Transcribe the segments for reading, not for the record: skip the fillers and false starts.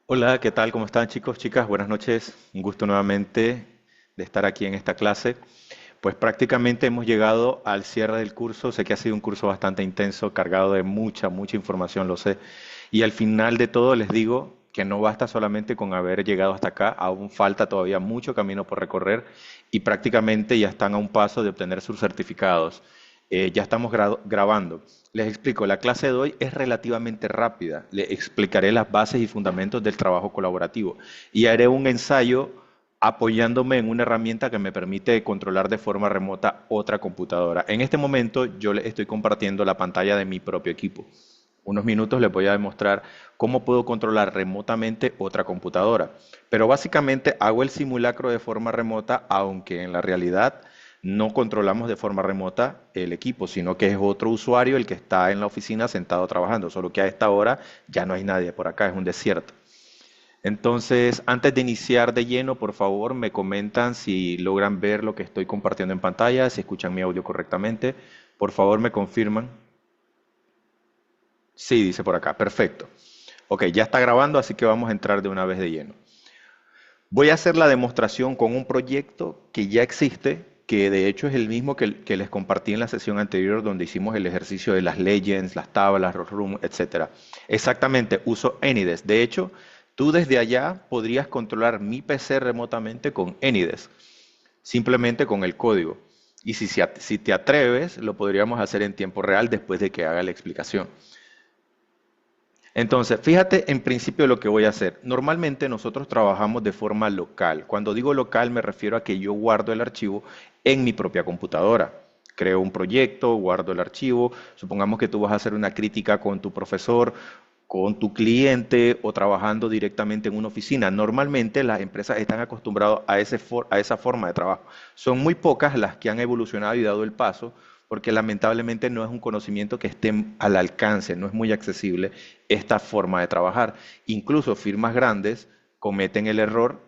Hola, ¿qué tal? ¿Cómo están chicos, chicas? Buenas noches. Un gusto nuevamente de estar aquí en esta clase. Pues prácticamente hemos llegado al cierre del curso. Sé que ha sido un curso bastante intenso, cargado de mucha información, lo sé. Y al final de todo les digo que no basta solamente con haber llegado hasta acá, aún falta todavía mucho camino por recorrer y prácticamente ya están a un paso de obtener sus certificados. Ya estamos grabando. Les explico, la clase de hoy es relativamente rápida. Les explicaré las bases y fundamentos del trabajo colaborativo y haré un ensayo apoyándome en una herramienta que me permite controlar de forma remota otra computadora. En este momento yo les estoy compartiendo la pantalla de mi propio equipo. Unos minutos les voy a demostrar cómo puedo controlar remotamente otra computadora. Pero básicamente hago el simulacro de forma remota, aunque en la realidad no controlamos de forma remota el equipo, sino que es otro usuario el que está en la oficina sentado trabajando, solo que a esta hora ya no hay nadie por acá, es un desierto. Entonces, antes de iniciar de lleno, por favor, me comentan si logran ver lo que estoy compartiendo en pantalla, si escuchan mi audio correctamente. Por favor, me confirman. Sí, dice por acá, perfecto. Ok, ya está grabando, así que vamos a entrar de una vez de lleno. Voy a hacer la demostración con un proyecto que ya existe, que de hecho es el mismo que les compartí en la sesión anterior donde hicimos el ejercicio de las legends, las tablas, los rooms, etcétera. Exactamente, uso Anydesk. De hecho, tú desde allá podrías controlar mi PC remotamente con Anydesk, simplemente con el código. Y si te atreves, lo podríamos hacer en tiempo real después de que haga la explicación. Entonces, fíjate en principio lo que voy a hacer. Normalmente nosotros trabajamos de forma local. Cuando digo local me refiero a que yo guardo el archivo en mi propia computadora. Creo un proyecto, guardo el archivo. Supongamos que tú vas a hacer una crítica con tu profesor, con tu cliente o trabajando directamente en una oficina. Normalmente las empresas están acostumbradas a, a esa forma de trabajo. Son muy pocas las que han evolucionado y dado el paso porque lamentablemente no es un conocimiento que esté al alcance, no es muy accesible esta forma de trabajar. Incluso firmas grandes cometen el error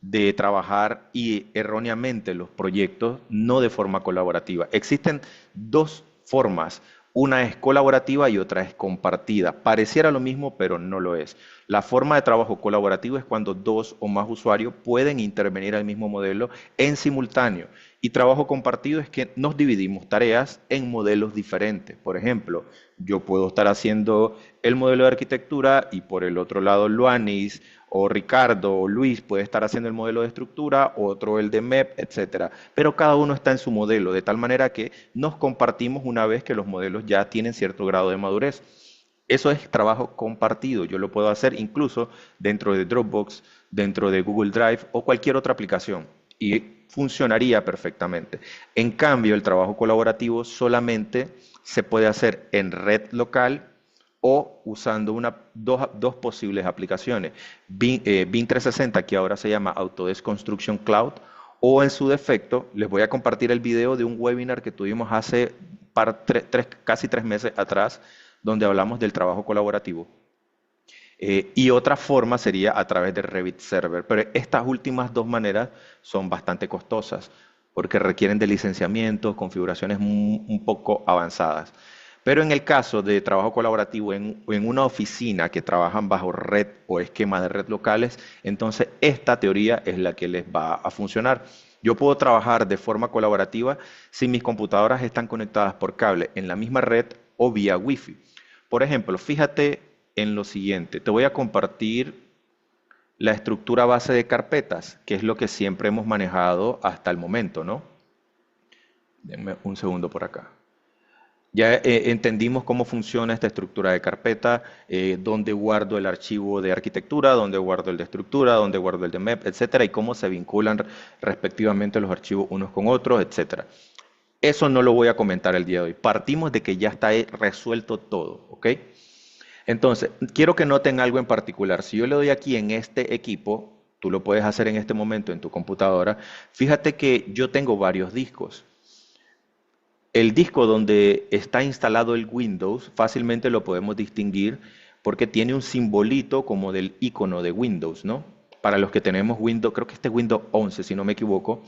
de trabajar y erróneamente los proyectos no de forma colaborativa. Existen dos formas, una es colaborativa y otra es compartida. Pareciera lo mismo, pero no lo es. La forma de trabajo colaborativo es cuando dos o más usuarios pueden intervenir al mismo modelo en simultáneo. Y trabajo compartido es que nos dividimos tareas en modelos diferentes. Por ejemplo, yo puedo estar haciendo el modelo de arquitectura y por el otro lado Luanis o Ricardo o Luis puede estar haciendo el modelo de estructura, otro el de MEP, etcétera. Pero cada uno está en su modelo, de tal manera que nos compartimos una vez que los modelos ya tienen cierto grado de madurez. Eso es trabajo compartido. Yo lo puedo hacer incluso dentro de Dropbox, dentro de Google Drive o cualquier otra aplicación. Y funcionaría perfectamente. En cambio, el trabajo colaborativo solamente se puede hacer en red local o usando dos posibles aplicaciones. BIM 360, que ahora se llama Autodesk Construction Cloud, o en su defecto, les voy a compartir el video de un webinar que tuvimos hace casi 3 meses atrás, donde hablamos del trabajo colaborativo. Y otra forma sería a través de Revit Server, pero estas últimas dos maneras son bastante costosas porque requieren de licenciamientos, configuraciones un poco avanzadas. Pero en el caso de trabajo colaborativo en una oficina que trabajan bajo red o esquemas de red locales, entonces esta teoría es la que les va a funcionar. Yo puedo trabajar de forma colaborativa si mis computadoras están conectadas por cable en la misma red o vía Wi-Fi. Por ejemplo, fíjate en lo siguiente. Te voy a compartir la estructura base de carpetas, que es lo que siempre hemos manejado hasta el momento, ¿no? Denme un segundo por acá. Ya entendimos cómo funciona esta estructura de carpeta, dónde guardo el archivo de arquitectura, dónde guardo el de estructura, dónde guardo el de MEP, etcétera, y cómo se vinculan respectivamente los archivos unos con otros, etcétera. Eso no lo voy a comentar el día de hoy. Partimos de que ya está resuelto todo, ¿ok? Entonces, quiero que noten algo en particular. Si yo le doy aquí en este equipo, tú lo puedes hacer en este momento en tu computadora, fíjate que yo tengo varios discos. El disco donde está instalado el Windows fácilmente lo podemos distinguir porque tiene un simbolito como del icono de Windows, ¿no? Para los que tenemos Windows, creo que este es Windows 11, si no me equivoco,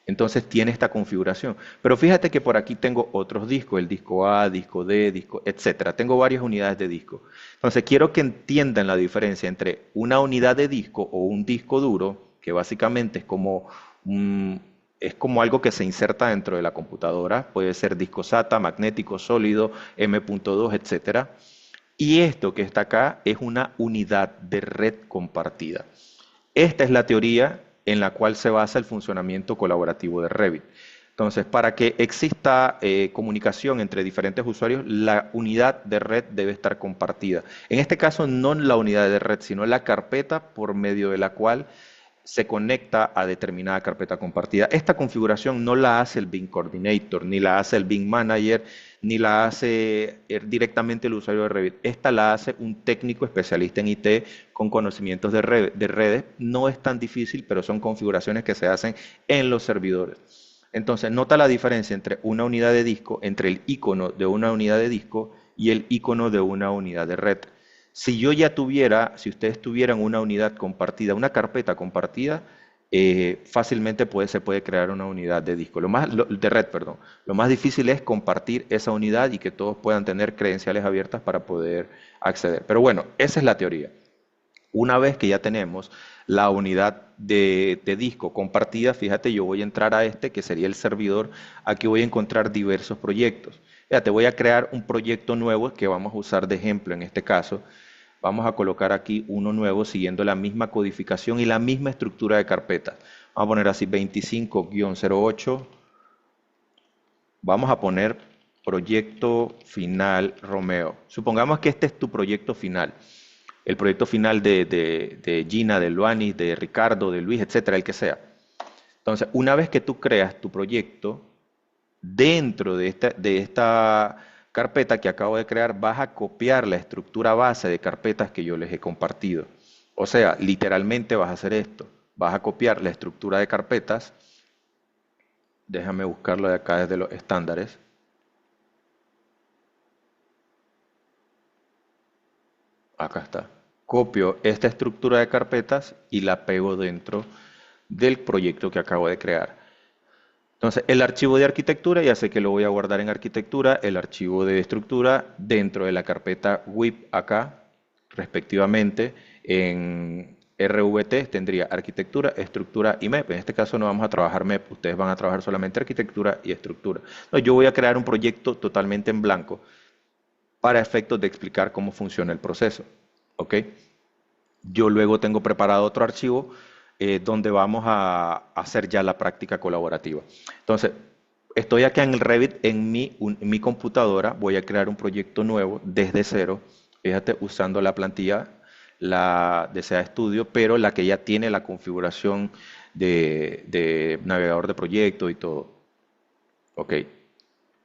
Entonces tiene esta configuración. Pero fíjate que por aquí tengo otros discos, el disco A, disco D, disco, etcétera. Tengo varias unidades de disco. Entonces quiero que entiendan la diferencia entre una unidad de disco o un disco duro, que básicamente un- es como algo que se inserta dentro de la computadora. Puede ser disco SATA, magnético, sólido, M.2, etcétera. Y esto que está acá es una unidad de red compartida. Esta es la teoría en la cual se basa el funcionamiento colaborativo de Revit. Entonces, para que exista comunicación entre diferentes usuarios, la unidad de red debe estar compartida. En este caso, no la unidad de red, sino la carpeta por medio de la cual se conecta a determinada carpeta compartida. Esta configuración no la hace el BIM Coordinator, ni la hace el BIM Manager, ni la hace directamente el usuario de Revit. Esta la hace un técnico especialista en IT con conocimientos de redes. No es tan difícil, pero son configuraciones que se hacen en los servidores. Entonces, nota la diferencia entre una unidad de disco, entre el icono de una unidad de disco y el icono de una unidad de red. Si yo ya tuviera, si ustedes tuvieran una unidad compartida, una carpeta compartida, fácilmente se puede crear una unidad de disco, de red, perdón. Lo más difícil es compartir esa unidad y que todos puedan tener credenciales abiertas para poder acceder. Pero bueno, esa es la teoría. Una vez que ya tenemos la unidad de disco compartida, fíjate, yo voy a entrar a este, que sería el servidor. Aquí voy a encontrar diversos proyectos. Fíjate, voy a crear un proyecto nuevo que vamos a usar de ejemplo en este caso. Vamos a colocar aquí uno nuevo siguiendo la misma codificación y la misma estructura de carpetas. Vamos a poner así 25-08. Vamos a poner proyecto final Romeo. Supongamos que este es tu proyecto final. El proyecto final de Gina, de Luanis, de Ricardo, de Luis, etcétera, el que sea. Entonces, una vez que tú creas tu proyecto, dentro de esta carpeta que acabo de crear, vas a copiar la estructura base de carpetas que yo les he compartido. O sea, literalmente vas a hacer esto. Vas a copiar la estructura de carpetas. Déjame buscarlo de acá desde los estándares. Acá está. Copio esta estructura de carpetas y la pego dentro del proyecto que acabo de crear. Entonces, el archivo de arquitectura, ya sé que lo voy a guardar en arquitectura, el archivo de estructura dentro de la carpeta WIP acá, respectivamente, en RVT tendría arquitectura, estructura y MEP. En este caso no vamos a trabajar MEP, ustedes van a trabajar solamente arquitectura y estructura. Entonces, yo voy a crear un proyecto totalmente en blanco para efectos de explicar cómo funciona el proceso. ¿Ok? Yo luego tengo preparado otro archivo donde vamos a hacer ya la práctica colaborativa. Entonces, estoy acá en el Revit, en mi computadora, voy a crear un proyecto nuevo desde cero, fíjate, usando la plantilla, la de SEA Studio, pero la que ya tiene la configuración de navegador de proyecto y todo. Ok,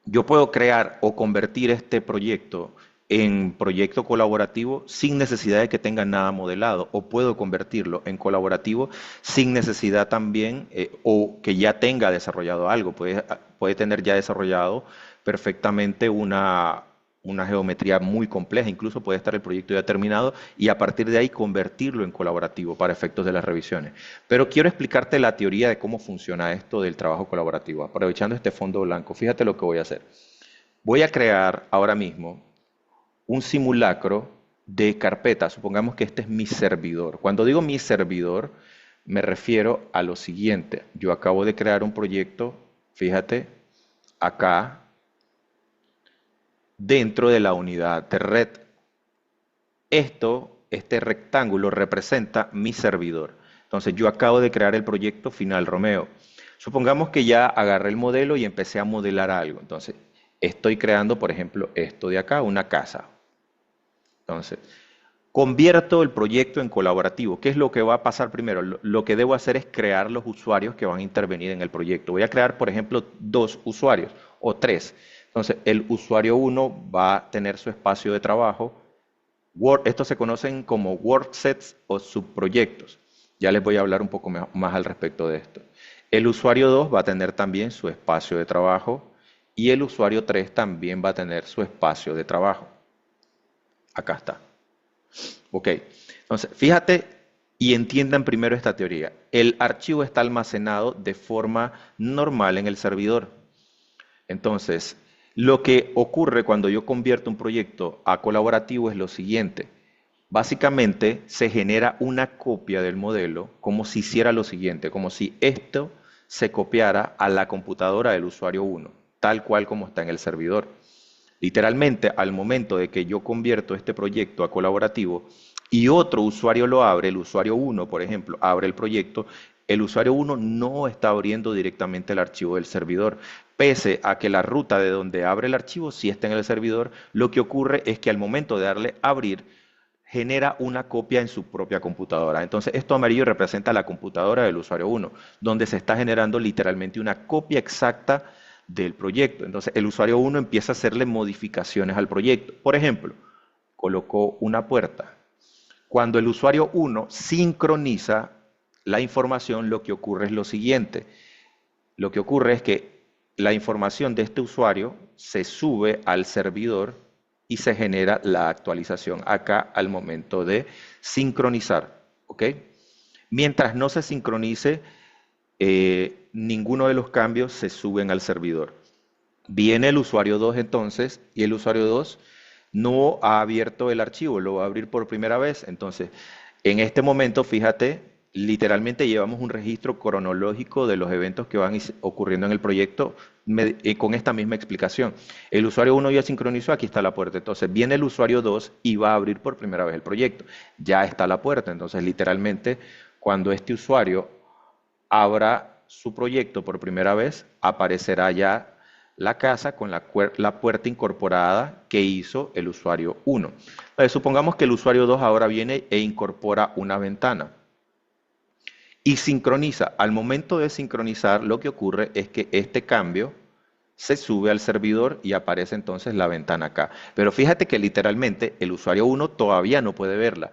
yo puedo crear o convertir este proyecto en proyecto colaborativo sin necesidad de que tenga nada modelado, o puedo convertirlo en colaborativo sin necesidad también, o que ya tenga desarrollado algo. Puede tener ya desarrollado perfectamente una geometría muy compleja, incluso puede estar el proyecto ya terminado y a partir de ahí convertirlo en colaborativo para efectos de las revisiones. Pero quiero explicarte la teoría de cómo funciona esto del trabajo colaborativo, aprovechando este fondo blanco. Fíjate lo que voy a hacer. Voy a crear ahora mismo un simulacro de carpeta. Supongamos que este es mi servidor. Cuando digo mi servidor, me refiero a lo siguiente. Yo acabo de crear un proyecto, fíjate, acá, dentro de la unidad de red. Este rectángulo representa mi servidor. Entonces yo acabo de crear el proyecto Final Romeo. Supongamos que ya agarré el modelo y empecé a modelar algo. Entonces estoy creando, por ejemplo, esto de acá, una casa. Entonces, convierto el proyecto en colaborativo. ¿Qué es lo que va a pasar primero? Lo que debo hacer es crear los usuarios que van a intervenir en el proyecto. Voy a crear, por ejemplo, 2 usuarios o 3. Entonces, el usuario 1 va a tener su espacio de trabajo. Estos se conocen como worksets o subproyectos. Ya les voy a hablar un poco más al respecto de esto. El usuario 2 va a tener también su espacio de trabajo y el usuario 3 también va a tener su espacio de trabajo. Acá está. Ok, entonces fíjate Y entiendan primero esta teoría. El archivo está almacenado de forma normal en el servidor. Entonces, lo que ocurre cuando yo convierto un proyecto a colaborativo es lo siguiente. Básicamente se genera una copia del modelo como si hiciera lo siguiente, como si esto se copiara a la computadora del usuario 1, tal cual como está en el servidor. Literalmente, al momento de que yo convierto este proyecto a colaborativo y otro usuario lo abre, el usuario 1, por ejemplo, abre el proyecto, el usuario 1 no está abriendo directamente el archivo del servidor. Pese a que la ruta de donde abre el archivo sí está en el servidor, lo que ocurre es que al momento de darle abrir, genera una copia en su propia computadora. Entonces, esto amarillo representa la computadora del usuario 1, donde se está generando literalmente una copia exacta del proyecto. Entonces, el usuario 1 empieza a hacerle modificaciones al proyecto. Por ejemplo, colocó una puerta. Cuando el usuario 1 sincroniza la información, lo que ocurre es lo siguiente. Lo que ocurre es que la información de este usuario se sube al servidor y se genera la actualización acá al momento de sincronizar. ¿Ok? Mientras no se sincronice, ninguno de los cambios se suben al servidor. Viene el usuario 2 entonces y el usuario 2 no ha abierto el archivo, lo va a abrir por primera vez. Entonces, en este momento, fíjate, literalmente llevamos un registro cronológico de los eventos que van ocurriendo en el proyecto con esta misma explicación. El usuario 1 ya sincronizó, aquí está la puerta. Entonces, viene el usuario 2 y va a abrir por primera vez el proyecto. Ya está la puerta. Entonces, literalmente, cuando este usuario abra su proyecto por primera vez, aparecerá ya la casa con la puerta incorporada que hizo el usuario 1. Supongamos que el usuario 2 ahora viene e incorpora una ventana y sincroniza. Al momento de sincronizar, lo que ocurre es que este cambio se sube al servidor y aparece entonces la ventana acá. Pero fíjate que literalmente el usuario 1 todavía no puede verla.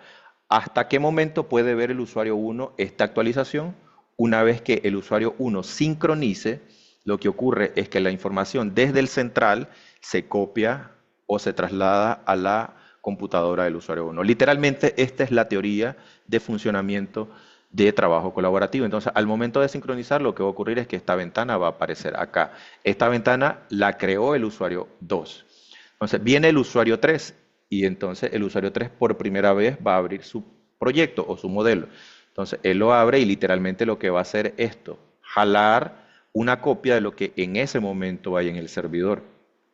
¿Hasta qué momento puede ver el usuario 1 esta actualización? Una vez que el usuario 1 sincronice, lo que ocurre es que la información desde el central se copia o se traslada a la computadora del usuario 1. Literalmente esta es la teoría de funcionamiento de trabajo colaborativo. Entonces, al momento de sincronizar, lo que va a ocurrir es que esta ventana va a aparecer acá. Esta ventana la creó el usuario 2. Entonces, viene el usuario 3 y entonces el usuario 3 por primera vez va a abrir su proyecto o su modelo. Entonces, él lo abre y literalmente lo que va a hacer es esto, jalar una copia de lo que en ese momento hay en el servidor.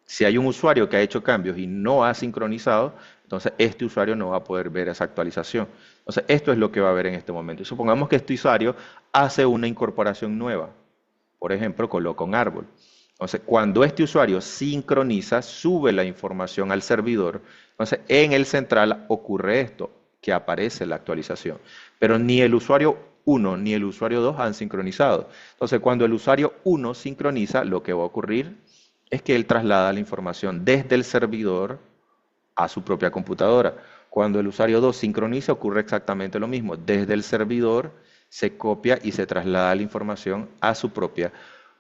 Si hay un usuario que ha hecho cambios y no ha sincronizado, entonces este usuario no va a poder ver esa actualización. Entonces esto es lo que va a ver en este momento. Y supongamos que este usuario hace una incorporación nueva. Por ejemplo, coloca un árbol. Entonces, cuando este usuario sincroniza, sube la información al servidor. Entonces, en el central ocurre esto, que aparece la actualización. Pero ni el usuario 1 ni el usuario 2 han sincronizado. Entonces, cuando el usuario 1 sincroniza, lo que va a ocurrir es que él traslada la información desde el servidor a su propia computadora. Cuando el usuario 2 sincroniza, ocurre exactamente lo mismo. Desde el servidor se copia y se traslada la información a su propia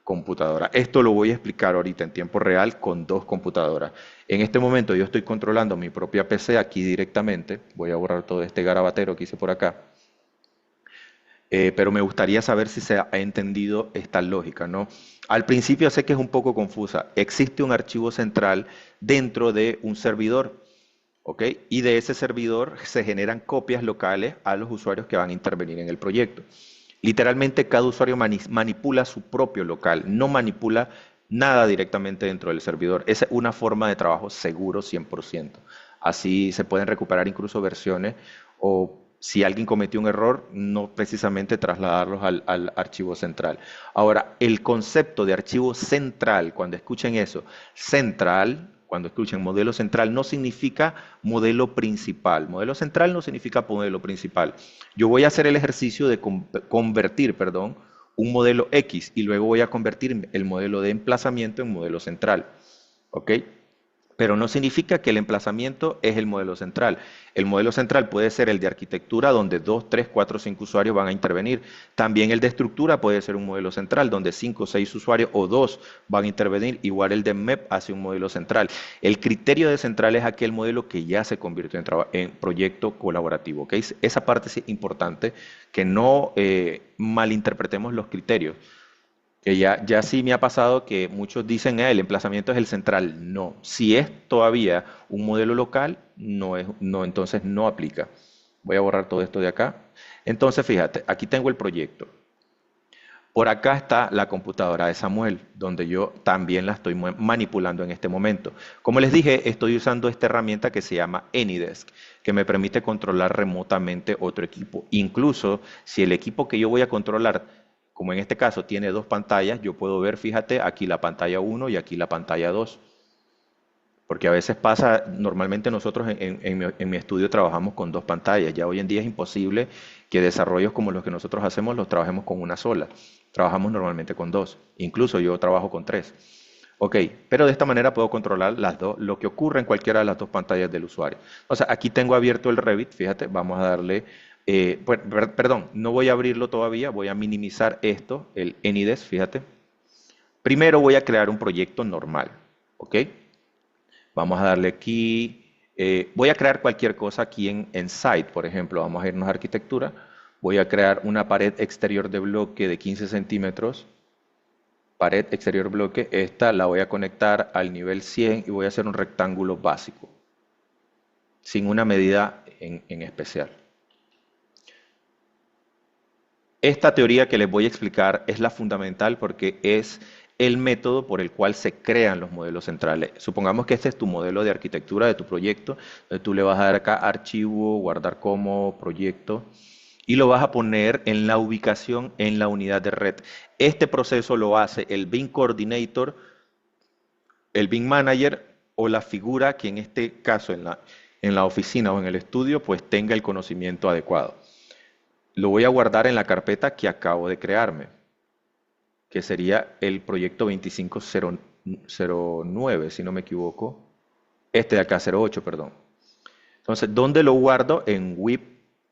computadora. Esto lo voy a explicar ahorita en tiempo real con dos computadoras. En este momento yo estoy controlando mi propia PC aquí directamente. Voy a borrar todo este garabatero que hice por acá. Pero me gustaría saber si se ha entendido esta lógica, ¿no? Al principio sé que es un poco confusa. Existe un archivo central dentro de un servidor, ¿ok? Y de ese servidor se generan copias locales a los usuarios que van a intervenir en el proyecto. Literalmente cada usuario manipula su propio local, no manipula nada directamente dentro del servidor. Esa es una forma de trabajo seguro 100%. Así se pueden recuperar incluso versiones o si alguien cometió un error, no precisamente trasladarlos al archivo central. Ahora, el concepto de archivo central, cuando escuchen eso, central, cuando escuchen modelo central, no significa modelo principal. Modelo central no significa modelo principal. Yo voy a hacer el ejercicio de convertir, perdón, un modelo X y luego voy a convertir el modelo de emplazamiento en modelo central. ¿Ok? pero no significa que el emplazamiento es el modelo central. El modelo central puede ser el de arquitectura, donde 2, 3, 4, 5 usuarios van a intervenir. También el de estructura puede ser un modelo central, donde 5, 6 usuarios o 2 van a intervenir. Igual el de MEP hace un modelo central. El criterio de central es aquel modelo que ya se convirtió en proyecto colaborativo. ¿Okay? Esa parte es importante, que no malinterpretemos los criterios. Que ya sí me ha pasado que muchos dicen, el emplazamiento es el central. No, si es todavía un modelo local, no, entonces no aplica. Voy a borrar todo esto de acá. Entonces, fíjate, aquí tengo el proyecto. Por acá está la computadora de Samuel, donde yo también la estoy manipulando en este momento. Como les dije, estoy usando esta herramienta que se llama AnyDesk, que me permite controlar remotamente otro equipo. Incluso si el equipo que yo voy a controlar, como en este caso tiene dos pantallas, yo puedo ver, fíjate, aquí la pantalla uno y aquí la pantalla 2. Porque a veces pasa, normalmente nosotros en mi estudio trabajamos con dos pantallas. Ya hoy en día es imposible que desarrollos como los que nosotros hacemos los trabajemos con una sola. Trabajamos normalmente con dos. Incluso yo trabajo con tres. Ok, pero de esta manera puedo controlar las dos, lo que ocurre en cualquiera de las dos pantallas del usuario. O sea, aquí tengo abierto el Revit, fíjate, vamos a darle, perdón, no voy a abrirlo todavía, voy a minimizar esto, el AnyDesk, fíjate. Primero voy a crear un proyecto normal, ¿ok? Vamos a darle aquí, voy a crear cualquier cosa aquí en Site, por ejemplo, vamos a irnos a arquitectura, voy a crear una pared exterior de bloque de 15 centímetros, pared exterior bloque, esta la voy a conectar al nivel 100 y voy a hacer un rectángulo básico, sin una medida en especial. Esta teoría que les voy a explicar es la fundamental porque es el método por el cual se crean los modelos centrales. Supongamos que este es tu modelo de arquitectura de tu proyecto, tú le vas a dar acá archivo, guardar como proyecto y lo vas a poner en la ubicación en la unidad de red. Este proceso lo hace el BIM Coordinator, el BIM Manager o la figura que en este caso en la oficina o en el estudio pues tenga el conocimiento adecuado. Lo voy a guardar en la carpeta que acabo de crearme, que sería el proyecto 2509, si no me equivoco. Este de acá, 08, perdón. Entonces, ¿dónde lo guardo? En WIP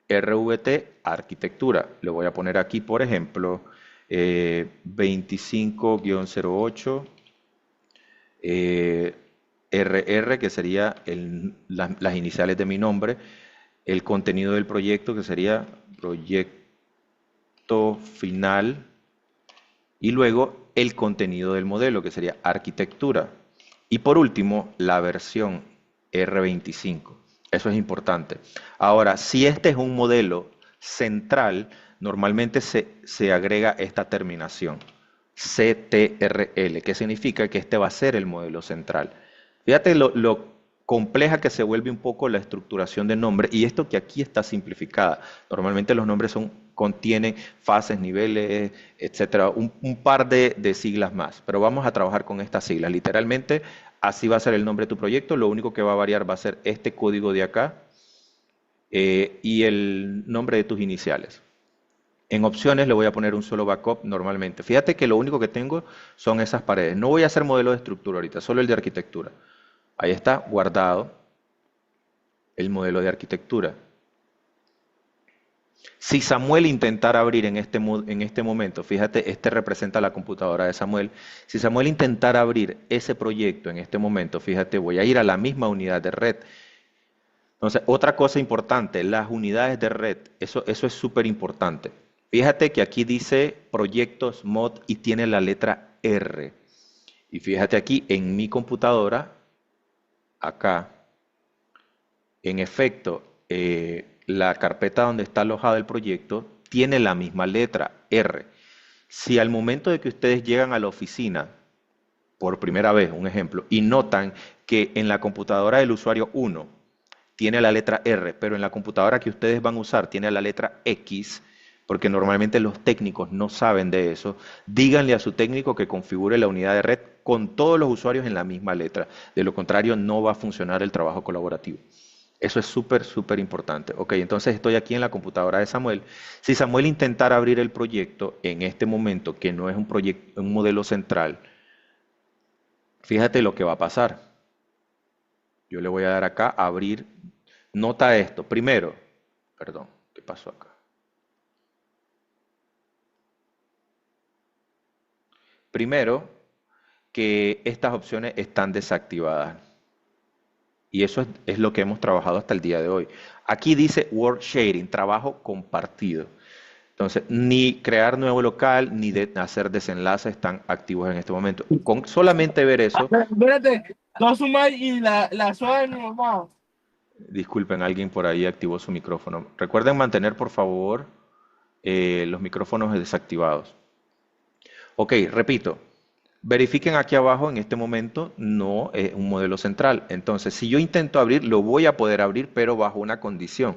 RVT Arquitectura. Le voy a poner aquí, por ejemplo, 25-08 RR, que sería las iniciales de mi nombre, el contenido del proyecto, que sería proyecto final, y luego el contenido del modelo, que sería arquitectura. Y por último, la versión R25. Eso es importante. Ahora, si este es un modelo central, normalmente se agrega esta terminación, CTRL, que significa que este va a ser el modelo central. Fíjate lo compleja que se vuelve un poco la estructuración de nombre y esto que aquí está simplificada. Normalmente los nombres contienen fases, niveles, etcétera, un par de siglas más, pero vamos a trabajar con estas siglas. Literalmente así va a ser el nombre de tu proyecto, lo único que va a variar va a ser este código de acá y el nombre de tus iniciales. En opciones le voy a poner un solo backup normalmente. Fíjate que lo único que tengo son esas paredes. No voy a hacer modelo de estructura ahorita, solo el de arquitectura. Ahí está guardado el modelo de arquitectura. Si Samuel intentara abrir en este momento, fíjate, este representa la computadora de Samuel. Si Samuel intentara abrir ese proyecto en este momento, fíjate, voy a ir a la misma unidad de red. Entonces, otra cosa importante, las unidades de red, eso es súper importante. Fíjate que aquí dice proyectos mod y tiene la letra R. Y fíjate aquí en mi computadora, acá, en efecto, la carpeta donde está alojado el proyecto tiene la misma letra R. Si al momento de que ustedes llegan a la oficina, por primera vez, un ejemplo, y notan que en la computadora del usuario 1 tiene la letra R, pero en la computadora que ustedes van a usar tiene la letra X, porque normalmente los técnicos no saben de eso, díganle a su técnico que configure la unidad de red con todos los usuarios en la misma letra. De lo contrario, no va a funcionar el trabajo colaborativo. Eso es súper, súper importante. Ok, entonces estoy aquí en la computadora de Samuel. Si Samuel intentara abrir el proyecto en este momento, que no es un proyecto, un modelo central, fíjate lo que va a pasar. Yo le voy a dar acá, abrir. Nota esto. Primero, perdón, ¿qué pasó acá? Primero, que estas opciones están desactivadas. Y eso es lo que hemos trabajado hasta el día de hoy. Aquí dice Work Sharing, trabajo compartido. Entonces, ni crear nuevo local, ni hacer desenlaces están activos en este momento. Con solamente ver eso, Espérate, dos sumas y la soda de mi mamá. disculpen, alguien por ahí activó su micrófono. Recuerden mantener, por favor, los micrófonos desactivados. Ok, repito. Verifiquen aquí abajo, en este momento no es un modelo central. Entonces, si yo intento abrir, lo voy a poder abrir, pero bajo una condición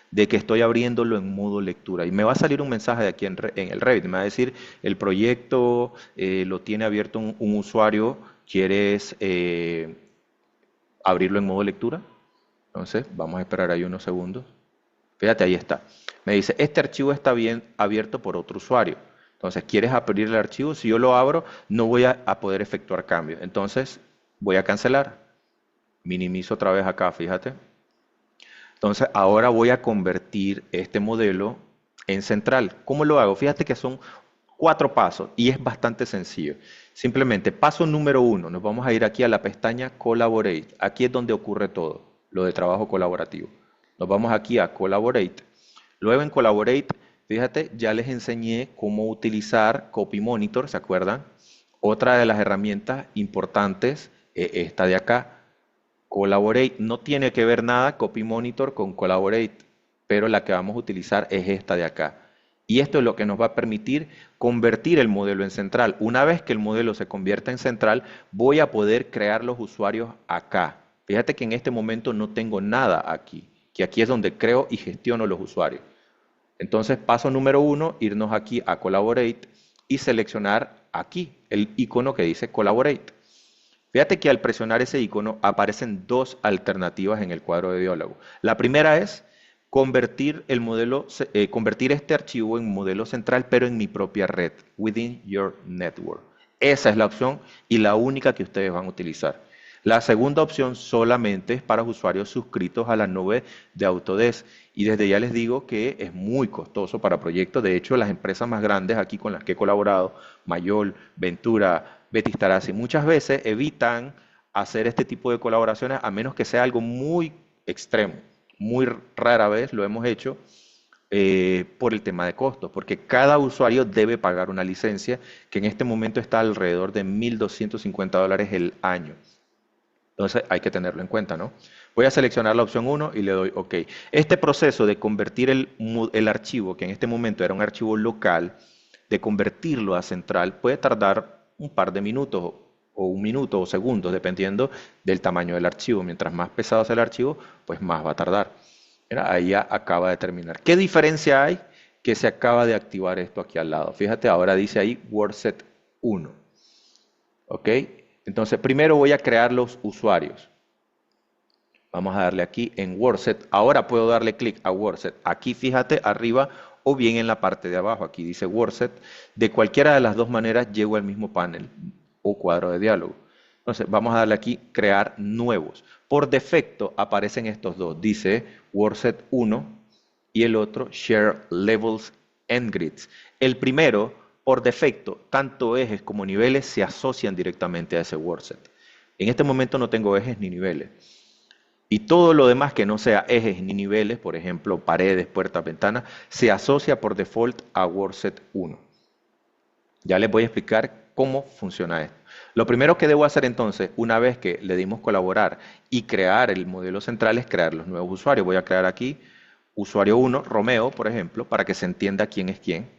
de que estoy abriéndolo en modo lectura. Y me va a salir un mensaje de aquí en el Revit. Me va a decir, el proyecto lo tiene abierto un usuario, ¿quieres abrirlo en modo lectura? Entonces, vamos a esperar ahí unos segundos. Fíjate, ahí está. Me dice, este archivo está bien abierto por otro usuario. Entonces, ¿quieres abrir el archivo? Si yo lo abro, no voy a poder efectuar cambios. Entonces, voy a cancelar. Minimizo otra vez acá, fíjate. Entonces, ahora voy a convertir este modelo en central. ¿Cómo lo hago? Fíjate que son 4 pasos y es bastante sencillo. Simplemente, paso número 1, nos vamos a ir aquí a la pestaña Collaborate. Aquí es donde ocurre todo, lo de trabajo colaborativo. Nos vamos aquí a Collaborate. Luego en Collaborate, fíjate, ya les enseñé cómo utilizar Copy Monitor, ¿se acuerdan? Otra de las herramientas importantes es esta de acá, Collaborate. No tiene que ver nada Copy Monitor con Collaborate, pero la que vamos a utilizar es esta de acá. Y esto es lo que nos va a permitir convertir el modelo en central. Una vez que el modelo se convierta en central, voy a poder crear los usuarios acá. Fíjate que en este momento no tengo nada aquí, que aquí es donde creo y gestiono los usuarios. Entonces, paso número 1, irnos aquí a Collaborate y seleccionar aquí el icono que dice Collaborate. Fíjate que al presionar ese icono aparecen dos alternativas en el cuadro de diálogo. La primera es convertir este archivo en modelo central, pero en mi propia red, within your network. Esa es la opción y la única que ustedes van a utilizar. La segunda opción solamente es para usuarios suscritos a la nube de Autodesk. Y desde ya les digo que es muy costoso para proyectos. De hecho, las empresas más grandes aquí con las que he colaborado, Mayol, Ventura, Betis Tarazzi, muchas veces evitan hacer este tipo de colaboraciones a menos que sea algo muy extremo. Muy rara vez lo hemos hecho por el tema de costos, porque cada usuario debe pagar una licencia que en este momento está alrededor de $1,250 el año. Entonces hay que tenerlo en cuenta, ¿no? Voy a seleccionar la opción 1 y le doy OK. Este proceso de convertir el archivo, que en este momento era un archivo local, de convertirlo a central, puede tardar un par de minutos o un minuto o segundos, dependiendo del tamaño del archivo. Mientras más pesado sea el archivo, pues más va a tardar. Mira, ahí ya acaba de terminar. ¿Qué diferencia hay? Que se acaba de activar esto aquí al lado. Fíjate, ahora dice ahí WordSet 1. ¿Ok? Entonces, primero voy a crear los usuarios. Vamos a darle aquí en WordSet. Ahora puedo darle clic a WordSet. Aquí fíjate arriba o bien en la parte de abajo. Aquí dice WordSet. De cualquiera de las dos maneras llego al mismo panel o cuadro de diálogo. Entonces vamos a darle aquí crear nuevos. Por defecto aparecen estos dos. Dice WordSet 1 y el otro Share Levels and Grids. El primero, por defecto, tanto ejes como niveles se asocian directamente a ese WordSet. En este momento no tengo ejes ni niveles. Y todo lo demás que no sea ejes ni niveles, por ejemplo, paredes, puertas, ventanas, se asocia por default a WordSet 1. Ya les voy a explicar cómo funciona esto. Lo primero que debo hacer entonces, una vez que le dimos colaborar y crear el modelo central, es crear los nuevos usuarios. Voy a crear aquí usuario 1, Romeo, por ejemplo, para que se entienda quién es quién.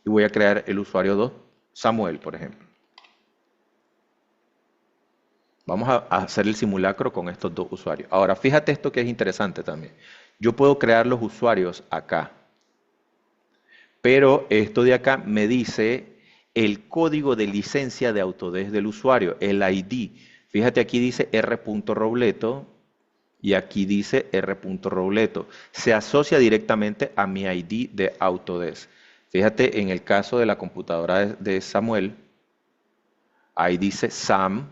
Y voy a crear el usuario 2, Samuel, por ejemplo. Vamos a hacer el simulacro con estos dos usuarios. Ahora, fíjate esto que es interesante también. Yo puedo crear los usuarios acá, pero esto de acá me dice el código de licencia de Autodesk del usuario, el ID. Fíjate, aquí dice R.Robleto y aquí dice R.Robleto. Se asocia directamente a mi ID de Autodesk. Fíjate, en el caso de la computadora de Samuel, ahí dice Sam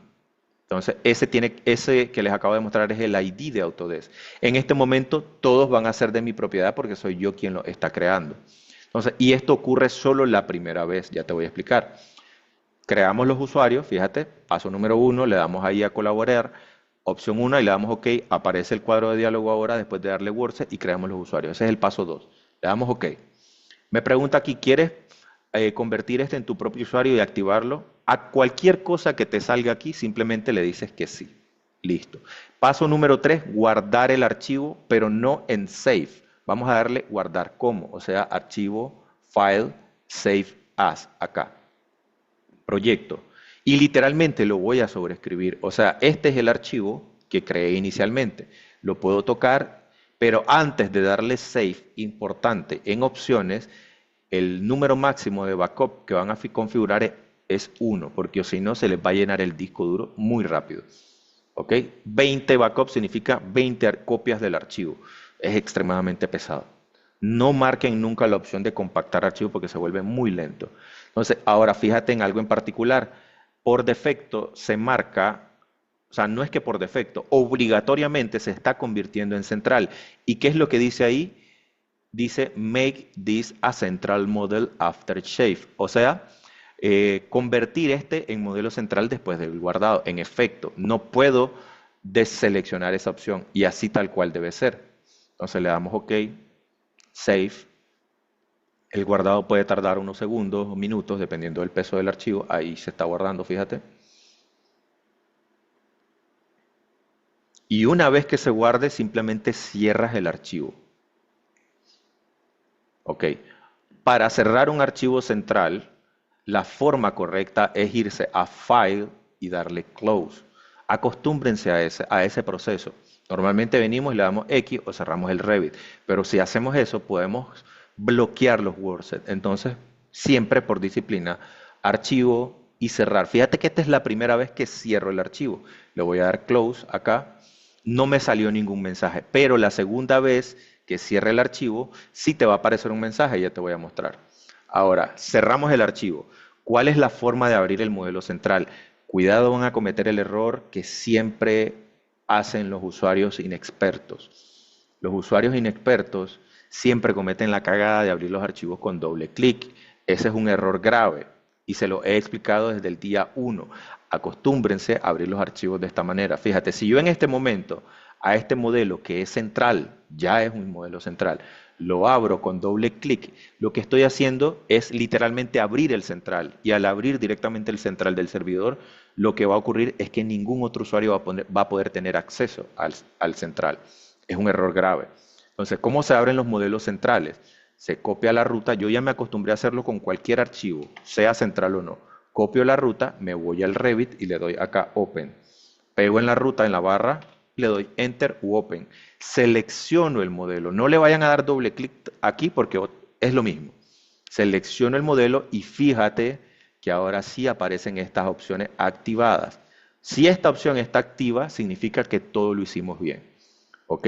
Entonces, ese que les acabo de mostrar es el ID de Autodesk. En este momento, todos van a ser de mi propiedad porque soy yo quien lo está creando. Entonces, y esto ocurre solo la primera vez, ya te voy a explicar. Creamos los usuarios, fíjate, paso número uno, le damos ahí a colaborar, opción 1 y le damos OK, aparece el cuadro de diálogo ahora después de darle WordSet y creamos los usuarios. Ese es el paso 2. Le damos OK. Me pregunta aquí, ¿quieres convertir este en tu propio usuario y activarlo? A cualquier cosa que te salga aquí, simplemente le dices que sí. Listo. Paso número 3, guardar el archivo, pero no en Save. Vamos a darle guardar como, o sea, archivo, file, save as, acá proyecto. Y literalmente lo voy a sobreescribir. O sea, este es el archivo que creé inicialmente. Lo puedo tocar, pero antes de darle save, importante, en opciones, el número máximo de backup que van a configurar es 1, porque si no se les va a llenar el disco duro muy rápido. ¿Ok? 20 backup significa 20 copias del archivo. Es extremadamente pesado. No marquen nunca la opción de compactar archivo porque se vuelve muy lento. Entonces, ahora fíjate en algo en particular. Por defecto se marca, o sea, no es que por defecto, obligatoriamente se está convirtiendo en central. ¿Y qué es lo que dice ahí? Dice make this a central model after shave. O sea, convertir este en modelo central después del guardado. En efecto, no puedo deseleccionar esa opción y así tal cual debe ser. Entonces le damos OK, Save. El guardado puede tardar unos segundos o minutos dependiendo del peso del archivo. Ahí se está guardando, fíjate. Y una vez que se guarde, simplemente cierras el archivo. Ok. Para cerrar un archivo central, la forma correcta es irse a File y darle Close. Acostúmbrense a ese proceso. Normalmente venimos y le damos X o cerramos el Revit. Pero si hacemos eso, podemos bloquear los WordSet. Entonces, siempre por disciplina, archivo y cerrar. Fíjate que esta es la primera vez que cierro el archivo. Le voy a dar Close acá. No me salió ningún mensaje, pero la segunda vez que cierre el archivo, sí te va a aparecer un mensaje, ya te voy a mostrar. Ahora, cerramos el archivo. ¿Cuál es la forma de abrir el modelo central? Cuidado, van a cometer el error que siempre hacen los usuarios inexpertos. Los usuarios inexpertos siempre cometen la cagada de abrir los archivos con doble clic. Ese es un error grave y se lo he explicado desde el día 1. Acostúmbrense a abrir los archivos de esta manera. Fíjate, si yo en este momento a este modelo que es central, ya es un modelo central, lo abro con doble clic, lo que estoy haciendo es literalmente abrir el central y al abrir directamente el central del servidor, lo que va a ocurrir es que ningún otro usuario va a poder tener acceso al central. Es un error grave. Entonces, ¿cómo se abren los modelos centrales? Se copia la ruta, yo ya me acostumbré a hacerlo con cualquier archivo, sea central o no. Copio la ruta, me voy al Revit y le doy acá Open. Pego en la ruta, en la barra, le doy Enter u Open. Selecciono el modelo. No le vayan a dar doble clic aquí porque es lo mismo. Selecciono el modelo y fíjate que ahora sí aparecen estas opciones activadas. Si esta opción está activa, significa que todo lo hicimos bien. ¿Ok?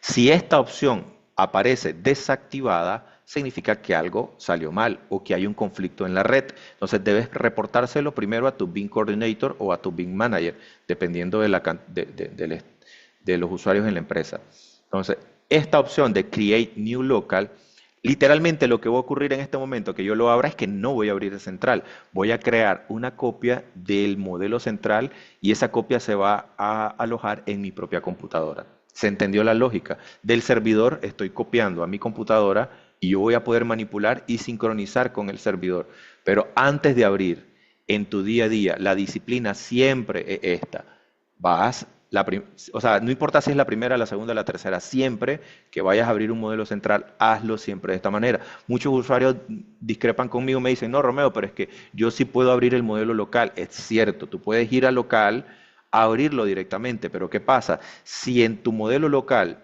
Si esta opción aparece desactivada, significa que algo salió mal o que hay un conflicto en la red. Entonces debes reportárselo primero a tu BIM Coordinator o a tu BIM Manager, dependiendo de los usuarios en la empresa. Entonces, esta opción de Create New Local, literalmente lo que va a ocurrir en este momento que yo lo abra es que no voy a abrir el central. Voy a crear una copia del modelo central y esa copia se va a alojar en mi propia computadora. ¿Se entendió la lógica? Del servidor estoy copiando a mi computadora y yo voy a poder manipular y sincronizar con el servidor. Pero antes de abrir en tu día a día, la disciplina siempre es esta. Vas, o sea, no importa si es la primera, la segunda, la tercera, siempre que vayas a abrir un modelo central, hazlo siempre de esta manera. Muchos usuarios discrepan conmigo, me dicen, no, Romeo, pero es que yo sí puedo abrir el modelo local. Es cierto, tú puedes ir al local a abrirlo directamente, pero ¿qué pasa? Si en tu modelo local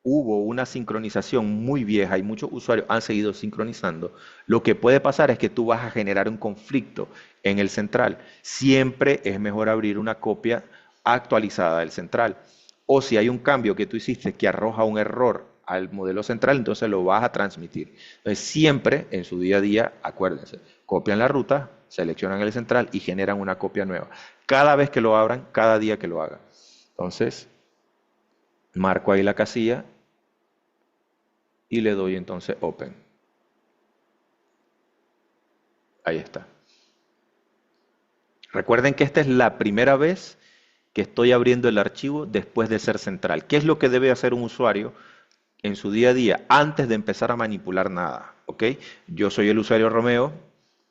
hubo una sincronización muy vieja y muchos usuarios han seguido sincronizando, lo que puede pasar es que tú vas a generar un conflicto en el central. Siempre es mejor abrir una copia actualizada del central. O si hay un cambio que tú hiciste que arroja un error al modelo central, entonces lo vas a transmitir. Entonces siempre en su día a día, acuérdense, copian la ruta, seleccionan el central y generan una copia nueva. cada vez que lo abran, cada día que lo hagan. Entonces, marco ahí la casilla y le doy entonces Open. Ahí está. Recuerden que esta es la primera vez que estoy abriendo el archivo después de ser central. ¿Qué es lo que debe hacer un usuario en su día a día antes de empezar a manipular nada? ¿Ok? Yo soy el usuario Romeo.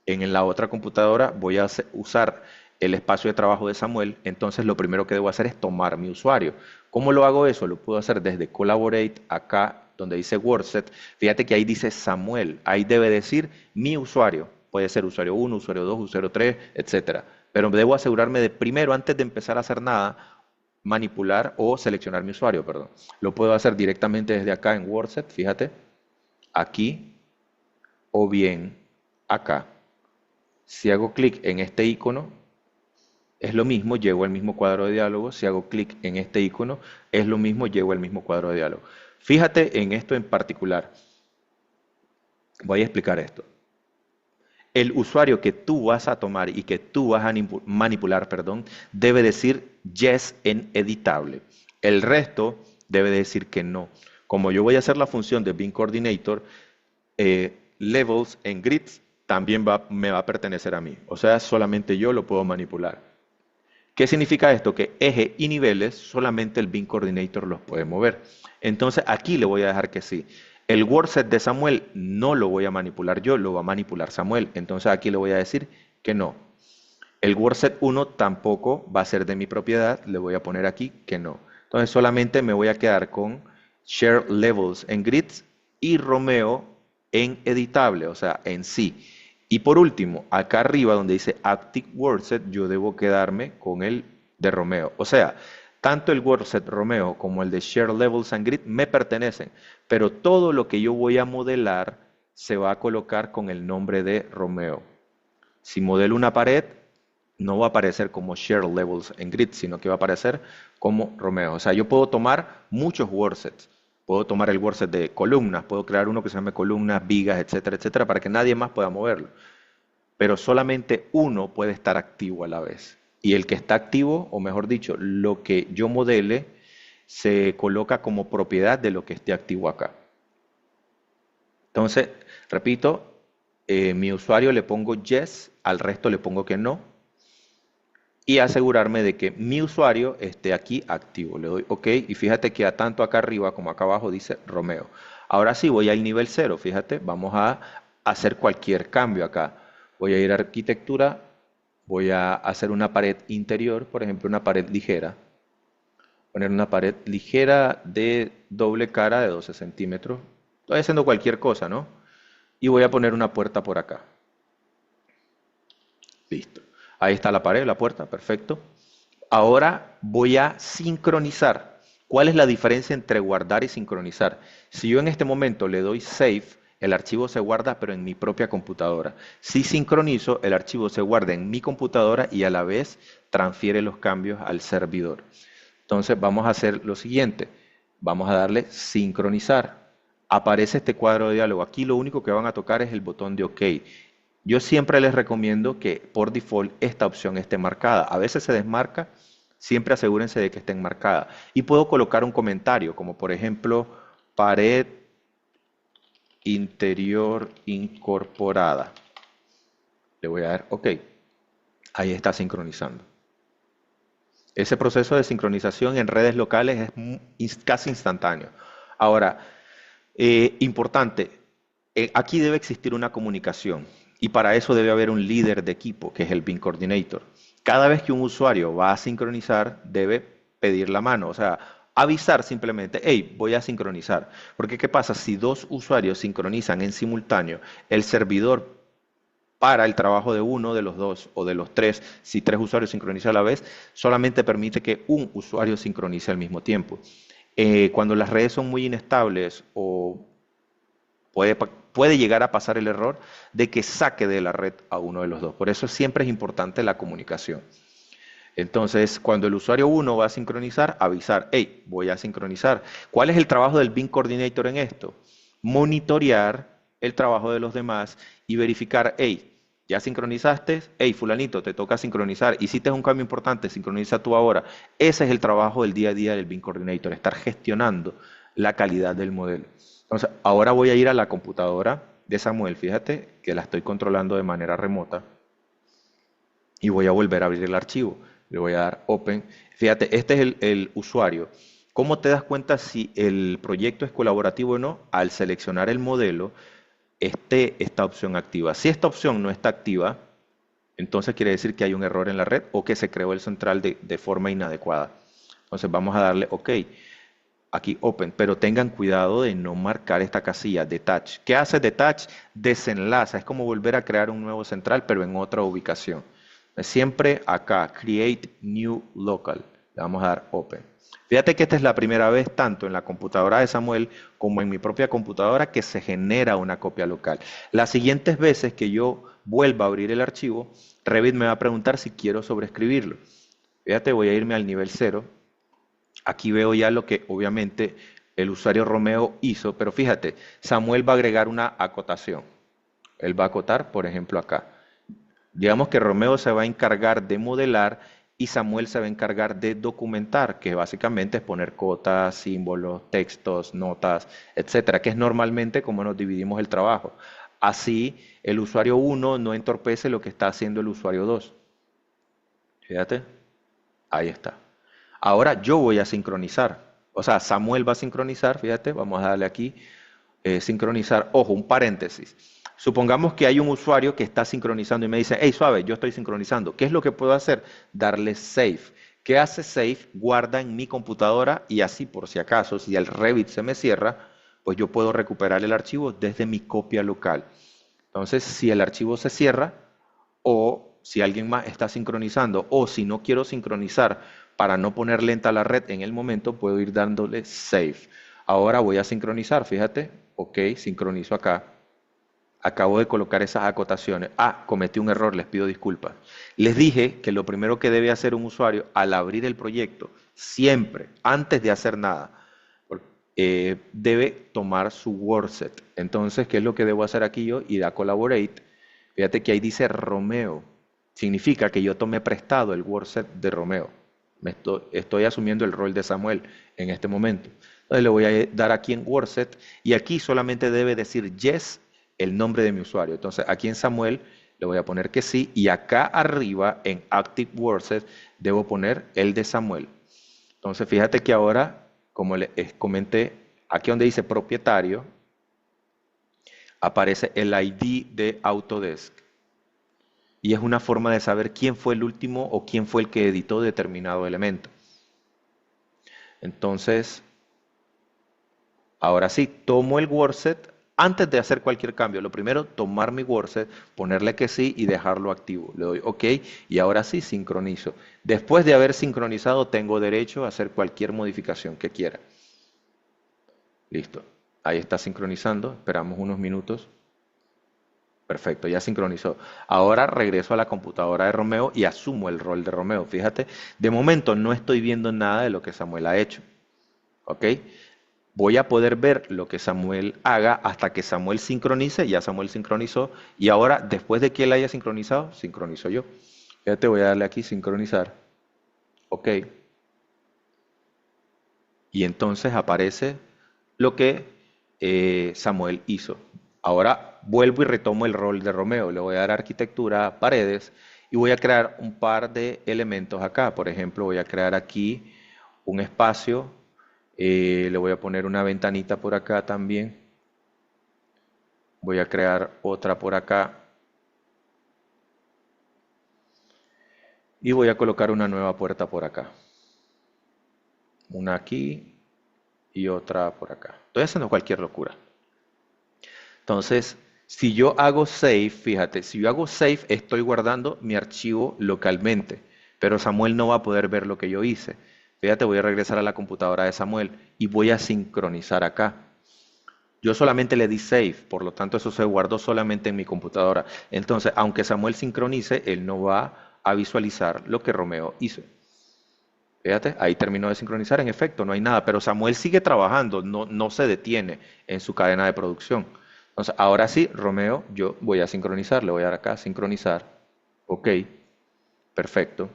En la otra computadora voy a usar el espacio de trabajo de Samuel. Entonces lo primero que debo hacer es tomar mi usuario. ¿Cómo lo hago eso? Lo puedo hacer desde Collaborate, acá donde dice WordSet. Fíjate que ahí dice Samuel. Ahí debe decir mi usuario. Puede ser usuario 1, usuario 2, usuario 3, etcétera. Pero debo asegurarme de primero, antes de empezar a hacer nada, manipular o seleccionar mi usuario, perdón. Lo puedo hacer directamente desde acá en WordSet, fíjate, aquí o bien acá. Si hago clic en este icono, es lo mismo, llego al mismo cuadro de diálogo. Si hago clic en este icono, es lo mismo, llego al mismo cuadro de diálogo. Fíjate en esto en particular. Voy a explicar esto. El usuario que tú vas a tomar y que tú vas a manipular, perdón, debe decir yes en editable. El resto debe decir que no. Como yo voy a hacer la función de Bean Coordinator, levels en grids también me va a pertenecer a mí. O sea, solamente yo lo puedo manipular. ¿Qué significa esto? Que eje y niveles solamente el Bean Coordinator los puede mover. Entonces aquí le voy a dejar que sí. El WordSet de Samuel no lo voy a manipular yo, lo va a manipular Samuel. Entonces aquí le voy a decir que no. El WordSet 1 tampoco va a ser de mi propiedad, le voy a poner aquí que no. Entonces solamente me voy a quedar con Share Levels en Grids y Romeo en editable, o sea, en sí. Y por último, acá arriba donde dice Active WordSet, yo debo quedarme con el de Romeo. O sea, tanto el WordSet Romeo como el de Share Levels and Grid me pertenecen, pero todo lo que yo voy a modelar se va a colocar con el nombre de Romeo. Si modelo una pared, no va a aparecer como Share Levels and Grid, sino que va a aparecer como Romeo. O sea, yo puedo tomar muchos WordSets. Puedo tomar el WordSet de columnas, puedo crear uno que se llame columnas, vigas, etcétera, etcétera, para que nadie más pueda moverlo. Pero solamente uno puede estar activo a la vez. Y el que está activo, o mejor dicho, lo que yo modele, se coloca como propiedad de lo que esté activo acá. Entonces, repito, mi usuario le pongo yes, al resto le pongo que no, y asegurarme de que mi usuario esté aquí activo. Le doy OK y fíjate que tanto acá arriba como acá abajo dice Romeo. Ahora sí, voy al nivel 0, fíjate, vamos a hacer cualquier cambio acá. Voy a ir a arquitectura, voy a hacer una pared interior, por ejemplo, una pared ligera. Poner una pared ligera de doble cara de 12 centímetros. Estoy haciendo cualquier cosa, ¿no? Y voy a poner una puerta por acá. Listo. Ahí está la pared, la puerta, perfecto. Ahora voy a sincronizar. ¿Cuál es la diferencia entre guardar y sincronizar? Si yo en este momento le doy Save, el archivo se guarda pero en mi propia computadora. Si sincronizo, el archivo se guarda en mi computadora y a la vez transfiere los cambios al servidor. Entonces vamos a hacer lo siguiente. Vamos a darle sincronizar. Aparece este cuadro de diálogo. Aquí lo único que van a tocar es el botón de OK. Yo siempre les recomiendo que por default esta opción esté marcada. A veces se desmarca, siempre asegúrense de que esté marcada. Y puedo colocar un comentario, como por ejemplo, pared interior incorporada. Le voy a dar OK. Ahí está sincronizando. Ese proceso de sincronización en redes locales es casi instantáneo. Ahora, importante, aquí debe existir una comunicación. Y para eso debe haber un líder de equipo, que es el Bean Coordinator. Cada vez que un usuario va a sincronizar, debe pedir la mano, o sea, avisar simplemente, hey, voy a sincronizar. Porque ¿qué pasa? Si dos usuarios sincronizan en simultáneo, el servidor para el trabajo de uno de los dos o de los tres, si tres usuarios sincronizan a la vez, solamente permite que un usuario sincronice al mismo tiempo. Cuando las redes son muy inestables o puede llegar a pasar el error de que saque de la red a uno de los dos. Por eso siempre es importante la comunicación. Entonces, cuando el usuario 1 va a sincronizar, avisar, hey, voy a sincronizar. ¿Cuál es el trabajo del Bean Coordinator en esto? Monitorear el trabajo de los demás y verificar, hey, Ya sincronizaste, hey, fulanito, te toca sincronizar. Hiciste un cambio importante, sincroniza tú ahora. Ese es el trabajo del día a día del BIM Coordinator, estar gestionando la calidad del modelo. Entonces, ahora voy a ir a la computadora de Samuel, fíjate que la estoy controlando de manera remota y voy a volver a abrir el archivo. Le voy a dar Open. Fíjate, este es el usuario. ¿Cómo te das cuenta si el proyecto es colaborativo o no? Al seleccionar el modelo, esté esta opción activa. Si esta opción no está activa, entonces quiere decir que hay un error en la red o que se creó el central de forma inadecuada. Entonces vamos a darle OK, aquí Open, pero tengan cuidado de no marcar esta casilla Detach. ¿Qué hace Detach? Desenlaza, es como volver a crear un nuevo central, pero en otra ubicación. Siempre acá, Create New Local, le vamos a dar Open. Fíjate que esta es la primera vez, tanto en la computadora de Samuel como en mi propia computadora, que se genera una copia local. Las siguientes veces que yo vuelva a abrir el archivo, Revit me va a preguntar si quiero sobreescribirlo. Fíjate, voy a irme al nivel 0. Aquí veo ya lo que obviamente el usuario Romeo hizo, pero fíjate, Samuel va a agregar una acotación. Él va a acotar, por ejemplo, acá. Digamos que Romeo se va a encargar de modelar y Samuel se va a encargar de documentar, que básicamente es poner cotas, símbolos, textos, notas, etcétera, que es normalmente como nos dividimos el trabajo. Así, el usuario 1 no entorpece lo que está haciendo el usuario 2. Fíjate, ahí está. Ahora yo voy a sincronizar. O sea, Samuel va a sincronizar, fíjate, vamos a darle aquí, sincronizar. Ojo, un paréntesis. Supongamos que hay un usuario que está sincronizando y me dice, hey, suave, yo estoy sincronizando. ¿Qué es lo que puedo hacer? Darle save. ¿Qué hace save? Guarda en mi computadora y así, por si acaso, si el Revit se me cierra, pues yo puedo recuperar el archivo desde mi copia local. Entonces, si el archivo se cierra o si alguien más está sincronizando o si no quiero sincronizar para no poner lenta la red en el momento, puedo ir dándole save. Ahora voy a sincronizar, fíjate, ok, sincronizo acá. Acabo de colocar esas acotaciones. Ah, cometí un error, les pido disculpas. Les dije que lo primero que debe hacer un usuario al abrir el proyecto, siempre, antes de hacer nada, debe tomar su WordSet. Entonces, ¿qué es lo que debo hacer aquí yo? Ir a Collaborate. Fíjate que ahí dice Romeo. Significa que yo tomé prestado el WordSet de Romeo. Estoy asumiendo el rol de Samuel en este momento. Entonces le voy a dar aquí en WordSet y aquí solamente debe decir yes el nombre de mi usuario. Entonces aquí en Samuel le voy a poner que sí y acá arriba en Active WordSet debo poner el de Samuel. Entonces fíjate que ahora, como les comenté, aquí donde dice propietario, aparece el ID de Autodesk. Y es una forma de saber quién fue el último o quién fue el que editó determinado elemento. Entonces, ahora sí, tomo el WordSet antes de hacer cualquier cambio. Lo primero, tomar mi WordSet, ponerle que sí y dejarlo activo. Le doy OK y ahora sí sincronizo. Después de haber sincronizado, tengo derecho a hacer cualquier modificación que quiera. Listo. Ahí está sincronizando. Esperamos unos minutos. Perfecto, ya sincronizó. Ahora regreso a la computadora de Romeo y asumo el rol de Romeo. Fíjate, de momento no estoy viendo nada de lo que Samuel ha hecho. ¿Ok? Voy a poder ver lo que Samuel haga hasta que Samuel sincronice. Ya Samuel sincronizó. Y ahora, después de que él haya sincronizado, sincronizo yo. Fíjate, voy a darle aquí sincronizar. OK. Y entonces aparece lo que Samuel hizo. Ahora vuelvo y retomo el rol de Romeo. Le voy a dar arquitectura, paredes y voy a crear un par de elementos acá. Por ejemplo, voy a crear aquí un espacio. Le voy a poner una ventanita por acá también. Voy a crear otra por acá. Y voy a colocar una nueva puerta por acá. Una aquí y otra por acá. Estoy haciendo cualquier locura. Entonces, si yo hago save, fíjate, si yo hago save, estoy guardando mi archivo localmente, pero Samuel no va a poder ver lo que yo hice. Fíjate, voy a regresar a la computadora de Samuel y voy a sincronizar acá. Yo solamente le di save, por lo tanto eso se guardó solamente en mi computadora. Entonces, aunque Samuel sincronice, él no va a visualizar lo que Romeo hizo. Fíjate, ahí terminó de sincronizar, en efecto, no hay nada, pero Samuel sigue trabajando, no se detiene en su cadena de producción. Entonces, ahora sí, Romeo, yo voy a sincronizar, le voy a dar acá, sincronizar. Ok, perfecto.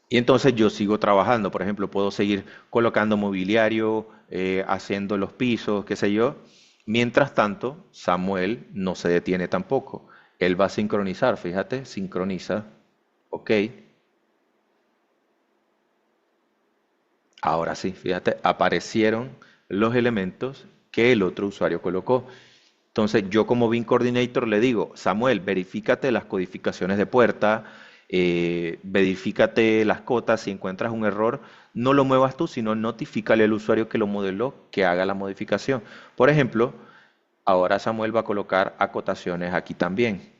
Y entonces yo sigo trabajando, por ejemplo, puedo seguir colocando mobiliario, haciendo los pisos, qué sé yo. Mientras tanto, Samuel no se detiene tampoco. Él va a sincronizar, fíjate, sincroniza. Ok, ahora sí, fíjate, aparecieron los elementos que el otro usuario colocó. Entonces, yo como BIM Coordinator le digo, Samuel, verifícate las codificaciones de puerta, verifícate las cotas, si encuentras un error, no lo muevas tú, sino notifícale al usuario que lo modeló que haga la modificación. Por ejemplo, ahora Samuel va a colocar acotaciones aquí también.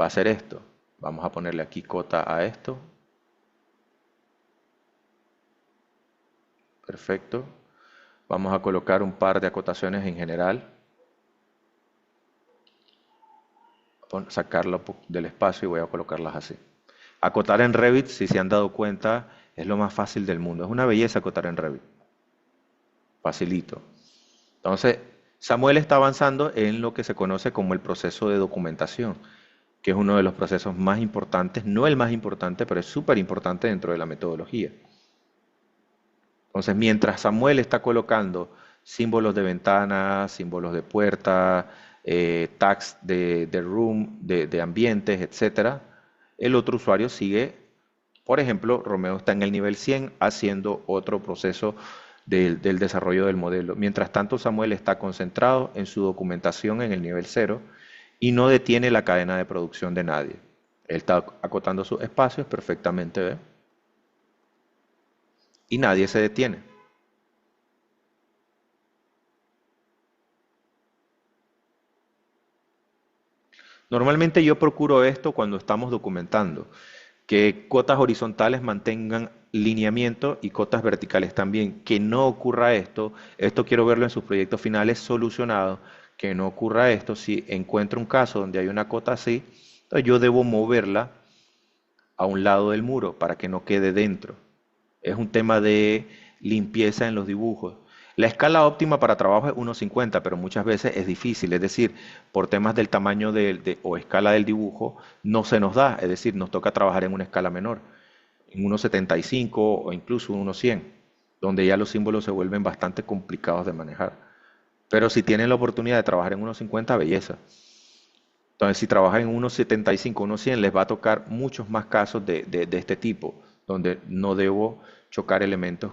Va a hacer esto. Vamos a ponerle aquí cota a esto. Perfecto. Vamos a colocar un par de acotaciones en general. Sacarlo del espacio y voy a colocarlas así. Acotar en Revit, si se han dado cuenta, es lo más fácil del mundo. Es una belleza acotar en Revit. Facilito. Entonces, Samuel está avanzando en lo que se conoce como el proceso de documentación, que es uno de los procesos más importantes, no el más importante, pero es súper importante dentro de la metodología. Entonces, mientras Samuel está colocando símbolos de ventana, símbolos de puerta, tags de room, de ambientes, etcétera, el otro usuario sigue, por ejemplo, Romeo está en el nivel 100 haciendo otro proceso del desarrollo del modelo. Mientras tanto, Samuel está concentrado en su documentación en el nivel 0 y no detiene la cadena de producción de nadie. Él está acotando sus espacios perfectamente, ¿ve? Y nadie se detiene. Normalmente yo procuro esto cuando estamos documentando, que cotas horizontales mantengan lineamiento y cotas verticales también. Que no ocurra esto, esto quiero verlo en sus proyectos finales solucionado, que no ocurra esto. Si encuentro un caso donde hay una cota así, entonces yo debo moverla a un lado del muro para que no quede dentro. Es un tema de limpieza en los dibujos. La escala óptima para trabajo es 1.50, pero muchas veces es difícil, es decir, por temas del tamaño o escala del dibujo, no se nos da, es decir, nos toca trabajar en una escala menor, en 1.75 o incluso 1.100, donde ya los símbolos se vuelven bastante complicados de manejar. Pero si tienen la oportunidad de trabajar en 1.50, belleza. Entonces, si trabajan en 1.75, 1.100, les va a tocar muchos más casos de este tipo, donde no debo chocar elementos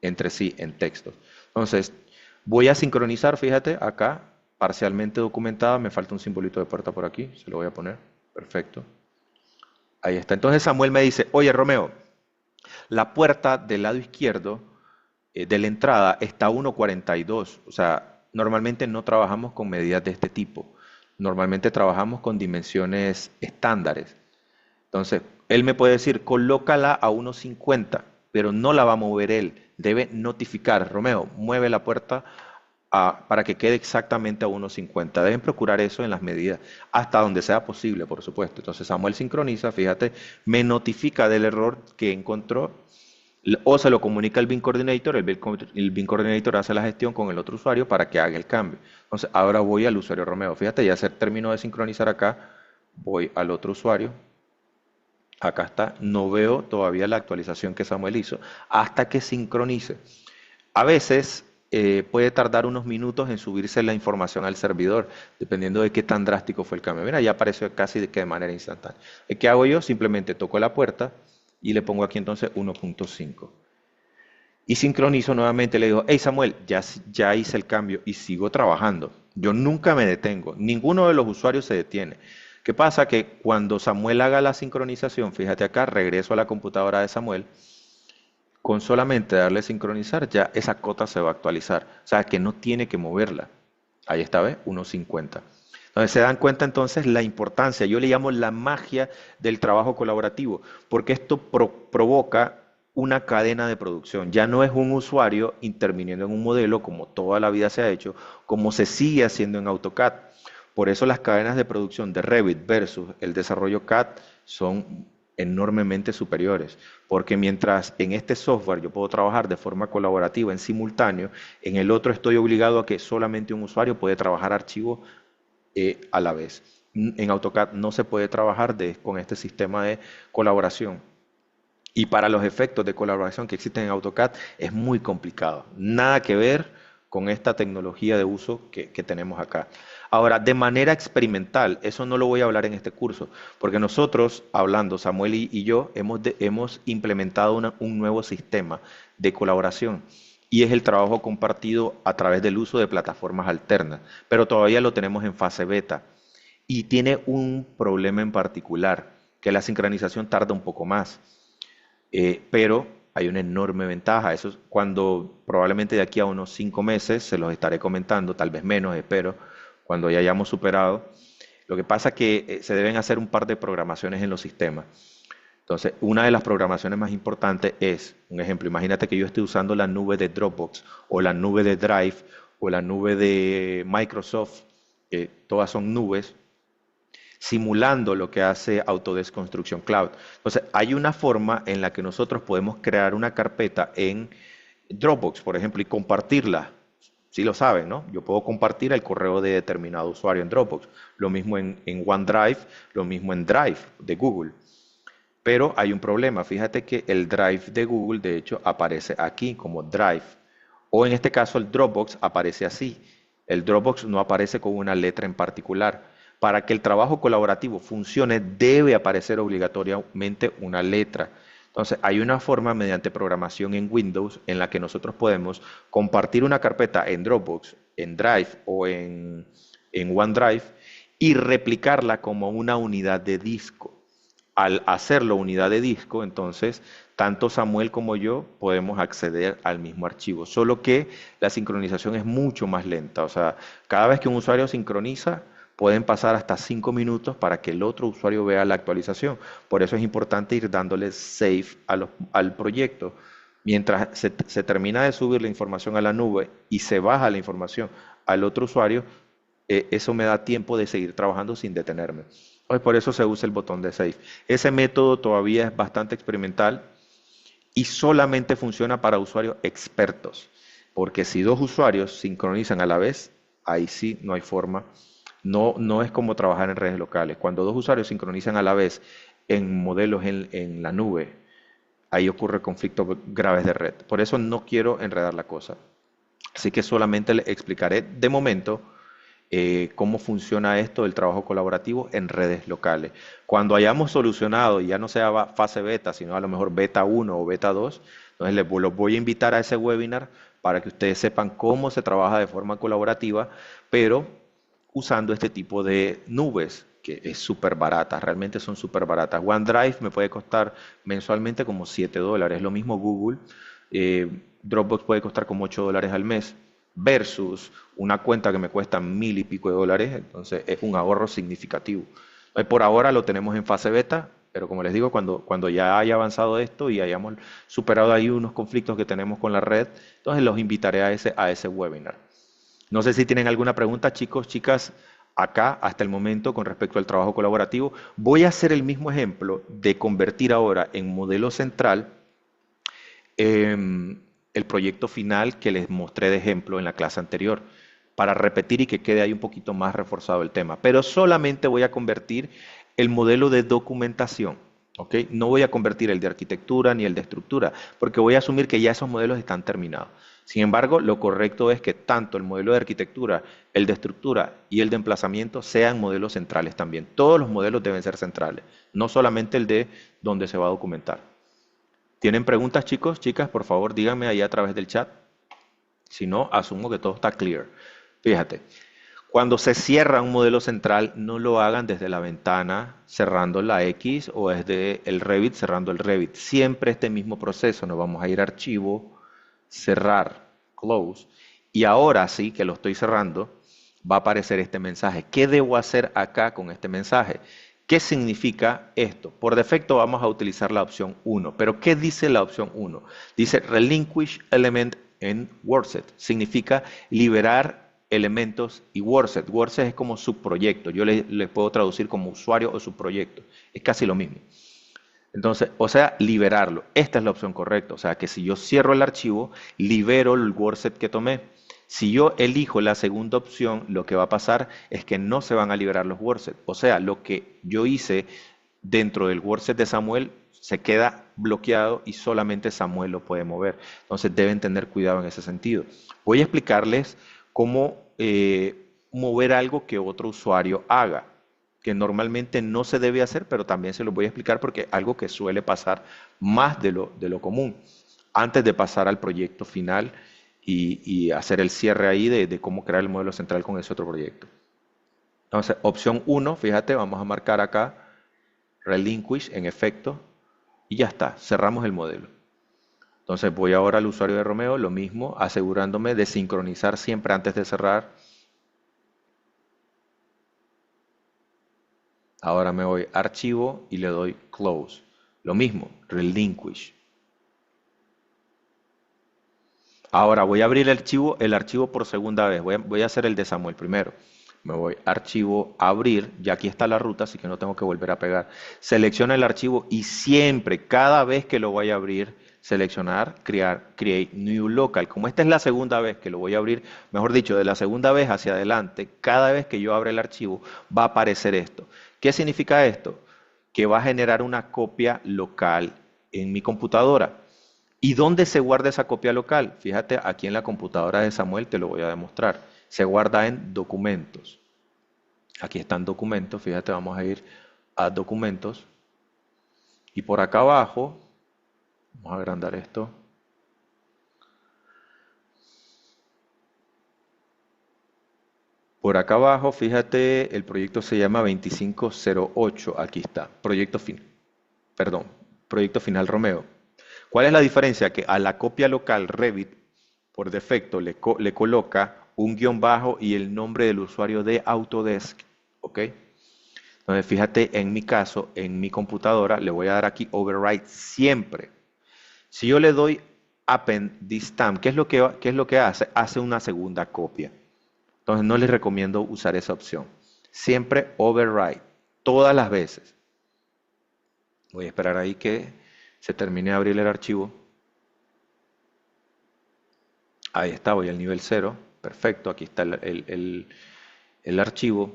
entre sí en textos. Entonces, voy a sincronizar, fíjate, acá, parcialmente documentada, me falta un simbolito de puerta por aquí, se lo voy a poner, perfecto. Ahí está. Entonces Samuel me dice, oye Romeo, la puerta del lado izquierdo de la entrada está a 1.42. O sea, normalmente no trabajamos con medidas de este tipo. Normalmente trabajamos con dimensiones estándares. Entonces, él me puede decir, colócala a 1.50, pero no la va a mover él. Debe notificar, Romeo, mueve la puerta para que quede exactamente a 1.50. Deben procurar eso en las medidas, hasta donde sea posible, por supuesto. Entonces, Samuel sincroniza, fíjate, me notifica del error que encontró o se lo comunica al BIM Coordinator, el BIM Coordinator hace la gestión con el otro usuario para que haga el cambio. Entonces, ahora voy al usuario Romeo. Fíjate, ya se terminó de sincronizar acá, voy al otro usuario. Acá está, no veo todavía la actualización que Samuel hizo hasta que sincronice. A veces puede tardar unos minutos en subirse la información al servidor, dependiendo de qué tan drástico fue el cambio. Mira, ya apareció casi de manera instantánea. ¿Qué hago yo? Simplemente toco la puerta y le pongo aquí entonces 1.5. Y sincronizo nuevamente, le digo, hey Samuel, ya hice el cambio y sigo trabajando. Yo nunca me detengo, ninguno de los usuarios se detiene. ¿Qué pasa? Que cuando Samuel haga la sincronización, fíjate acá, regreso a la computadora de Samuel, con solamente darle sincronizar, ya esa cota se va a actualizar. O sea, que no tiene que moverla. Ahí está, ¿ves? 1.50. Entonces se dan cuenta entonces la importancia, yo le llamo la magia del trabajo colaborativo, porque esto provoca una cadena de producción. Ya no es un usuario interviniendo en un modelo como toda la vida se ha hecho, como se sigue haciendo en AutoCAD. Por eso las cadenas de producción de Revit versus el desarrollo CAD son enormemente superiores, porque mientras en este software yo puedo trabajar de forma colaborativa en simultáneo, en el otro estoy obligado a que solamente un usuario puede trabajar archivos a la vez. En AutoCAD no se puede trabajar con este sistema de colaboración. Y para los efectos de colaboración que existen en AutoCAD es muy complicado. Nada que ver con esta tecnología de uso que tenemos acá. Ahora, de manera experimental, eso no lo voy a hablar en este curso, porque nosotros, hablando, Samuel y yo, hemos implementado un nuevo sistema de colaboración y es el trabajo compartido a través del uso de plataformas alternas, pero todavía lo tenemos en fase beta y tiene un problema en particular, que la sincronización tarda un poco más. Pero hay una enorme ventaja. Eso es cuando probablemente de aquí a unos 5 meses se los estaré comentando, tal vez menos, espero, cuando ya hayamos superado. Lo que pasa es que se deben hacer un par de programaciones en los sistemas. Entonces, una de las programaciones más importantes es, un ejemplo, imagínate que yo esté usando la nube de Dropbox o la nube de Drive o la nube de Microsoft, todas son nubes simulando lo que hace Autodesk Construction Cloud. Entonces, hay una forma en la que nosotros podemos crear una carpeta en Dropbox, por ejemplo, y compartirla. Sí lo saben, ¿no? Yo puedo compartir el correo de determinado usuario en Dropbox. Lo mismo en OneDrive, lo mismo en Drive de Google. Pero hay un problema. Fíjate que el Drive de Google, de hecho, aparece aquí como Drive. O en este caso, el Dropbox aparece así. El Dropbox no aparece con una letra en particular. Para que el trabajo colaborativo funcione, debe aparecer obligatoriamente una letra. Entonces, hay una forma mediante programación en Windows en la que nosotros podemos compartir una carpeta en Dropbox, en Drive o en OneDrive y replicarla como una unidad de disco. Al hacerlo unidad de disco, entonces, tanto Samuel como yo podemos acceder al mismo archivo, solo que la sincronización es mucho más lenta. O sea, cada vez que un usuario sincroniza, pueden pasar hasta 5 minutos para que el otro usuario vea la actualización. Por eso es importante ir dándole save al proyecto. Mientras se termina de subir la información a la nube y se baja la información al otro usuario, eso me da tiempo de seguir trabajando sin detenerme. Pues por eso se usa el botón de Save. Ese método todavía es bastante experimental y solamente funciona para usuarios expertos. Porque si dos usuarios sincronizan a la vez, ahí sí no hay forma. No, no es como trabajar en redes locales. Cuando dos usuarios sincronizan a la vez en modelos en la nube, ahí ocurre conflictos graves de red. Por eso no quiero enredar la cosa. Así que solamente le explicaré de momento cómo funciona esto del trabajo colaborativo en redes locales. Cuando hayamos solucionado, y ya no sea fase beta, sino a lo mejor beta 1 o beta 2, entonces los voy a invitar a ese webinar para que ustedes sepan cómo se trabaja de forma colaborativa, pero usando este tipo de nubes, que es súper barata, realmente son súper baratas. OneDrive me puede costar mensualmente como $7, lo mismo Google. Dropbox puede costar como $8 al mes versus una cuenta que me cuesta 1.000 y pico de dólares, entonces es un ahorro significativo. Por ahora lo tenemos en fase beta, pero como les digo, cuando ya haya avanzado esto y hayamos superado ahí unos conflictos que tenemos con la red, entonces los invitaré a ese webinar. No sé si tienen alguna pregunta, chicos, chicas, acá hasta el momento con respecto al trabajo colaborativo. Voy a hacer el mismo ejemplo de convertir ahora en modelo central el proyecto final que les mostré de ejemplo en la clase anterior, para repetir y que quede ahí un poquito más reforzado el tema. Pero solamente voy a convertir el modelo de documentación, ¿ok? No voy a convertir el de arquitectura ni el de estructura, porque voy a asumir que ya esos modelos están terminados. Sin embargo, lo correcto es que tanto el modelo de arquitectura, el de estructura y el de emplazamiento sean modelos centrales también. Todos los modelos deben ser centrales, no solamente el de donde se va a documentar. ¿Tienen preguntas, chicos, chicas? Por favor, díganme ahí a través del chat. Si no, asumo que todo está clear. Fíjate, cuando se cierra un modelo central, no lo hagan desde la ventana cerrando la X o desde el Revit cerrando el Revit. Siempre este mismo proceso. Nos vamos a ir a archivo, cerrar, close. Y ahora sí que lo estoy cerrando, va a aparecer este mensaje. ¿Qué debo hacer acá con este mensaje? ¿Qué significa esto? Por defecto vamos a utilizar la opción 1, pero ¿qué dice la opción 1? Dice relinquish element en WordSet. Significa liberar elementos y WordSet. WordSet es como subproyecto. Yo le puedo traducir como usuario o subproyecto. Es casi lo mismo. Entonces, o sea, liberarlo. Esta es la opción correcta. O sea, que si yo cierro el archivo, libero el WordSet que tomé. Si yo elijo la segunda opción, lo que va a pasar es que no se van a liberar los WordSet. O sea, lo que yo hice dentro del WordSet de Samuel se queda bloqueado y solamente Samuel lo puede mover. Entonces deben tener cuidado en ese sentido. Voy a explicarles cómo mover algo que otro usuario haga, que normalmente no se debe hacer, pero también se lo voy a explicar porque es algo que suele pasar más de lo común, antes de pasar al proyecto final y hacer el cierre ahí de cómo crear el modelo central con ese otro proyecto. Entonces, opción uno, fíjate, vamos a marcar acá relinquish en efecto y ya está, cerramos el modelo. Entonces voy ahora al usuario de Romeo, lo mismo, asegurándome de sincronizar siempre antes de cerrar. Ahora me voy a archivo y le doy close. Lo mismo, relinquish. Ahora voy a abrir el archivo por segunda vez. Voy a hacer el de Samuel primero. Me voy a archivo, abrir, ya aquí está la ruta, así que no tengo que volver a pegar. Selecciona el archivo y siempre, cada vez que lo vaya a abrir, seleccionar, crear, create new local. Como esta es la segunda vez que lo voy a abrir, mejor dicho, de la segunda vez hacia adelante, cada vez que yo abra el archivo, va a aparecer esto. ¿Qué significa esto? Que va a generar una copia local en mi computadora. ¿Y dónde se guarda esa copia local? Fíjate, aquí en la computadora de Samuel te lo voy a demostrar. Se guarda en documentos. Aquí están documentos, fíjate, vamos a ir a documentos. Y por acá abajo, vamos a agrandar esto. Por acá abajo, fíjate, el proyecto se llama 2508. Aquí está, proyecto fin, perdón, proyecto final Romeo. ¿Cuál es la diferencia? Que a la copia local Revit, por defecto, le coloca un guión bajo y el nombre del usuario de Autodesk. ¿Ok? Entonces, fíjate, en mi caso, en mi computadora, le voy a dar aquí Override siempre. Si yo le doy Append this time, qué es lo que hace? Hace una segunda copia. Entonces, no les recomiendo usar esa opción. Siempre Override, todas las veces. Voy a esperar ahí que se termine de abrir el archivo. Ahí está, voy al nivel cero. Perfecto, aquí está el archivo.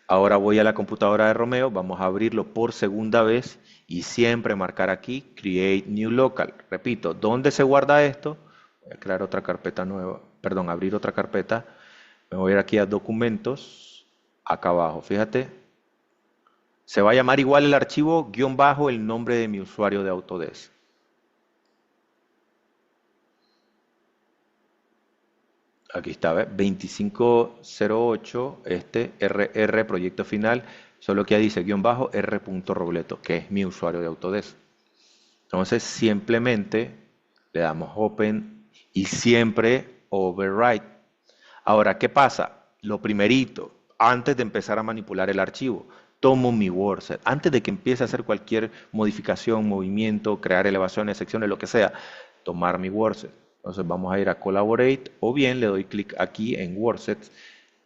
Ahora voy a la computadora de Romeo, vamos a abrirlo por segunda vez y siempre marcar aquí Create New Local. Repito, ¿dónde se guarda esto? Voy a crear otra carpeta nueva, perdón, abrir otra carpeta. Me voy a ir aquí a Documentos, acá abajo, fíjate. Se va a llamar igual el archivo, guión bajo, el nombre de mi usuario de Autodesk. Aquí está, ¿ves? 2508, este RR proyecto final, solo que dice guión bajo R.Robleto, que es mi usuario de Autodesk. Entonces simplemente le damos Open y siempre Override. Ahora, ¿qué pasa? Lo primerito, antes de empezar a manipular el archivo, tomo mi WordSet. Antes de que empiece a hacer cualquier modificación, movimiento, crear elevaciones, secciones, lo que sea, tomar mi WordSet. Entonces vamos a ir a Collaborate o bien le doy clic aquí en WordSets.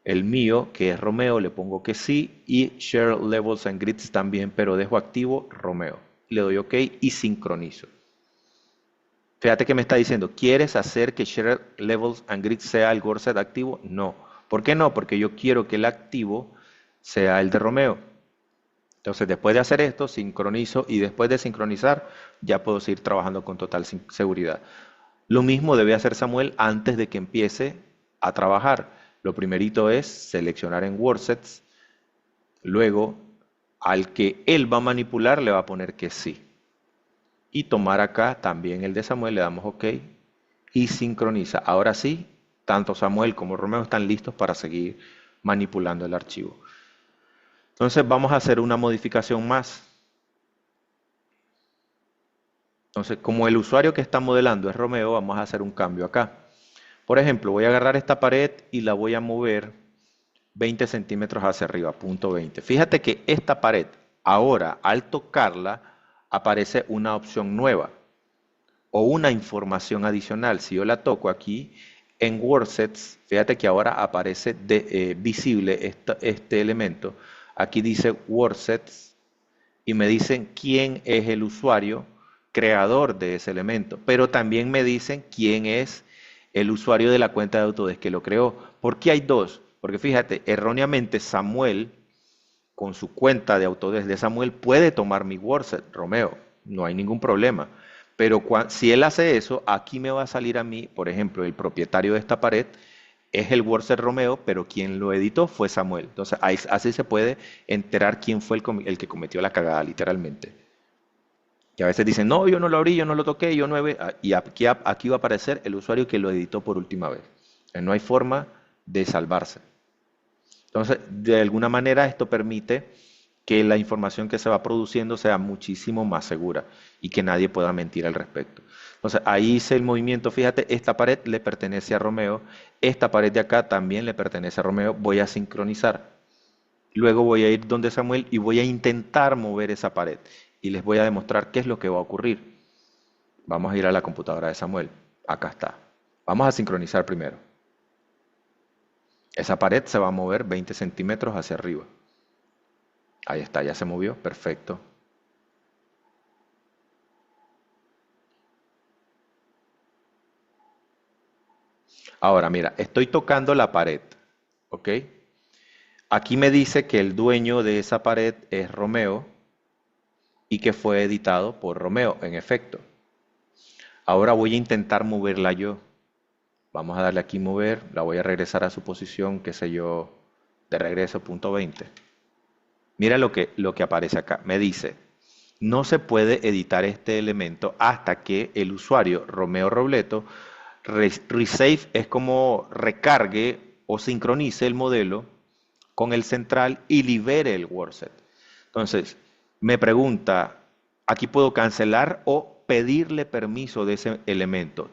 El mío, que es Romeo, le pongo que sí y Share Levels and Grids también, pero dejo activo Romeo. Le doy OK y sincronizo. Fíjate que me está diciendo, ¿quieres hacer que Share Levels and Grids sea el WordSet activo? No. ¿Por qué no? Porque yo quiero que el activo sea el de Romeo. Entonces, después de hacer esto, sincronizo y después de sincronizar, ya puedo seguir trabajando con total seguridad. Lo mismo debe hacer Samuel antes de que empiece a trabajar. Lo primerito es seleccionar en WordSets, luego al que él va a manipular le va a poner que sí. Y tomar acá también el de Samuel, le damos OK y sincroniza. Ahora sí, tanto Samuel como Romeo están listos para seguir manipulando el archivo. Entonces vamos a hacer una modificación más. Entonces, como el usuario que está modelando es Romeo, vamos a hacer un cambio acá. Por ejemplo, voy a agarrar esta pared y la voy a mover 20 centímetros hacia arriba, punto 20. Fíjate que esta pared, ahora al tocarla, aparece una opción nueva o una información adicional. Si yo la toco aquí en WordSets, fíjate que ahora aparece visible este elemento. Aquí dice WordSets y me dicen quién es el usuario creador de ese elemento, pero también me dicen quién es el usuario de la cuenta de Autodesk que lo creó. ¿Por qué hay dos? Porque fíjate, erróneamente Samuel, con su cuenta de Autodesk de Samuel, puede tomar mi WordSet, Romeo, no hay ningún problema. Pero si él hace eso, aquí me va a salir a mí, por ejemplo, el propietario de esta pared es el WordSet Romeo, pero quien lo editó fue Samuel. Entonces, así se puede enterar quién fue el que cometió la cagada, literalmente. Y a veces dicen, no, yo no lo abrí, yo no lo toqué, yo no he... Y aquí va a aparecer el usuario que lo editó por última vez. No hay forma de salvarse. Entonces, de alguna manera esto permite que la información que se va produciendo sea muchísimo más segura y que nadie pueda mentir al respecto. Entonces, ahí hice el movimiento, fíjate, esta pared le pertenece a Romeo, esta pared de acá también le pertenece a Romeo, voy a sincronizar. Luego voy a ir donde Samuel y voy a intentar mover esa pared y les voy a demostrar qué es lo que va a ocurrir. Vamos a ir a la computadora de Samuel. Acá está. Vamos a sincronizar primero. Esa pared se va a mover 20 centímetros hacia arriba. Ahí está, ya se movió. Perfecto. Ahora, mira, estoy tocando la pared. ¿Ok? Aquí me dice que el dueño de esa pared es Romeo y que fue editado por Romeo, en efecto. Ahora voy a intentar moverla yo. Vamos a darle aquí mover, la voy a regresar a su posición, qué sé yo, de regreso, punto 20. Mira lo que aparece acá. Me dice, no se puede editar este elemento hasta que el usuario Romeo Robleto resave es como recargue o sincronice el modelo con el central y libere el WordSet. Entonces, me pregunta, aquí puedo cancelar o pedirle permiso de ese elemento,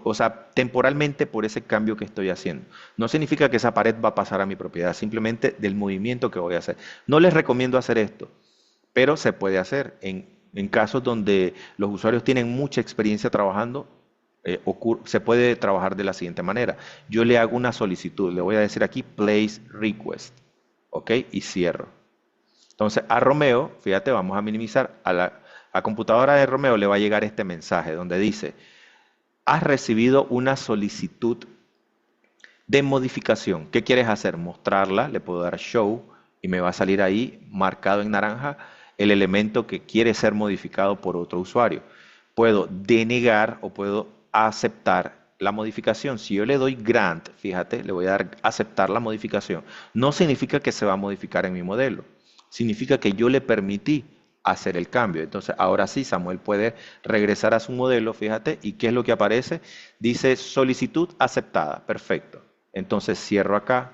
o sea, temporalmente por ese cambio que estoy haciendo. No significa que esa pared va a pasar a mi propiedad, simplemente del movimiento que voy a hacer. No les recomiendo hacer esto, pero se puede hacer en casos donde los usuarios tienen mucha experiencia trabajando. Se puede trabajar de la siguiente manera. Yo le hago una solicitud, le voy a decir aquí place request, ¿ok? Y cierro. Entonces a Romeo, fíjate, vamos a minimizar, a computadora de Romeo le va a llegar este mensaje donde dice, has recibido una solicitud de modificación. ¿Qué quieres hacer? Mostrarla, le puedo dar show y me va a salir ahí marcado en naranja el elemento que quiere ser modificado por otro usuario. Puedo denegar o puedo aceptar la modificación. Si yo le doy grant, fíjate, le voy a dar aceptar la modificación. No significa que se va a modificar en mi modelo. Significa que yo le permití hacer el cambio. Entonces, ahora sí, Samuel puede regresar a su modelo, fíjate, y ¿qué es lo que aparece? Dice solicitud aceptada. Perfecto. Entonces cierro acá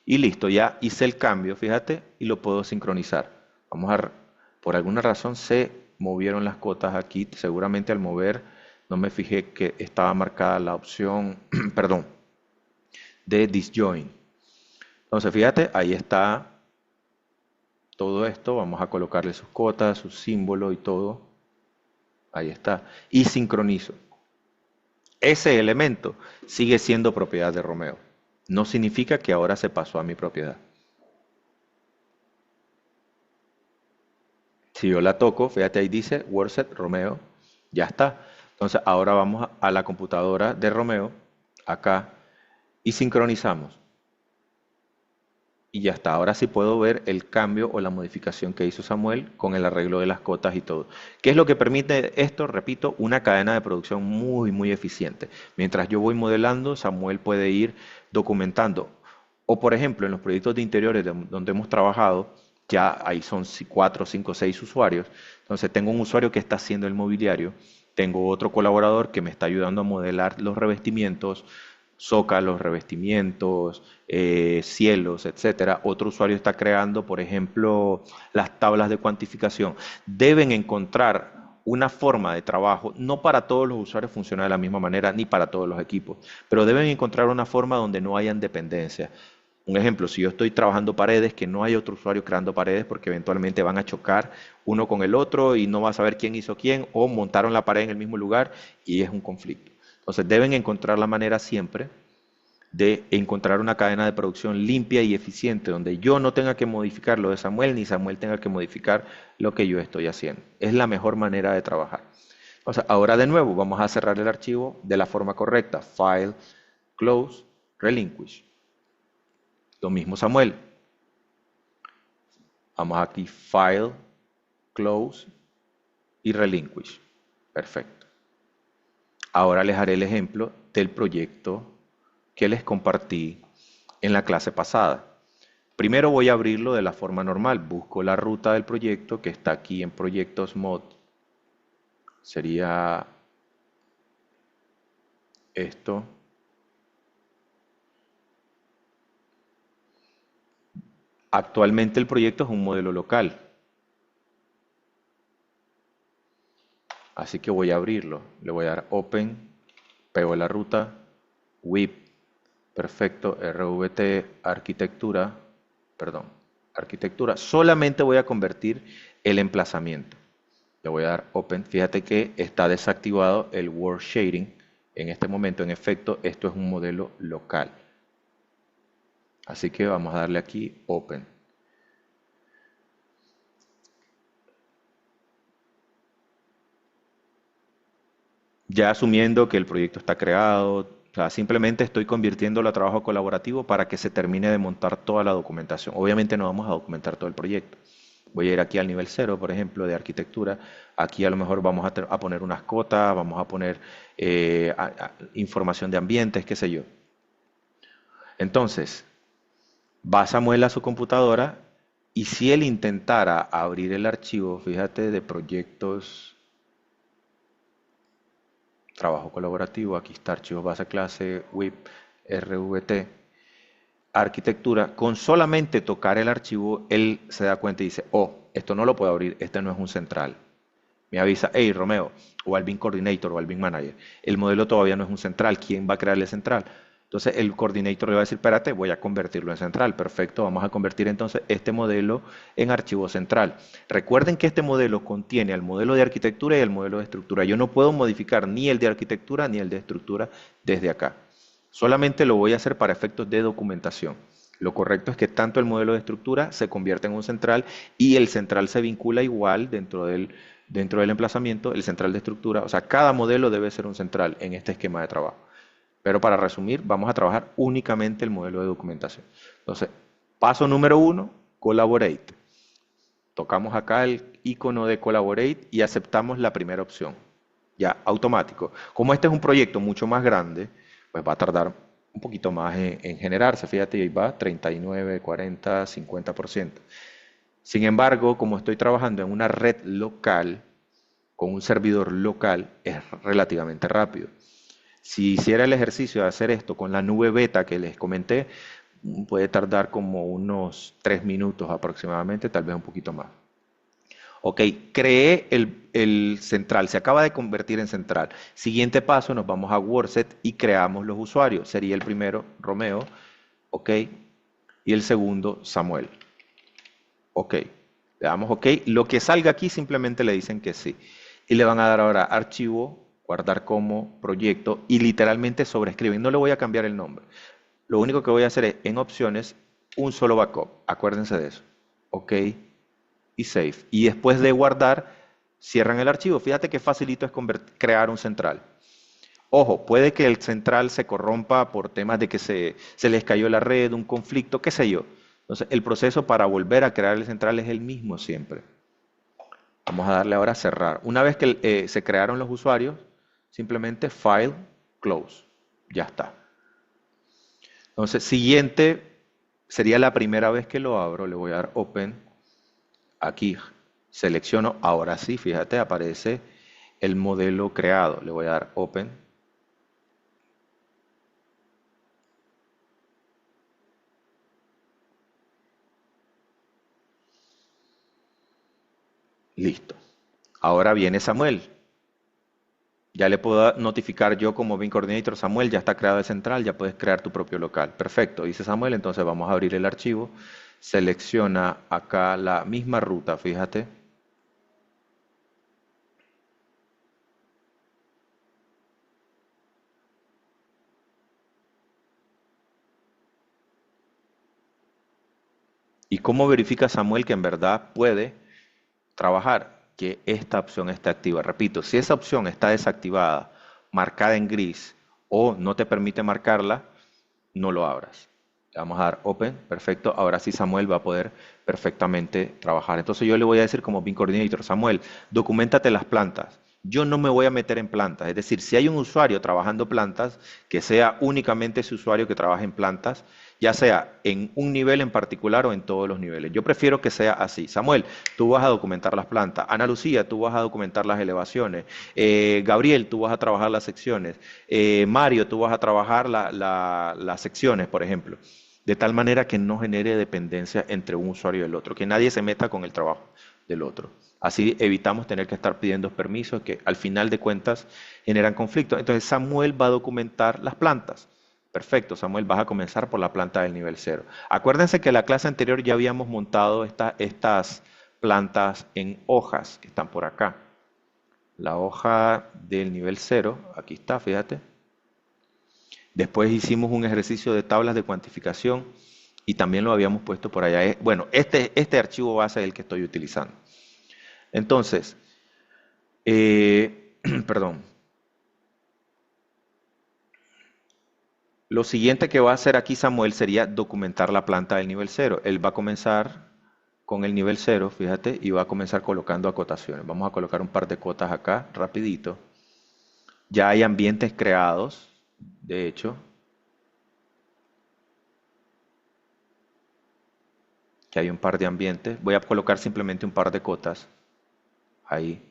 y listo, ya hice el cambio, fíjate, y lo puedo sincronizar. Por alguna razón se movieron las cotas aquí, seguramente al mover no me fijé que estaba marcada la opción, perdón, de disjoin. Entonces fíjate, ahí está todo esto, vamos a colocarle sus cotas, su símbolo y todo. Ahí está. Y sincronizo. Ese elemento sigue siendo propiedad de Romeo. No significa que ahora se pasó a mi propiedad. Si yo la toco, fíjate ahí dice WordSet Romeo, ya está. Entonces ahora vamos a la computadora de Romeo, acá, y sincronizamos. Y ya está, ahora sí puedo ver el cambio o la modificación que hizo Samuel con el arreglo de las cotas y todo. ¿Qué es lo que permite esto? Repito, una cadena de producción muy, muy eficiente. Mientras yo voy modelando, Samuel puede ir documentando. O por ejemplo, en los proyectos de interiores donde hemos trabajado, ya ahí son 4, 5, 6 usuarios. Entonces tengo un usuario que está haciendo el mobiliario, tengo otro colaborador que me está ayudando a modelar los revestimientos, zócalos, revestimientos, cielos, etcétera. Otro usuario está creando, por ejemplo, las tablas de cuantificación. Deben encontrar una forma de trabajo, no para todos los usuarios funciona de la misma manera, ni para todos los equipos, pero deben encontrar una forma donde no hayan dependencias. Un ejemplo, si yo estoy trabajando paredes, que no hay otro usuario creando paredes porque eventualmente van a chocar uno con el otro y no va a saber quién hizo quién o montaron la pared en el mismo lugar y es un conflicto. Entonces deben encontrar la manera siempre de encontrar una cadena de producción limpia y eficiente, donde yo no tenga que modificar lo de Samuel, ni Samuel tenga que modificar lo que yo estoy haciendo. Es la mejor manera de trabajar. O sea, ahora de nuevo vamos a cerrar el archivo de la forma correcta. File, close, relinquish. Lo mismo Samuel. Vamos aquí, File, Close y Relinquish. Perfecto. Ahora les haré el ejemplo del proyecto que les compartí en la clase pasada. Primero voy a abrirlo de la forma normal. Busco la ruta del proyecto que está aquí en Proyectos Mod. Sería esto. Actualmente el proyecto es un modelo local. Así que voy a abrirlo. Le voy a dar Open, pego la ruta, WIP, perfecto, RVT, arquitectura, perdón, arquitectura. Solamente voy a convertir el emplazamiento. Le voy a dar Open. Fíjate que está desactivado el World Shading. En este momento, en efecto, esto es un modelo local. Así que vamos a darle aquí Open. Ya asumiendo que el proyecto está creado, o sea, simplemente estoy convirtiéndolo a trabajo colaborativo para que se termine de montar toda la documentación. Obviamente no vamos a documentar todo el proyecto. Voy a ir aquí al nivel cero, por ejemplo, de arquitectura. Aquí a lo mejor vamos a poner unas cotas, vamos a poner información de ambientes, qué sé yo. Entonces, va Samuel a su computadora y si él intentara abrir el archivo, fíjate, de proyectos, trabajo colaborativo, aquí está archivos base clase, WIP, RVT, arquitectura, con solamente tocar el archivo, él se da cuenta y dice, oh, esto no lo puedo abrir, este no es un central. Me avisa, hey Romeo, o al BIM Coordinator o al BIM Manager, el modelo todavía no es un central, ¿quién va a crearle central? Entonces el coordinator le va a decir, espérate, voy a convertirlo en central. Perfecto, vamos a convertir entonces este modelo en archivo central. Recuerden que este modelo contiene el modelo de arquitectura y el modelo de estructura. Yo no puedo modificar ni el de arquitectura ni el de estructura desde acá. Solamente lo voy a hacer para efectos de documentación. Lo correcto es que tanto el modelo de estructura se convierte en un central y el central se vincula igual dentro del emplazamiento, el central de estructura. O sea, cada modelo debe ser un central en este esquema de trabajo. Pero para resumir, vamos a trabajar únicamente el modelo de documentación. Entonces, paso número uno, Collaborate. Tocamos acá el icono de Collaborate y aceptamos la primera opción. Ya, automático. Como este es un proyecto mucho más grande, pues va a tardar un poquito más en generarse. Fíjate, ahí va 39, 40, 50%. Sin embargo, como estoy trabajando en una red local, con un servidor local, es relativamente rápido. Si hiciera el ejercicio de hacer esto con la nube beta que les comenté, puede tardar como unos 3 minutos aproximadamente, tal vez un poquito más. Ok, creé el central, se acaba de convertir en central. Siguiente paso, nos vamos a WordSet y creamos los usuarios. Sería el primero, Romeo, ok, y el segundo, Samuel. Ok, le damos ok. Lo que salga aquí simplemente le dicen que sí. Y le van a dar ahora archivo, guardar como proyecto y literalmente sobreescriben. No le voy a cambiar el nombre. Lo único que voy a hacer es en opciones un solo backup. Acuérdense de eso. Ok y save. Y después de guardar, cierran el archivo. Fíjate qué facilito es crear un central. Ojo, puede que el central se corrompa por temas de que se les cayó la red, un conflicto, qué sé yo. Entonces, el proceso para volver a crear el central es el mismo siempre. Vamos a darle ahora a cerrar. Una vez que se crearon los usuarios, simplemente File, Close. Ya está. Entonces, siguiente, sería la primera vez que lo abro. Le voy a dar Open. Aquí selecciono. Ahora sí, fíjate, aparece el modelo creado. Le voy a dar Open. Listo. Ahora viene Samuel. Ya le puedo notificar yo como BIM Coordinator, Samuel, ya está creado el central, ya puedes crear tu propio local. Perfecto, dice Samuel, entonces vamos a abrir el archivo. Selecciona acá la misma ruta, fíjate. ¿Y cómo verifica Samuel que en verdad puede trabajar? Que esta opción está activa. Repito, si esa opción está desactivada, marcada en gris o no te permite marcarla, no lo abras. Le vamos a dar Open, perfecto. Ahora sí Samuel va a poder perfectamente trabajar. Entonces yo le voy a decir como BIM Coordinator, Samuel, documentate las plantas. Yo no me voy a meter en plantas. Es decir, si hay un usuario trabajando plantas, que sea únicamente ese usuario que trabaje en plantas, ya sea en un nivel en particular o en todos los niveles. Yo prefiero que sea así. Samuel, tú vas a documentar las plantas. Ana Lucía, tú vas a documentar las elevaciones. Gabriel, tú vas a trabajar las secciones. Mario, tú vas a trabajar las secciones, por ejemplo. De tal manera que no genere dependencia entre un usuario y el otro, que nadie se meta con el trabajo del otro. Así evitamos tener que estar pidiendo permisos que al final de cuentas generan conflictos. Entonces Samuel va a documentar las plantas. Perfecto, Samuel, vas a comenzar por la planta del nivel cero. Acuérdense que en la clase anterior ya habíamos montado estas plantas en hojas que están por acá. La hoja del nivel cero, aquí está, fíjate. Después hicimos un ejercicio de tablas de cuantificación y también lo habíamos puesto por allá. Bueno, este archivo base es el que estoy utilizando. Entonces, perdón. Lo siguiente que va a hacer aquí Samuel sería documentar la planta del nivel cero. Él va a comenzar con el nivel cero, fíjate, y va a comenzar colocando acotaciones. Vamos a colocar un par de cotas acá, rapidito. Ya hay ambientes creados, de hecho, que hay un par de ambientes. Voy a colocar simplemente un par de cotas. Ahí.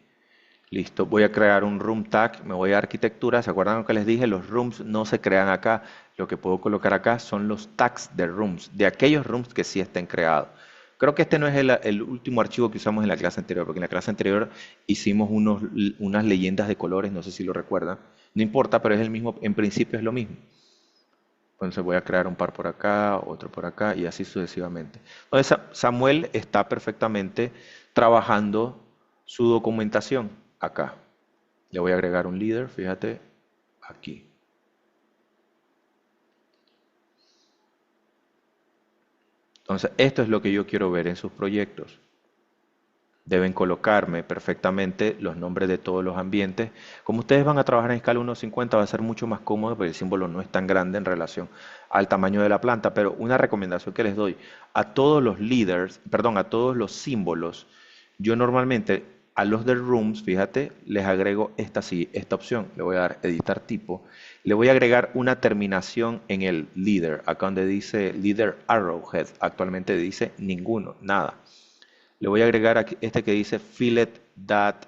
Listo. Voy a crear un room tag. Me voy a arquitectura. ¿Se acuerdan lo que les dije? Los rooms no se crean acá. Lo que puedo colocar acá son los tags de rooms, de aquellos rooms que sí estén creados. Creo que este no es el último archivo que usamos en la clase anterior, porque en la clase anterior hicimos unas leyendas de colores, no sé si lo recuerdan. No importa, pero es el mismo, en principio es lo mismo. Entonces voy a crear un par por acá, otro por acá y así sucesivamente. Entonces Samuel está perfectamente trabajando su documentación acá. Le voy a agregar un líder, fíjate, aquí. Entonces esto es lo que yo quiero ver en sus proyectos. Deben colocarme perfectamente los nombres de todos los ambientes. Como ustedes van a trabajar en escala 1.50 va a ser mucho más cómodo porque el símbolo no es tan grande en relación al tamaño de la planta, pero una recomendación que les doy a todos los leaders, perdón, a todos los símbolos, yo normalmente a los de rooms, fíjate, les agrego esta opción, le voy a dar editar tipo, le voy a agregar una terminación en el leader, acá donde dice leader arrowhead, actualmente dice ninguno, nada. Le voy a agregar aquí este que dice Fillet DAT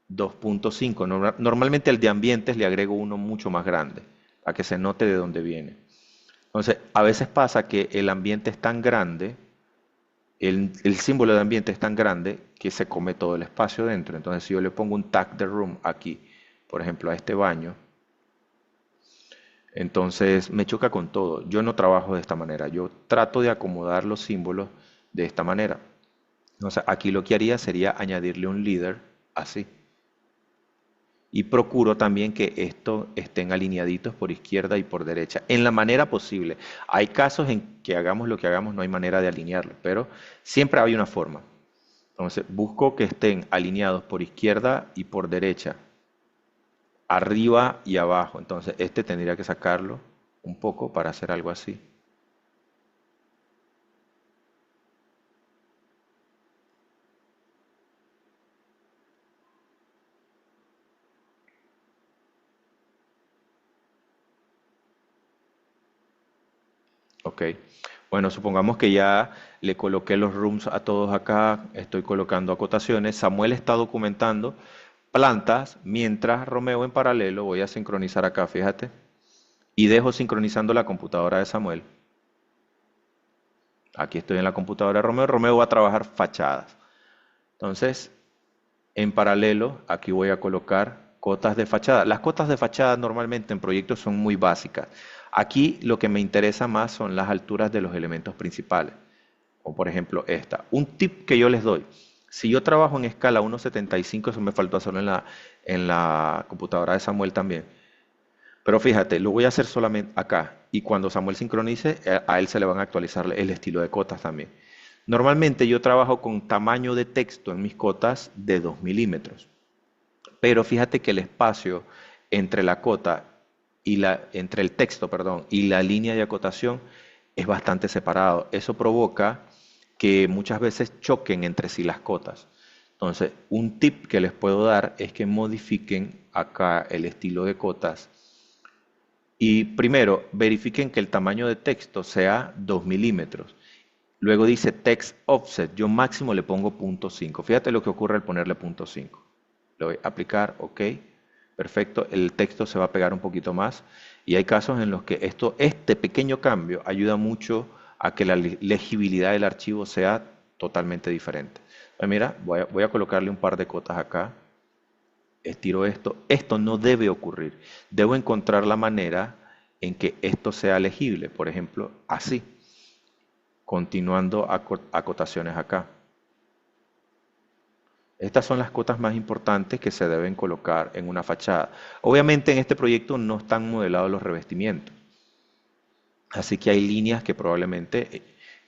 2.5. Normalmente al de ambientes le agrego uno mucho más grande, para que se note de dónde viene. Entonces, a veces pasa que el ambiente es tan grande, el símbolo de ambiente es tan grande que se come todo el espacio dentro. Entonces, si yo le pongo un tag de room aquí, por ejemplo, a este baño, entonces me choca con todo. Yo no trabajo de esta manera. Yo trato de acomodar los símbolos de esta manera. Entonces, aquí lo que haría sería añadirle un líder así. Y procuro también que estos estén alineaditos por izquierda y por derecha, en la manera posible. Hay casos en que hagamos lo que hagamos, no hay manera de alinearlo, pero siempre hay una forma. Entonces, busco que estén alineados por izquierda y por derecha, arriba y abajo. Entonces, este tendría que sacarlo un poco para hacer algo así. Ok. Bueno, supongamos que ya le coloqué los rooms a todos acá, estoy colocando acotaciones. Samuel está documentando plantas, mientras Romeo en paralelo voy a sincronizar acá, fíjate, y dejo sincronizando la computadora de Samuel. Aquí estoy en la computadora de Romeo. Romeo va a trabajar fachadas. Entonces, en paralelo, aquí voy a colocar cotas de fachada. Las cotas de fachada normalmente en proyectos son muy básicas. Aquí lo que me interesa más son las alturas de los elementos principales, como por ejemplo esta. Un tip que yo les doy, si yo trabajo en escala 1.75, eso me faltó hacerlo en la computadora de Samuel también, pero fíjate, lo voy a hacer solamente acá y cuando Samuel sincronice, a él se le van a actualizar el estilo de cotas también. Normalmente yo trabajo con tamaño de texto en mis cotas de 2 milímetros, pero fíjate que el espacio entre la cota entre el texto, perdón, y la línea de acotación es bastante separado. Eso provoca que muchas veces choquen entre sí las cotas. Entonces, un tip que les puedo dar es que modifiquen acá el estilo de cotas y primero verifiquen que el tamaño de texto sea 2 milímetros. Luego dice text offset, yo máximo le pongo punto 5. Fíjate lo que ocurre al ponerle punto 5. Le voy a aplicar, ok, perfecto, el texto se va a pegar un poquito más y hay casos en los que este pequeño cambio ayuda mucho a que la legibilidad del archivo sea totalmente diferente. Mira, voy a colocarle un par de cotas acá, estiro esto no debe ocurrir, debo encontrar la manera en que esto sea legible, por ejemplo, así, continuando acotaciones acá. Estas son las cotas más importantes que se deben colocar en una fachada. Obviamente en este proyecto no están modelados los revestimientos, así que hay líneas que probablemente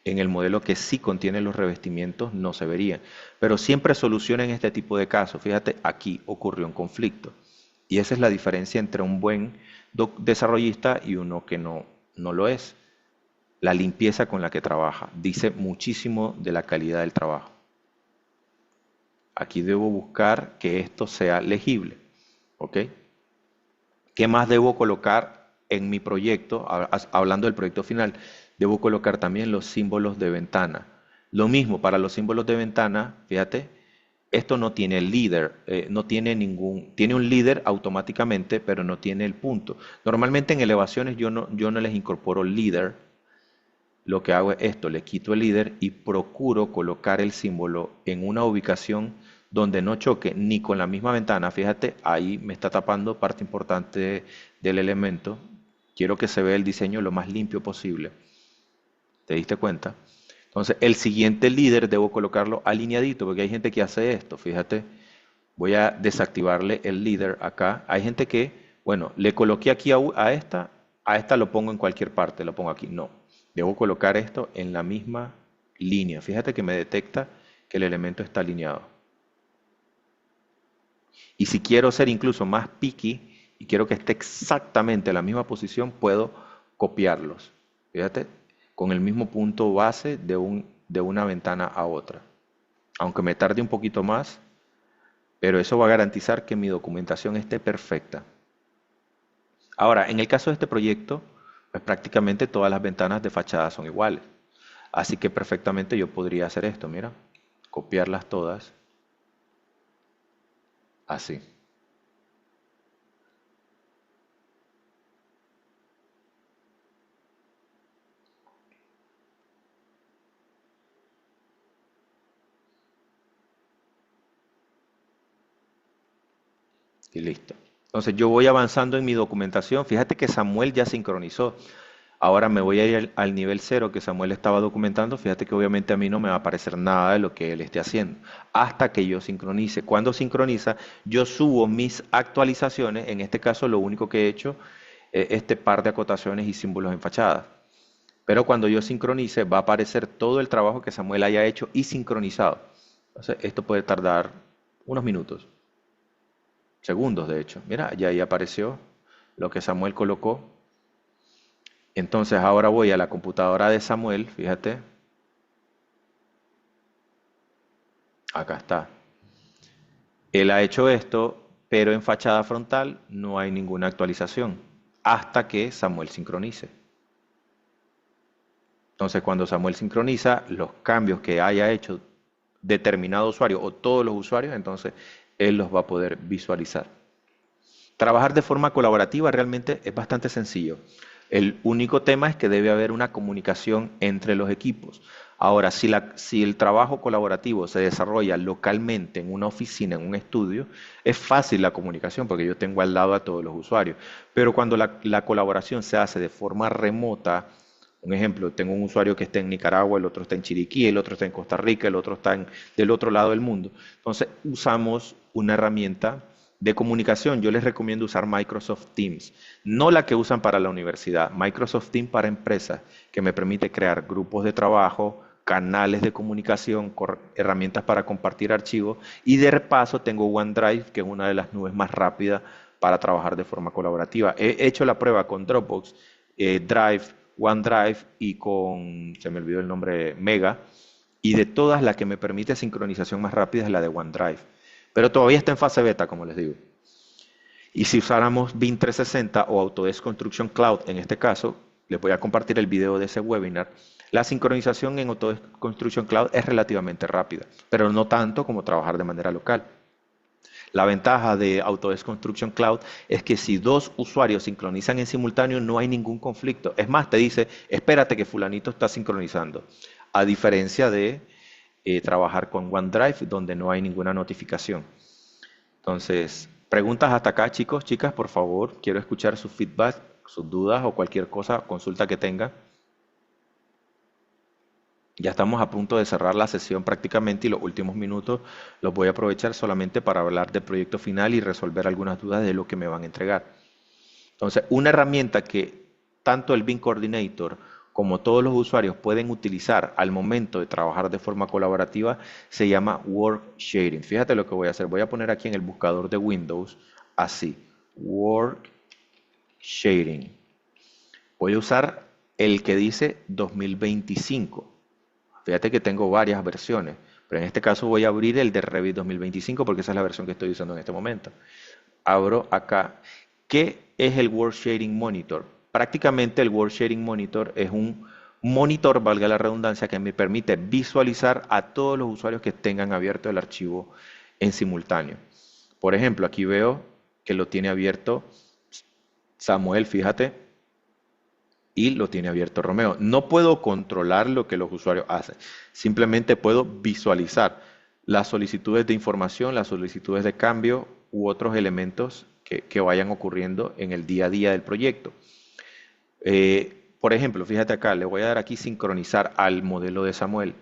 en el modelo que sí contiene los revestimientos no se verían. Pero siempre solucionen este tipo de casos. Fíjate, aquí ocurrió un conflicto. Y esa es la diferencia entre un buen desarrollista y uno que no lo es. La limpieza con la que trabaja dice muchísimo de la calidad del trabajo. Aquí debo buscar que esto sea legible. ¿Ok? ¿Qué más debo colocar en mi proyecto? Hablando del proyecto final, debo colocar también los símbolos de ventana. Lo mismo para los símbolos de ventana, fíjate, esto no tiene líder, no tiene tiene un líder automáticamente, pero no tiene el punto. Normalmente en elevaciones yo no les incorporo líder. Lo que hago es esto, le quito el líder y procuro colocar el símbolo en una ubicación donde no choque ni con la misma ventana. Fíjate, ahí me está tapando parte importante del elemento. Quiero que se vea el diseño lo más limpio posible. ¿Te diste cuenta? Entonces, el siguiente líder debo colocarlo alineadito, porque hay gente que hace esto. Fíjate, voy a desactivarle el líder acá. Hay gente que, bueno, le coloqué aquí a esta lo pongo en cualquier parte, lo pongo aquí. No, debo colocar esto en la misma línea. Fíjate que me detecta que el elemento está alineado. Y si quiero ser incluso más picky y quiero que esté exactamente en la misma posición, puedo copiarlos. Fíjate, con el mismo punto base de una ventana a otra. Aunque me tarde un poquito más, pero eso va a garantizar que mi documentación esté perfecta. Ahora, en el caso de este proyecto, pues prácticamente todas las ventanas de fachada son iguales. Así que perfectamente yo podría hacer esto, mira, copiarlas todas, así. Y listo. Entonces yo voy avanzando en mi documentación. Fíjate que Samuel ya sincronizó. Ahora me voy a ir al nivel cero que Samuel estaba documentando. Fíjate que obviamente a mí no me va a aparecer nada de lo que él esté haciendo hasta que yo sincronice. Cuando sincroniza, yo subo mis actualizaciones. En este caso, lo único que he hecho es este par de acotaciones y símbolos en fachada. Pero cuando yo sincronice, va a aparecer todo el trabajo que Samuel haya hecho y sincronizado. Entonces, esto puede tardar unos minutos, segundos de hecho. Mira, ya ahí apareció lo que Samuel colocó. Entonces ahora voy a la computadora de Samuel, fíjate, acá está. Él ha hecho esto, pero en fachada frontal no hay ninguna actualización hasta que Samuel sincronice. Entonces cuando Samuel sincroniza, los cambios que haya hecho determinado usuario o todos los usuarios, entonces él los va a poder visualizar. Trabajar de forma colaborativa realmente es bastante sencillo. El único tema es que debe haber una comunicación entre los equipos. Ahora, si el trabajo colaborativo se desarrolla localmente en una oficina, en un estudio, es fácil la comunicación porque yo tengo al lado a todos los usuarios. Pero cuando la colaboración se hace de forma remota, un ejemplo, tengo un usuario que está en Nicaragua, el otro está en Chiriquí, el otro está en Costa Rica, el otro está del otro lado del mundo. Entonces, usamos una herramienta de comunicación. Yo les recomiendo usar Microsoft Teams, no la que usan para la universidad, Microsoft Teams para empresas, que me permite crear grupos de trabajo, canales de comunicación, herramientas para compartir archivos y de paso tengo OneDrive, que es una de las nubes más rápidas para trabajar de forma colaborativa. He hecho la prueba con Dropbox, Drive, OneDrive y con, se me olvidó el nombre, Mega, y de todas la que me permite sincronización más rápida es la de OneDrive. Pero todavía está en fase beta, como les digo. Y si usáramos BIM 360 o Autodesk Construction Cloud, en este caso, les voy a compartir el video de ese webinar, la sincronización en Autodesk Construction Cloud es relativamente rápida, pero no tanto como trabajar de manera local. La ventaja de Autodesk Construction Cloud es que si dos usuarios sincronizan en simultáneo no hay ningún conflicto. Es más, te dice, espérate que fulanito está sincronizando. A diferencia de trabajar con OneDrive donde no hay ninguna notificación. Entonces, preguntas hasta acá, chicos, chicas, por favor. Quiero escuchar su feedback, sus dudas o cualquier cosa, consulta que tengan. Ya estamos a punto de cerrar la sesión prácticamente y los últimos minutos los voy a aprovechar solamente para hablar del proyecto final y resolver algunas dudas de lo que me van a entregar. Entonces, una herramienta que tanto el BIM Coordinator como todos los usuarios pueden utilizar al momento de trabajar de forma colaborativa se llama Work Sharing. Fíjate lo que voy a hacer. Voy a poner aquí en el buscador de Windows así, Work Sharing. Voy a usar el que dice 2025. Fíjate que tengo varias versiones, pero en este caso voy a abrir el de Revit 2025 porque esa es la versión que estoy usando en este momento. Abro acá. ¿Qué es el World Sharing Monitor? Prácticamente el World Sharing Monitor es un monitor, valga la redundancia, que me permite visualizar a todos los usuarios que tengan abierto el archivo en simultáneo. Por ejemplo, aquí veo que lo tiene abierto Samuel, fíjate, y lo tiene abierto Romeo. No puedo controlar lo que los usuarios hacen, simplemente puedo visualizar las solicitudes de información, las solicitudes de cambio u otros elementos que vayan ocurriendo en el día a día del proyecto. Por ejemplo, fíjate acá, le voy a dar aquí sincronizar al modelo de Samuel.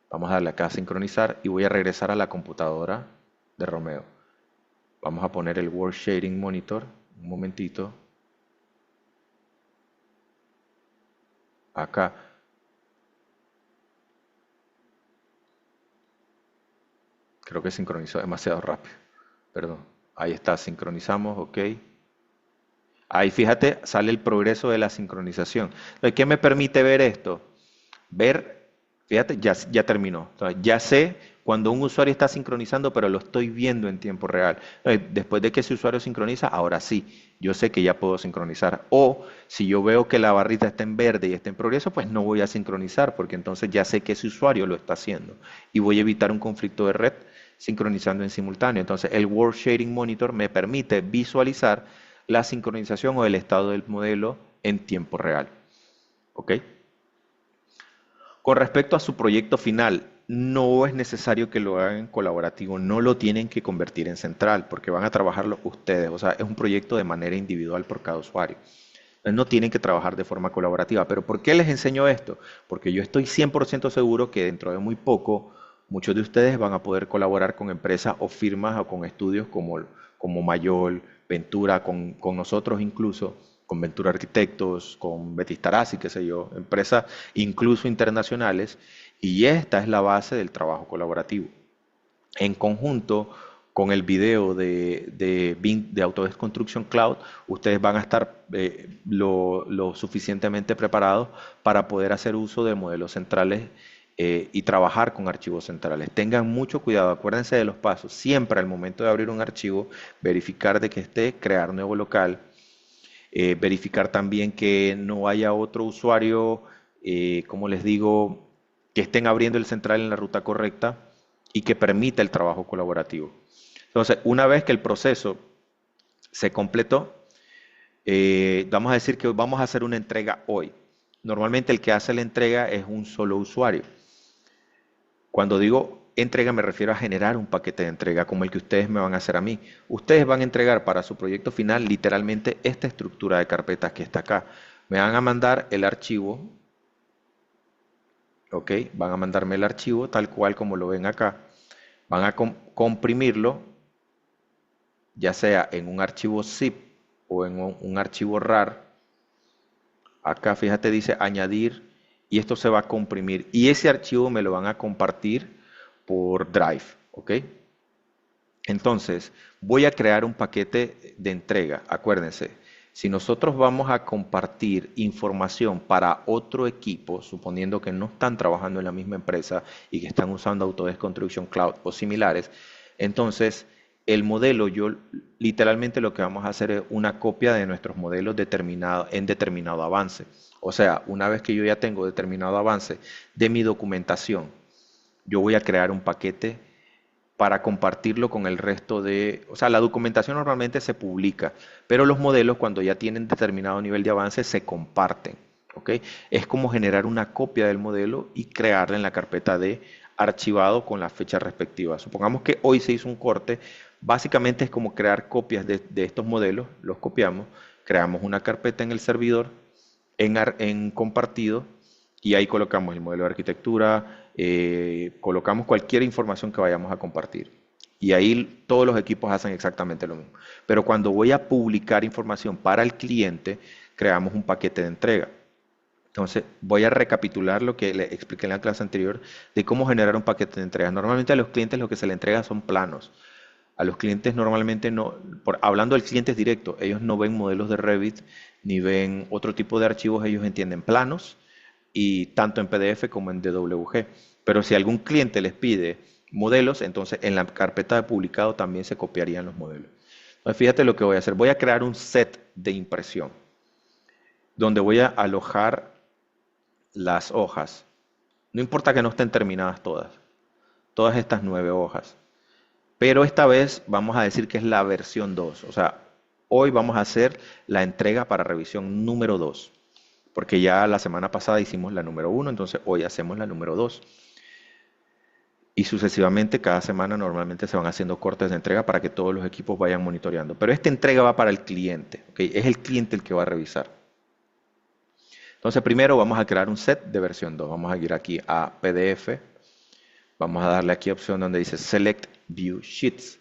Vamos a darle acá a sincronizar y voy a regresar a la computadora de Romeo. Vamos a poner el World Sharing Monitor, un momentito. Acá. Creo que sincronizó demasiado rápido. Perdón. Ahí está, sincronizamos, ok. Ahí fíjate, sale el progreso de la sincronización. Entonces, ¿qué me permite ver esto? Ver, fíjate, ya terminó. Entonces, ya sé cuando un usuario está sincronizando, pero lo estoy viendo en tiempo real. Entonces, después de que ese usuario sincroniza, ahora sí, yo sé que ya puedo sincronizar. O si yo veo que la barrita está en verde y está en progreso, pues no voy a sincronizar, porque entonces ya sé que ese usuario lo está haciendo. Y voy a evitar un conflicto de red sincronizando en simultáneo. Entonces, el World Sharing Monitor me permite visualizar la sincronización o el estado del modelo en tiempo real. ¿Ok? Con respecto a su proyecto final, no es necesario que lo hagan en colaborativo, no lo tienen que convertir en central, porque van a trabajarlo ustedes. O sea, es un proyecto de manera individual por cada usuario. Entonces, no tienen que trabajar de forma colaborativa. ¿Pero por qué les enseño esto? Porque yo estoy 100% seguro que dentro de muy poco muchos de ustedes van a poder colaborar con empresas o firmas o con estudios como Mayol, Ventura, con nosotros incluso, con Ventura Arquitectos, con Betis Tarazzi, qué sé yo, empresas incluso internacionales, y esta es la base del trabajo colaborativo. En conjunto con el video de Autodesk Construction Cloud, ustedes van a estar lo suficientemente preparados para poder hacer uso de modelos centrales y trabajar con archivos centrales. Tengan mucho cuidado, acuérdense de los pasos. Siempre al momento de abrir un archivo, verificar de que esté, crear nuevo local, verificar también que no haya otro usuario, como les digo, que estén abriendo el central en la ruta correcta y que permita el trabajo colaborativo. Entonces, una vez que el proceso se completó, vamos a decir que vamos a hacer una entrega hoy. Normalmente el que hace la entrega es un solo usuario. Cuando digo entrega me refiero a generar un paquete de entrega como el que ustedes me van a hacer a mí. Ustedes van a entregar para su proyecto final literalmente esta estructura de carpetas que está acá. Me van a mandar el archivo, ¿ok? Van a mandarme el archivo tal cual como lo ven acá. Van a comprimirlo, ya sea en un archivo zip o en un archivo RAR. Acá fíjate dice añadir y esto se va a comprimir y ese archivo me lo van a compartir por Drive, ¿ok? Entonces, voy a crear un paquete de entrega. Acuérdense, si nosotros vamos a compartir información para otro equipo, suponiendo que no están trabajando en la misma empresa y que están usando Autodesk Construction Cloud o similares, entonces el modelo, yo literalmente lo que vamos a hacer es una copia de nuestros modelos en determinado avance. O sea, una vez que yo ya tengo determinado avance de mi documentación, yo voy a crear un paquete para compartirlo con el resto de, o sea, la documentación normalmente se publica, pero los modelos cuando ya tienen determinado nivel de avance se comparten, ¿ok? Es como generar una copia del modelo y crearla en la carpeta de archivado con la fecha respectiva. Supongamos que hoy se hizo un corte, básicamente es como crear copias de estos modelos, los copiamos, creamos una carpeta en el servidor, en compartido, y ahí colocamos el modelo de arquitectura, colocamos cualquier información que vayamos a compartir. Y ahí todos los equipos hacen exactamente lo mismo. Pero cuando voy a publicar información para el cliente, creamos un paquete de entrega. Entonces, voy a recapitular lo que le expliqué en la clase anterior de cómo generar un paquete de entrega. Normalmente a los clientes lo que se le entrega son planos. A los clientes normalmente no, hablando del cliente directo, ellos no ven modelos de Revit ni ven otro tipo de archivos, ellos entienden planos y tanto en PDF como en DWG. Pero si algún cliente les pide modelos, entonces en la carpeta de publicado también se copiarían los modelos. Entonces fíjate lo que voy a hacer. Voy a crear un set de impresión donde voy a alojar las hojas. No importa que no estén terminadas todas estas 9 hojas. Pero esta vez vamos a decir que es la versión 2. O sea, hoy vamos a hacer la entrega para revisión número 2. Porque ya la semana pasada hicimos la número 1, entonces hoy hacemos la número 2. Y sucesivamente cada semana normalmente se van haciendo cortes de entrega para que todos los equipos vayan monitoreando. Pero esta entrega va para el cliente, ¿ok? Es el cliente el que va a revisar. Entonces primero vamos a crear un set de versión 2. Vamos a ir aquí a PDF. Vamos a darle aquí opción donde dice Select View Sheets.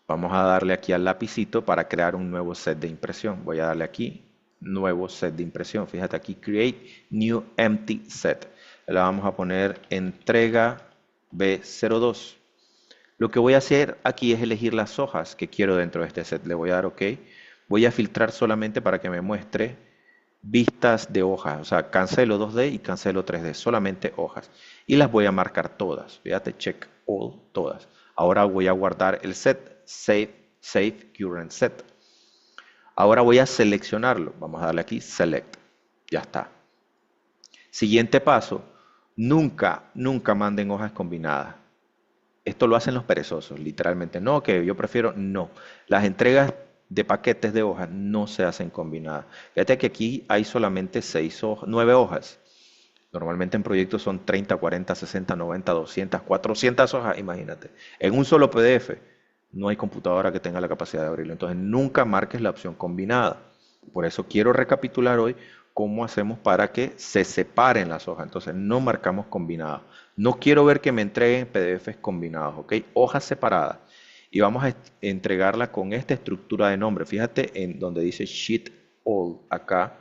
Vamos a darle aquí al lapicito para crear un nuevo set de impresión. Voy a darle aquí, nuevo set de impresión. Fíjate aquí, Create New Empty Set. Le vamos a poner entrega B02. Lo que voy a hacer aquí es elegir las hojas que quiero dentro de este set. Le voy a dar OK. Voy a filtrar solamente para que me muestre vistas de hojas. O sea, cancelo 2D y cancelo 3D. Solamente hojas. Y las voy a marcar todas. Fíjate, check all, todas. Ahora voy a guardar el set. Save Current Set. Ahora voy a seleccionarlo. Vamos a darle aquí Select. Ya está. Siguiente paso. Nunca manden hojas combinadas. Esto lo hacen los perezosos, literalmente. No, que yo prefiero, no. Las entregas de paquetes de hojas no se hacen combinadas. Fíjate que aquí hay solamente 9 hojas. Normalmente en proyectos son 30, 40, 60, 90, 200, 400 hojas, imagínate. En un solo PDF no hay computadora que tenga la capacidad de abrirlo. Entonces nunca marques la opción combinada. Por eso quiero recapitular hoy cómo hacemos para que se separen las hojas. Entonces no marcamos combinadas. No quiero ver que me entreguen PDFs combinados, ¿ok? Hojas separadas. Y vamos a entregarla con esta estructura de nombre. Fíjate en donde dice Sheet All, acá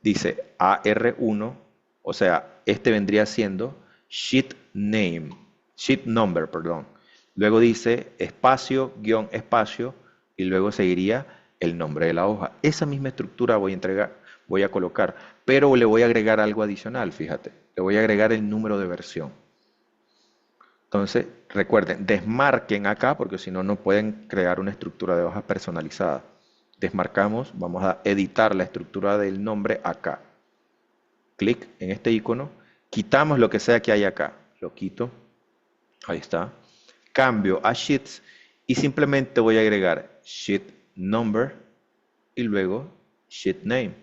dice AR1, o sea, este vendría siendo Sheet Name, Sheet Number, perdón. Luego dice espacio, guión, espacio, y luego seguiría el nombre de la hoja. Esa misma estructura voy a colocar, pero le voy a agregar algo adicional, fíjate. Le voy a agregar el número de versión. Entonces, recuerden, desmarquen acá, porque si no, no pueden crear una estructura de hojas personalizada. Desmarcamos, vamos a editar la estructura del nombre acá. Clic en este icono, quitamos lo que sea que hay acá. Lo quito, ahí está. Cambio a Sheets y simplemente voy a agregar Sheet Number y luego Sheet Name.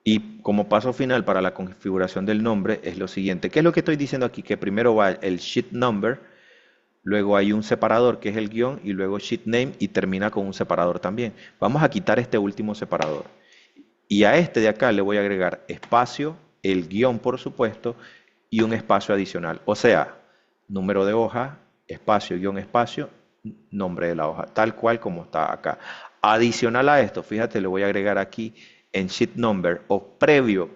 Y como paso final para la configuración del nombre es lo siguiente. ¿Qué es lo que estoy diciendo aquí? Que primero va el Sheet Number, luego hay un separador que es el guión y luego Sheet Name y termina con un separador también. Vamos a quitar este último separador. Y a este de acá le voy a agregar espacio, el guión por supuesto, y un espacio adicional. O sea, número de hoja, espacio, guión, espacio, nombre de la hoja, tal cual como está acá. Adicional a esto, fíjate, le voy a agregar aquí en sheet number o previo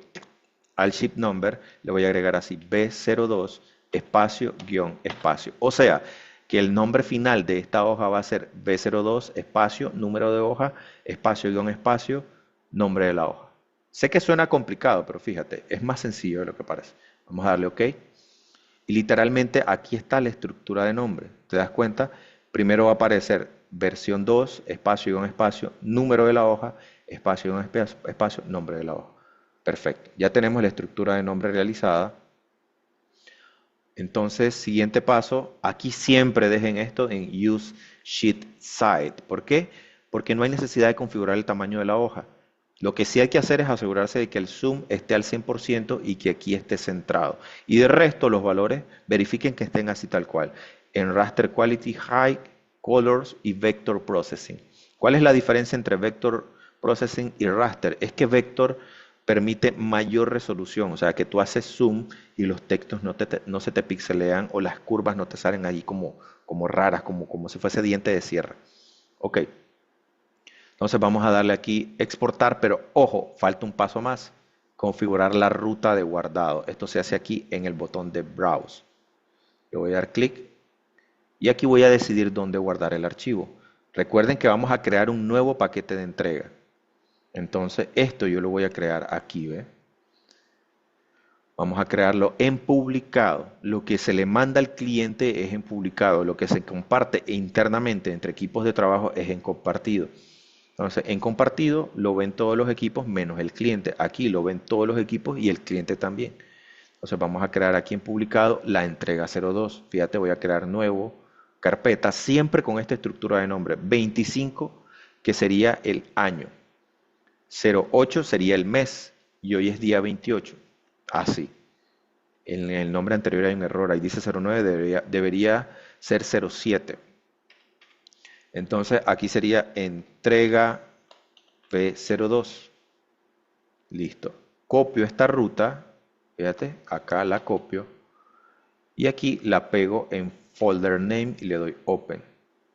al sheet number, le voy a agregar así B02 espacio guión espacio. O sea, que el nombre final de esta hoja va a ser B02 espacio, número de hoja, espacio guión espacio, nombre de la hoja. Sé que suena complicado, pero fíjate, es más sencillo de lo que parece. Vamos a darle OK. Y literalmente aquí está la estructura de nombre. ¿Te das cuenta? Primero va a aparecer versión 2, espacio guión espacio, número de la hoja, espacio guión espacio, nombre de la hoja. Perfecto. Ya tenemos la estructura de nombre realizada. Entonces, siguiente paso, aquí siempre dejen esto en Use Sheet Size. ¿Por qué? Porque no hay necesidad de configurar el tamaño de la hoja. Lo que sí hay que hacer es asegurarse de que el zoom esté al 100% y que aquí esté centrado. Y de resto, los valores, verifiquen que estén así tal cual. En Raster Quality, High, Colors y Vector Processing. ¿Cuál es la diferencia entre Vector Processing y Raster? Es que Vector permite mayor resolución, o sea que tú haces zoom y los textos no se te pixelean o las curvas no te salen allí como raras, como si fuese diente de sierra. Ok, entonces vamos a darle aquí exportar, pero ojo, falta un paso más, configurar la ruta de guardado. Esto se hace aquí en el botón de Browse. Le voy a dar clic y aquí voy a decidir dónde guardar el archivo. Recuerden que vamos a crear un nuevo paquete de entrega. Entonces esto yo lo voy a crear aquí, ¿ve? Vamos a crearlo en publicado. Lo que se le manda al cliente es en publicado. Lo que se comparte internamente entre equipos de trabajo es en compartido. Entonces, en compartido lo ven todos los equipos menos el cliente. Aquí lo ven todos los equipos y el cliente también. Entonces, vamos a crear aquí en publicado la entrega 02. Fíjate, voy a crear nuevo carpeta, siempre con esta estructura de nombre. 25, que sería el año. 08 sería el mes y hoy es día 28. Así. En el nombre anterior hay un error. Ahí dice 09, debería ser 07. Entonces aquí sería entrega P02. Listo. Copio esta ruta. Fíjate, acá la copio. Y aquí la pego en folder name y le doy open.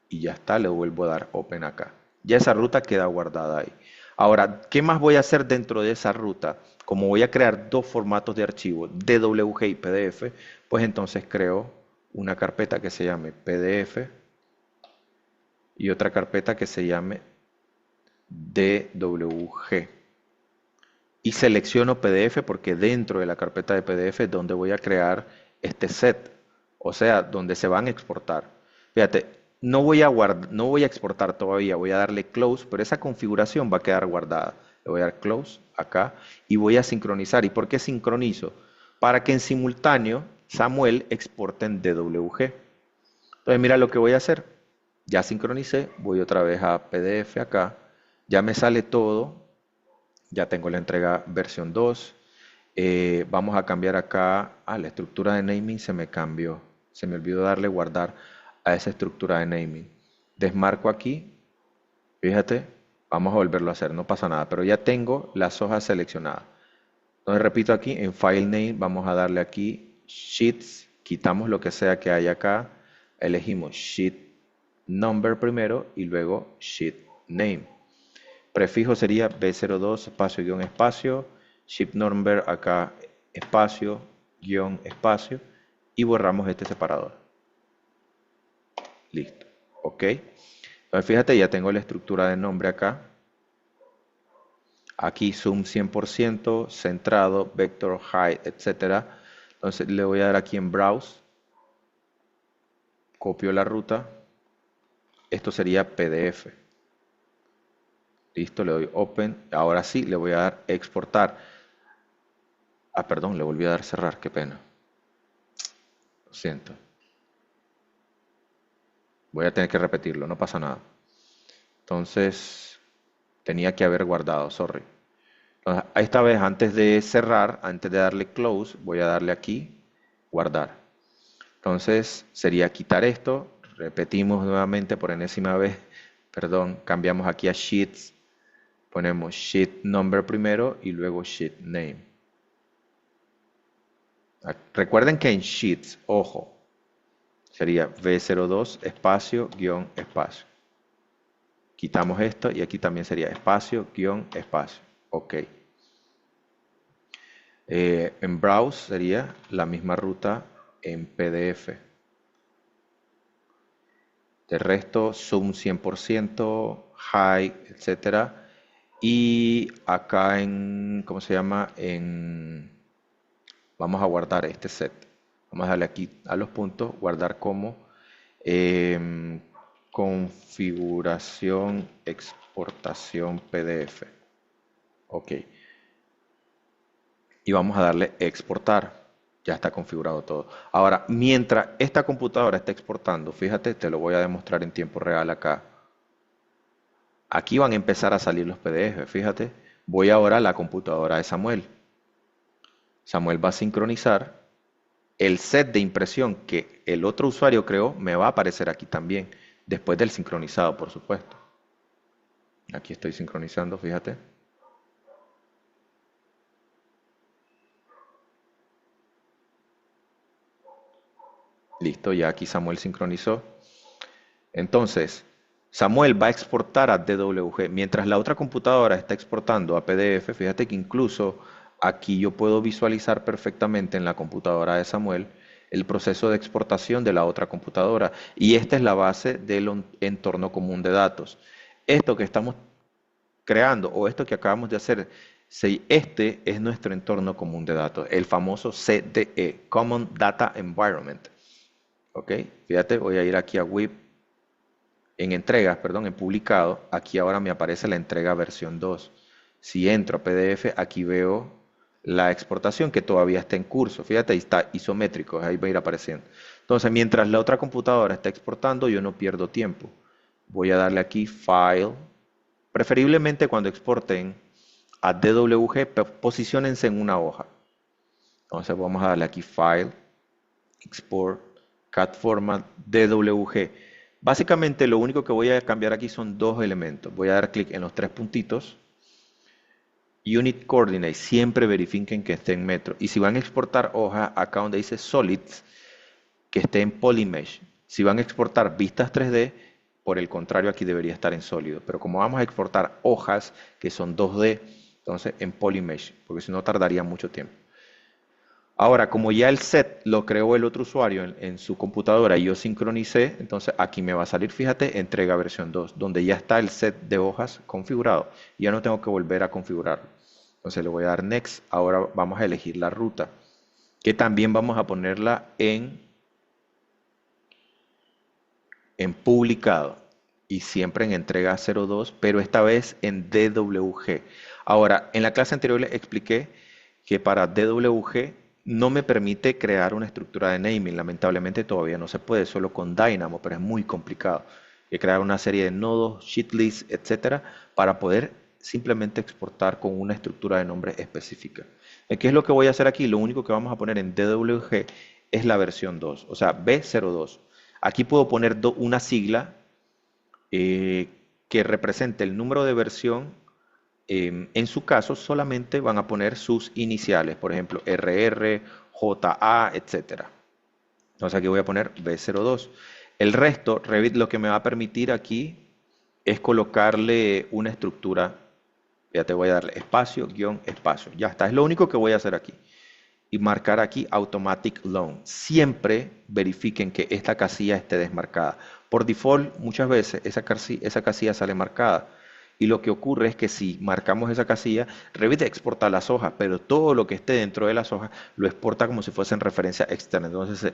Y ya está, le vuelvo a dar open acá. Ya esa ruta queda guardada ahí. Ahora, ¿qué más voy a hacer dentro de esa ruta? Como voy a crear dos formatos de archivo, DWG y PDF, pues entonces creo una carpeta que se llame PDF y otra carpeta que se llame DWG. Y selecciono PDF porque dentro de la carpeta de PDF es donde voy a crear este set, o sea, donde se van a exportar. Fíjate, no voy a exportar todavía, voy a darle close, pero esa configuración va a quedar guardada. Le voy a dar close acá y voy a sincronizar. ¿Y por qué sincronizo? Para que en simultáneo Samuel exporte en DWG. Entonces mira lo que voy a hacer. Ya sincronicé, voy otra vez a PDF acá, ya me sale todo, ya tengo la entrega versión 2. Vamos a cambiar acá, la estructura de naming se me cambió, se me olvidó darle guardar a esa estructura de naming. Desmarco aquí, fíjate, vamos a volverlo a hacer, no pasa nada, pero ya tengo las hojas seleccionadas. Entonces repito aquí, en File Name vamos a darle aquí Sheets, quitamos lo que sea que hay acá, elegimos Sheet Number primero y luego Sheet Name. Prefijo sería B02 espacio guión espacio, Sheet Number acá espacio guión espacio y borramos este separador. Listo, ok. Entonces fíjate, ya tengo la estructura de nombre acá. Aquí zoom 100%, centrado, vector, height, etcétera. Entonces le voy a dar aquí en browse, copio la ruta. Esto sería PDF. Listo, le doy open. Ahora sí, le voy a dar exportar. Perdón, le volví a dar cerrar, qué pena. Lo siento. Voy a tener que repetirlo, no pasa nada. Entonces, tenía que haber guardado, sorry. Entonces, esta vez, antes de cerrar, antes de darle close, voy a darle aquí, guardar. Entonces, sería quitar esto. Repetimos nuevamente por enésima vez. Perdón, cambiamos aquí a Sheets. Ponemos Sheet Number primero y luego Sheet Name. Recuerden que en Sheets, ojo, sería V02 espacio guión espacio. Quitamos esto y aquí también sería espacio guión espacio. Ok. En Browse sería la misma ruta en PDF. De resto, Zoom 100%, High, etcétera. Y acá en, ¿cómo se llama? Vamos a guardar este set. Vamos a darle aquí a los puntos, guardar como em, configuración, exportación PDF. Ok. Y vamos a darle exportar. Ya está configurado todo. Ahora, mientras esta computadora está exportando, fíjate, te lo voy a demostrar en tiempo real acá. Aquí van a empezar a salir los PDF, fíjate. Voy ahora a la computadora de Samuel. Samuel va a sincronizar. El set de impresión que el otro usuario creó me va a aparecer aquí también, después del sincronizado, por supuesto. Aquí estoy sincronizando, fíjate. Listo, ya aquí Samuel sincronizó. Entonces, Samuel va a exportar a DWG, mientras la otra computadora está exportando a PDF. Fíjate que incluso aquí yo puedo visualizar perfectamente en la computadora de Samuel el proceso de exportación de la otra computadora. Y esta es la base del entorno común de datos. Esto que estamos creando o esto que acabamos de hacer, este es nuestro entorno común de datos, el famoso CDE, Common Data Environment. ¿Ok? Fíjate, voy a ir aquí a WIP en entregas, perdón, en publicado, aquí ahora me aparece la entrega versión 2. Si entro a PDF, aquí veo la exportación que todavía está en curso. Fíjate, ahí está isométrico, ahí va a ir apareciendo. Entonces, mientras la otra computadora está exportando, yo no pierdo tiempo. Voy a darle aquí File. Preferiblemente cuando exporten a DWG, posiciónense en una hoja. Entonces vamos a darle aquí File, Export, Cat Format, DWG. Básicamente lo único que voy a cambiar aquí son dos elementos. Voy a dar clic en los tres puntitos. Unit Coordinate, siempre verifiquen que esté en metro. Y si van a exportar hoja, acá donde dice Solids, que esté en Polymesh. Si van a exportar vistas 3D, por el contrario, aquí debería estar en sólido. Pero como vamos a exportar hojas que son 2D, entonces en Polymesh, porque si no tardaría mucho tiempo. Ahora, como ya el set lo creó el otro usuario en su computadora y yo sincronicé, entonces aquí me va a salir, fíjate, entrega versión 2, donde ya está el set de hojas configurado. Y ya no tengo que volver a configurarlo. Entonces le voy a dar Next. Ahora vamos a elegir la ruta, que también vamos a ponerla en publicado y siempre en entrega 02, pero esta vez en DWG. Ahora, en la clase anterior les expliqué que para DWG no me permite crear una estructura de naming. Lamentablemente todavía no se puede, solo con Dynamo, pero es muy complicado. Hay que crear una serie de nodos, shitlist, etcétera, para poder simplemente exportar con una estructura de nombre específica. ¿Qué es lo que voy a hacer aquí? Lo único que vamos a poner en DWG es la versión 2, o sea, B02. Aquí puedo poner una sigla eh, que represente el número de versión. En su caso, solamente van a poner sus iniciales, por ejemplo, RR, JA, etcétera. Entonces aquí voy a poner B02. El resto, Revit lo que me va a permitir aquí es colocarle una estructura. Ya te voy a darle espacio, guión, espacio. Ya está, es lo único que voy a hacer aquí y marcar aquí Automatic Loan. Siempre verifiquen que esta casilla esté desmarcada. Por default, muchas veces esa casilla sale marcada. Y lo que ocurre es que si marcamos esa casilla, Revit exporta las hojas, pero todo lo que esté dentro de las hojas lo exporta como si fuesen referencia externa. Entonces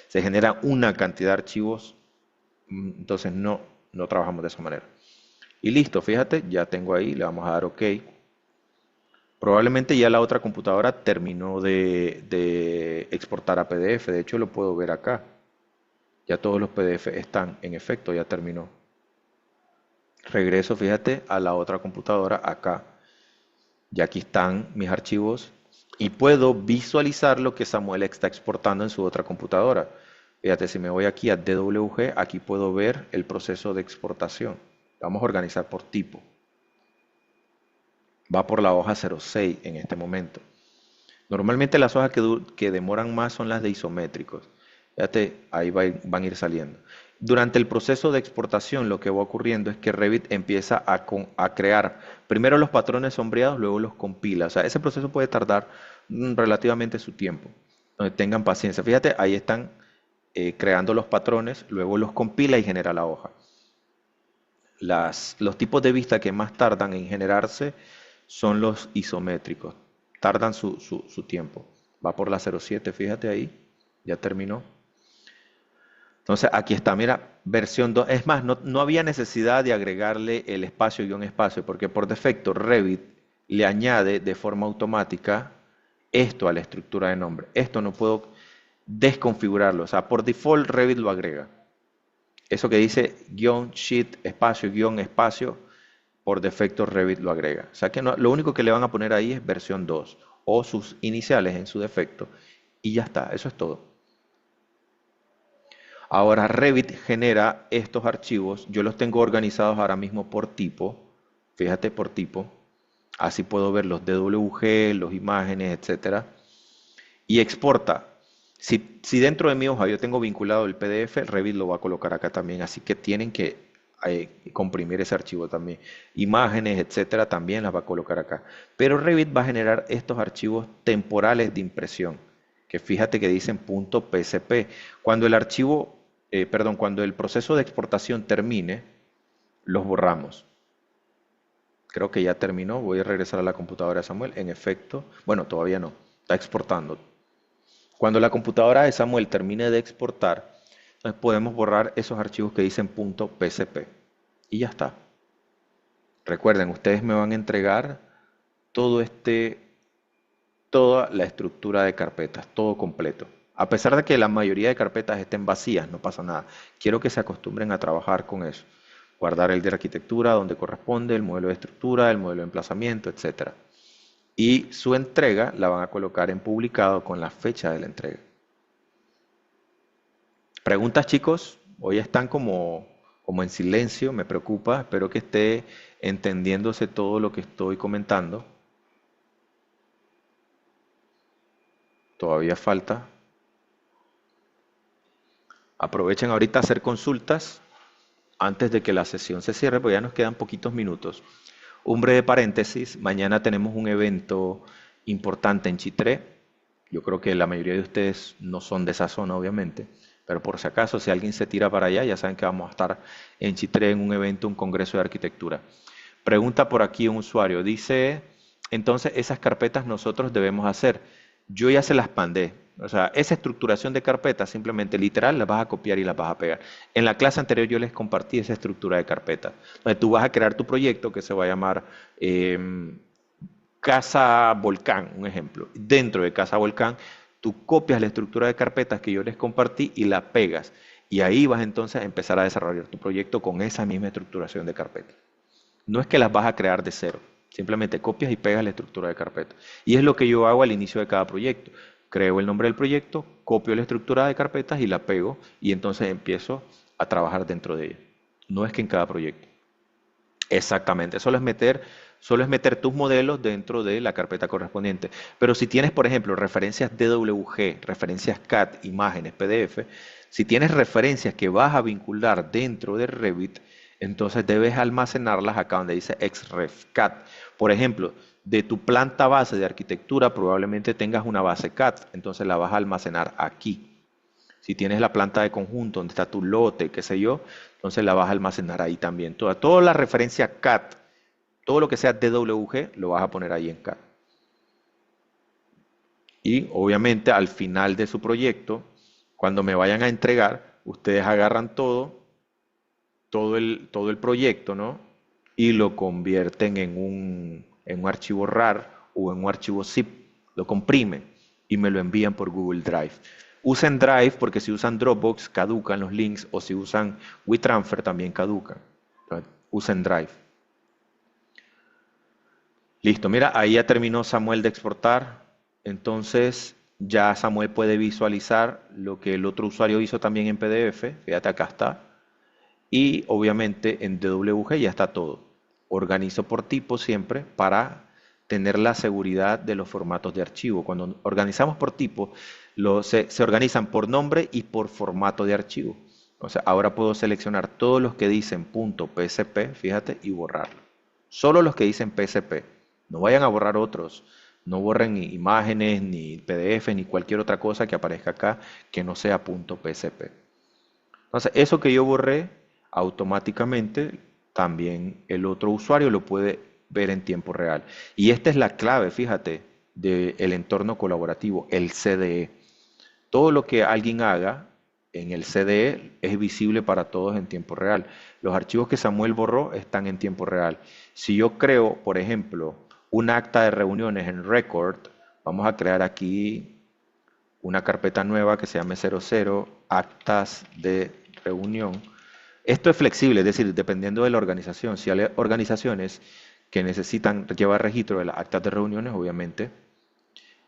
se genera una cantidad de archivos. Entonces no trabajamos de esa manera. Y listo, fíjate, ya tengo ahí, le vamos a dar OK. Probablemente ya la otra computadora terminó de exportar a PDF. De hecho, lo puedo ver acá. Ya todos los PDF están, en efecto, ya terminó. Regreso, fíjate, a la otra computadora acá. Ya aquí están mis archivos y puedo visualizar lo que Samuel está exportando en su otra computadora. Fíjate, si me voy aquí a DWG, aquí puedo ver el proceso de exportación. Vamos a organizar por tipo. Va por la hoja 06 en este momento. Normalmente las hojas que demoran más son las de isométricos. Fíjate, ahí van a ir saliendo. Durante el proceso de exportación, lo que va ocurriendo es que Revit empieza a crear primero los patrones sombreados, luego los compila. O sea, ese proceso puede tardar relativamente su tiempo. Tengan paciencia. Fíjate, ahí están creando los patrones, luego los compila y genera la hoja. Los tipos de vista que más tardan en generarse son los isométricos. Tardan su tiempo. Va por la 07, fíjate ahí. Ya terminó. Entonces aquí está, mira, versión 2. Es más, no había necesidad de agregarle el espacio guión espacio, porque por defecto Revit le añade de forma automática esto a la estructura de nombre. Esto no puedo desconfigurarlo. O sea, por default Revit lo agrega. Eso que dice guión sheet espacio guión espacio, por defecto Revit lo agrega. O sea que lo único que le van a poner ahí es versión 2 o sus iniciales en su defecto y ya está, eso es todo. Ahora Revit genera estos archivos, yo los tengo organizados ahora mismo por tipo, fíjate por tipo, así puedo ver los DWG, las imágenes, etcétera, y exporta. Si dentro de mi hoja yo tengo vinculado el PDF, Revit lo va a colocar acá también, así que tienen que comprimir ese archivo también. Imágenes, etcétera, también las va a colocar acá. Pero Revit va a generar estos archivos temporales de impresión, que fíjate que dicen .psp. Cuando el archivo, perdón, cuando el proceso de exportación termine, los borramos. Creo que ya terminó. Voy a regresar a la computadora de Samuel. En efecto, bueno, todavía no. Está exportando. Cuando la computadora de Samuel termine de exportar, entonces podemos borrar esos archivos que dicen .psp. Y ya está. Recuerden, ustedes me van a entregar toda la estructura de carpetas, todo completo. A pesar de que la mayoría de carpetas estén vacías, no pasa nada. Quiero que se acostumbren a trabajar con eso. Guardar el de arquitectura donde corresponde, el modelo de estructura, el modelo de emplazamiento, etcétera. Y su entrega la van a colocar en publicado con la fecha de la entrega. ¿Preguntas, chicos? Hoy están como en silencio, me preocupa. Espero que esté entendiéndose todo lo que estoy comentando. Todavía falta. Aprovechen ahorita a hacer consultas antes de que la sesión se cierre, porque ya nos quedan poquitos minutos. Un breve paréntesis, mañana tenemos un evento importante en Chitré. Yo creo que la mayoría de ustedes no son de esa zona, obviamente, pero por si acaso, si alguien se tira para allá, ya saben que vamos a estar en Chitré en un evento, un congreso de arquitectura. Pregunta por aquí un usuario, dice, entonces esas carpetas nosotros debemos hacer. Yo ya se las mandé. O sea, esa estructuración de carpetas, simplemente literal, las vas a copiar y las vas a pegar. En la clase anterior yo les compartí esa estructura de carpetas. Entonces tú vas a crear tu proyecto que se va a llamar Casa Volcán, un ejemplo. Dentro de Casa Volcán, tú copias la estructura de carpetas que yo les compartí y la pegas. Y ahí vas entonces a empezar a desarrollar tu proyecto con esa misma estructuración de carpetas. No es que las vas a crear de cero, simplemente copias y pegas la estructura de carpeta. Y es lo que yo hago al inicio de cada proyecto. Creo el nombre del proyecto, copio la estructura de carpetas y la pego y entonces empiezo a trabajar dentro de ella. No es que en cada proyecto. Exactamente, solo es meter tus modelos dentro de la carpeta correspondiente. Pero si tienes, por ejemplo, referencias DWG, referencias CAD, imágenes, PDF, si tienes referencias que vas a vincular dentro de Revit, entonces debes almacenarlas acá donde dice XREF-CAD. Por ejemplo, de tu planta base de arquitectura probablemente tengas una base CAD, entonces la vas a almacenar aquí. Si tienes la planta de conjunto donde está tu lote, qué sé yo, entonces la vas a almacenar ahí también. Toda la referencia CAD, todo lo que sea DWG, lo vas a poner ahí en CAD. Y obviamente al final de su proyecto, cuando me vayan a entregar, ustedes agarran todo el proyecto, ¿no? Y lo convierten en un archivo RAR o en un archivo zip, lo comprimen y me lo envían por Google Drive. Usen Drive porque si usan Dropbox caducan los links o si usan WeTransfer también caducan. Entonces, usen Drive. Listo, mira, ahí ya terminó Samuel de exportar. Entonces ya Samuel puede visualizar lo que el otro usuario hizo también en PDF. Fíjate, acá está. Y obviamente en DWG ya está todo. Organizo por tipo siempre para tener la seguridad de los formatos de archivo. Cuando organizamos por tipo, se organizan por nombre y por formato de archivo. O sea, ahora puedo seleccionar todos los que dicen .psp, fíjate, y borrarlo. Solo los que dicen PSP. No vayan a borrar otros. No borren ni imágenes, ni PDF, ni cualquier otra cosa que aparezca acá que no sea .psp. Entonces, eso que yo borré, automáticamente también el otro usuario lo puede ver en tiempo real. Y esta es la clave, fíjate, del entorno colaborativo, el CDE. Todo lo que alguien haga en el CDE es visible para todos en tiempo real. Los archivos que Samuel borró están en tiempo real. Si yo creo, por ejemplo, un acta de reuniones en Record, vamos a crear aquí una carpeta nueva que se llame 00 actas de reunión. Esto es flexible, es decir, dependiendo de la organización. Si hay organizaciones que necesitan llevar registro de las actas de reuniones, obviamente,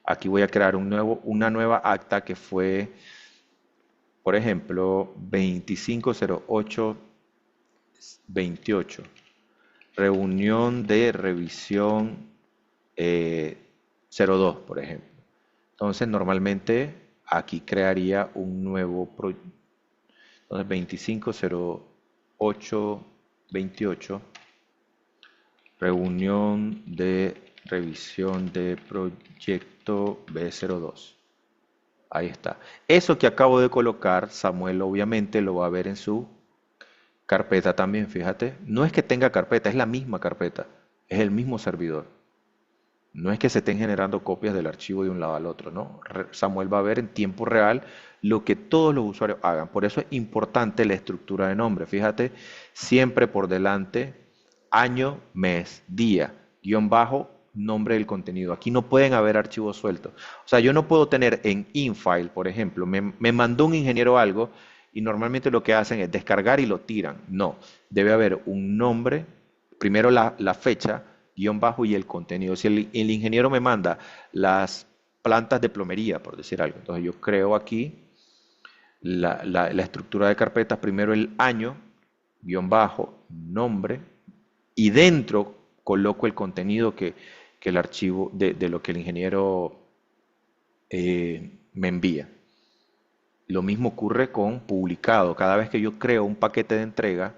aquí voy a crear una nueva acta que fue, por ejemplo, 250828, reunión de revisión 02, por ejemplo. Entonces, normalmente aquí crearía un nuevo proyecto. Entonces, 250828, reunión de revisión de proyecto B02. Ahí está. Eso que acabo de colocar, Samuel obviamente lo va a ver en su carpeta también, fíjate. No es que tenga carpeta, es la misma carpeta, es el mismo servidor. No es que se estén generando copias del archivo de un lado al otro, ¿no? Samuel va a ver en tiempo real lo que todos los usuarios hagan. Por eso es importante la estructura de nombre. Fíjate, siempre por delante, año, mes, día, guión bajo, nombre del contenido. Aquí no pueden haber archivos sueltos. O sea, yo no puedo tener en infile, por ejemplo, me mandó un ingeniero algo y normalmente lo que hacen es descargar y lo tiran. No, debe haber un nombre, primero la fecha, guión bajo y el contenido. Si el ingeniero me manda las plantas de plomería, por decir algo, entonces yo creo aquí la estructura de carpetas, primero el año, guión bajo, nombre, y dentro coloco el contenido que el archivo de lo que el ingeniero me envía. Lo mismo ocurre con publicado. Cada vez que yo creo un paquete de entrega,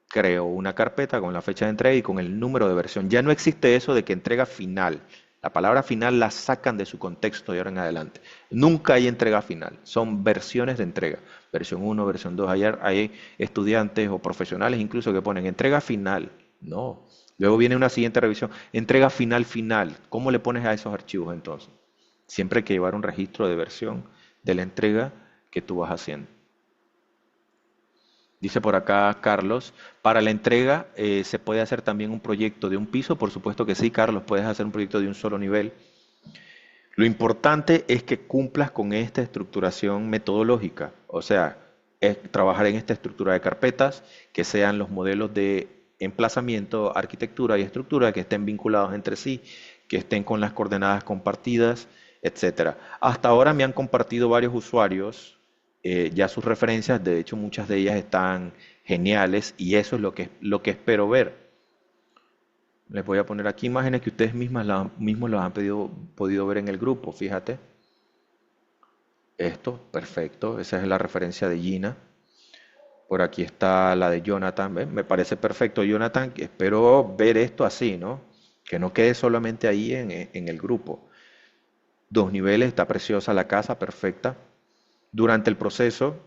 creo una carpeta con la fecha de entrega y con el número de versión. Ya no existe eso de que entrega final. La palabra final la sacan de su contexto de ahora en adelante. Nunca hay entrega final, son versiones de entrega. Versión uno, versión 2. Hay estudiantes o profesionales incluso que ponen entrega final. No. Luego viene una siguiente revisión. Entrega final final. ¿Cómo le pones a esos archivos entonces? Siempre hay que llevar un registro de versión de la entrega que tú vas haciendo. Dice por acá Carlos, para la entrega se puede hacer también un proyecto de un piso, por supuesto que sí, Carlos, puedes hacer un proyecto de un solo nivel. Lo importante es que cumplas con esta estructuración metodológica, o sea, es trabajar en esta estructura de carpetas, que sean los modelos de emplazamiento, arquitectura y estructura que estén vinculados entre sí, que estén con las coordenadas compartidas, etcétera. Hasta ahora me han compartido varios usuarios ya sus referencias, de hecho muchas de ellas están geniales y eso es lo que espero ver. Les voy a poner aquí imágenes que ustedes mismos las han podido ver en el grupo, fíjate. Esto, perfecto, esa es la referencia de Gina. Por aquí está la de Jonathan, ¿ven? Me parece perfecto, Jonathan, espero ver esto así, ¿no? Que no quede solamente ahí en el grupo. Dos niveles, está preciosa la casa, perfecta. Durante el proceso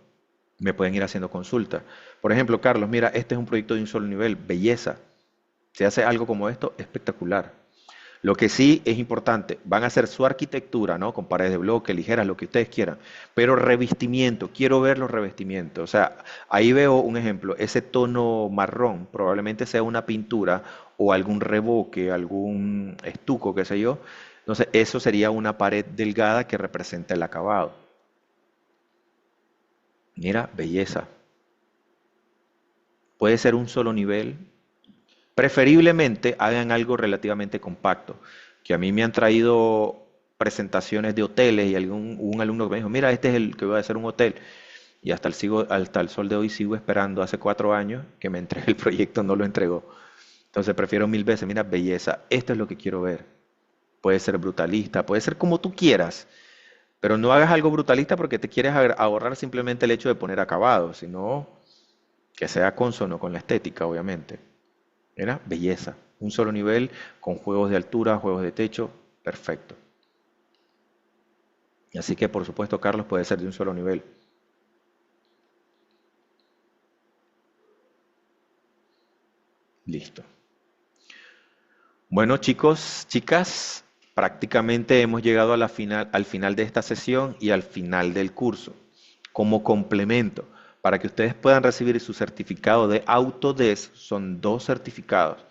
me pueden ir haciendo consultas. Por ejemplo, Carlos, mira, este es un proyecto de un solo nivel, belleza. Se hace algo como esto, espectacular. Lo que sí es importante, van a hacer su arquitectura, ¿no? Con paredes de bloque, ligeras, lo que ustedes quieran. Pero revestimiento, quiero ver los revestimientos. O sea, ahí veo un ejemplo, ese tono marrón probablemente sea una pintura o algún revoque, algún estuco, qué sé yo. Entonces, eso sería una pared delgada que representa el acabado. Mira, belleza. Puede ser un solo nivel. Preferiblemente hagan algo relativamente compacto. Que a mí me han traído presentaciones de hoteles y un alumno que me dijo, mira, este es el que voy a hacer un hotel. Y hasta el sol de hoy sigo esperando, hace 4 años que me entregue el proyecto, no lo entregó. Entonces prefiero mil veces, mira, belleza, esto es lo que quiero ver. Puede ser brutalista, puede ser como tú quieras, Pero no hagas algo brutalista porque te quieres ahorrar simplemente el hecho de poner acabado, sino que sea consono con la estética, obviamente. Mira, belleza. Un solo nivel con juegos de altura, juegos de techo, perfecto. Así que, por supuesto, Carlos, puede ser de un solo nivel. Listo. Bueno, chicos, chicas, prácticamente hemos llegado a al final de esta sesión y al final del curso. Como complemento, para que ustedes puedan recibir su certificado de Autodesk, son dos certificados.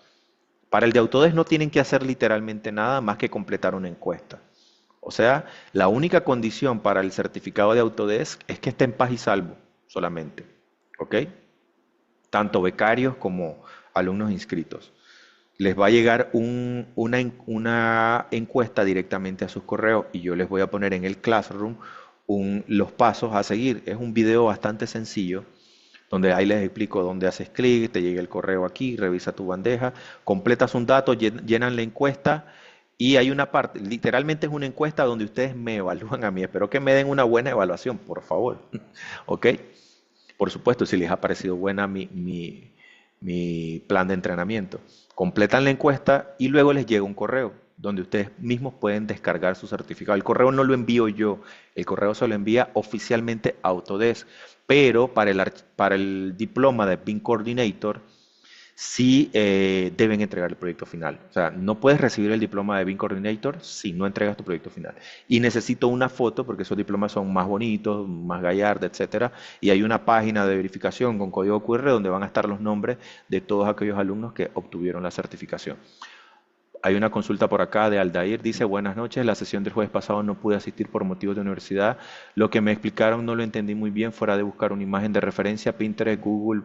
Para el de Autodesk no tienen que hacer literalmente nada más que completar una encuesta. O sea, la única condición para el certificado de Autodesk es que esté en paz y salvo solamente. ¿Ok? Tanto becarios como alumnos inscritos. Les va a llegar una encuesta directamente a sus correos y yo les voy a poner en el Classroom los pasos a seguir. Es un video bastante sencillo donde ahí les explico dónde haces clic, te llega el correo aquí, revisa tu bandeja, completas un dato, llenan la encuesta y hay una parte, literalmente es una encuesta donde ustedes me evalúan a mí. Espero que me den una buena evaluación, por favor. ¿Ok? Por supuesto, si les ha parecido buena mi plan de entrenamiento. Completan la encuesta y luego les llega un correo donde ustedes mismos pueden descargar su certificado. El correo no lo envío yo, el correo se lo envía oficialmente Autodesk, pero para el diploma de BIM Coordinator sí deben entregar el proyecto final. O sea, no puedes recibir el diploma de BIM Coordinator si no entregas tu proyecto final. Y necesito una foto porque esos diplomas son más bonitos, más gallardos, etcétera. Y hay una página de verificación con código QR donde van a estar los nombres de todos aquellos alumnos que obtuvieron la certificación. Hay una consulta por acá de Aldair, dice, buenas noches, la sesión del jueves pasado no pude asistir por motivos de universidad. Lo que me explicaron no lo entendí muy bien, fuera de buscar una imagen de referencia, Pinterest, Google,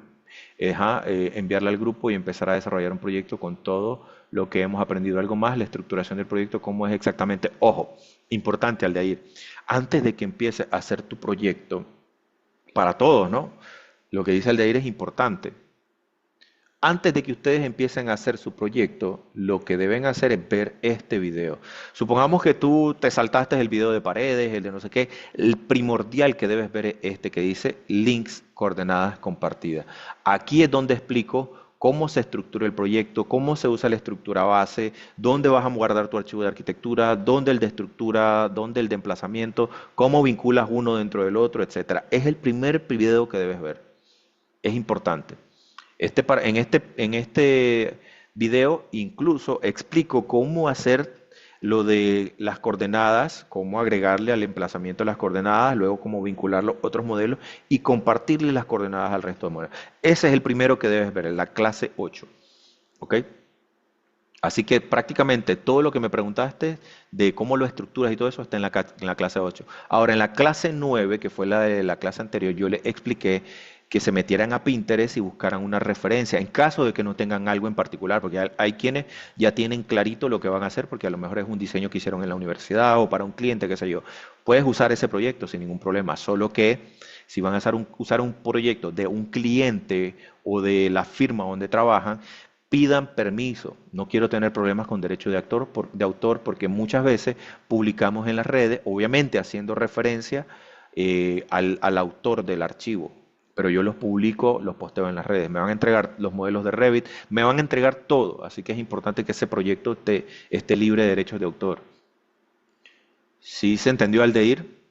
enviarla al grupo y empezar a desarrollar un proyecto con todo lo que hemos aprendido. Algo más, la estructuración del proyecto, cómo es exactamente. Ojo, importante Aldair, antes de que empieces a hacer tu proyecto, para todos, ¿no? Lo que dice Aldair es importante. Antes de que ustedes empiecen a hacer su proyecto, lo que deben hacer es ver este video. Supongamos que tú te saltaste el video de paredes, el de no sé qué. El primordial que debes ver es este que dice links, coordenadas compartidas. Aquí es donde explico cómo se estructura el proyecto, cómo se usa la estructura base, dónde vas a guardar tu archivo de arquitectura, dónde el de estructura, dónde el de emplazamiento, cómo vinculas uno dentro del otro, etcétera. Es el primer video que debes ver. Es importante. En este video incluso explico cómo hacer lo de las coordenadas, cómo agregarle al emplazamiento las coordenadas, luego cómo vincular los otros modelos y compartirle las coordenadas al resto de modelos. Ese es el primero que debes ver, en la clase 8. ¿Ok? Así que prácticamente todo lo que me preguntaste de cómo lo estructuras y todo eso está en la clase 8. Ahora, en la clase 9, que fue la de la clase anterior, yo les expliqué que se metieran a Pinterest y buscaran una referencia en caso de que no tengan algo en particular, porque hay quienes ya tienen clarito lo que van a hacer, porque a lo mejor es un diseño que hicieron en la universidad o para un cliente, qué sé yo. Puedes usar ese proyecto sin ningún problema, solo que si van a usar un proyecto de un cliente o de la firma donde trabajan, pidan permiso. No quiero tener problemas con derecho de autor porque muchas veces publicamos en las redes, obviamente haciendo referencia al autor del archivo. Pero yo los publico, los posteo en las redes. Me van a entregar los modelos de Revit, me van a entregar todo. Así que es importante que ese proyecto esté libre de derechos de autor. ¿Sí se entendió al de ir?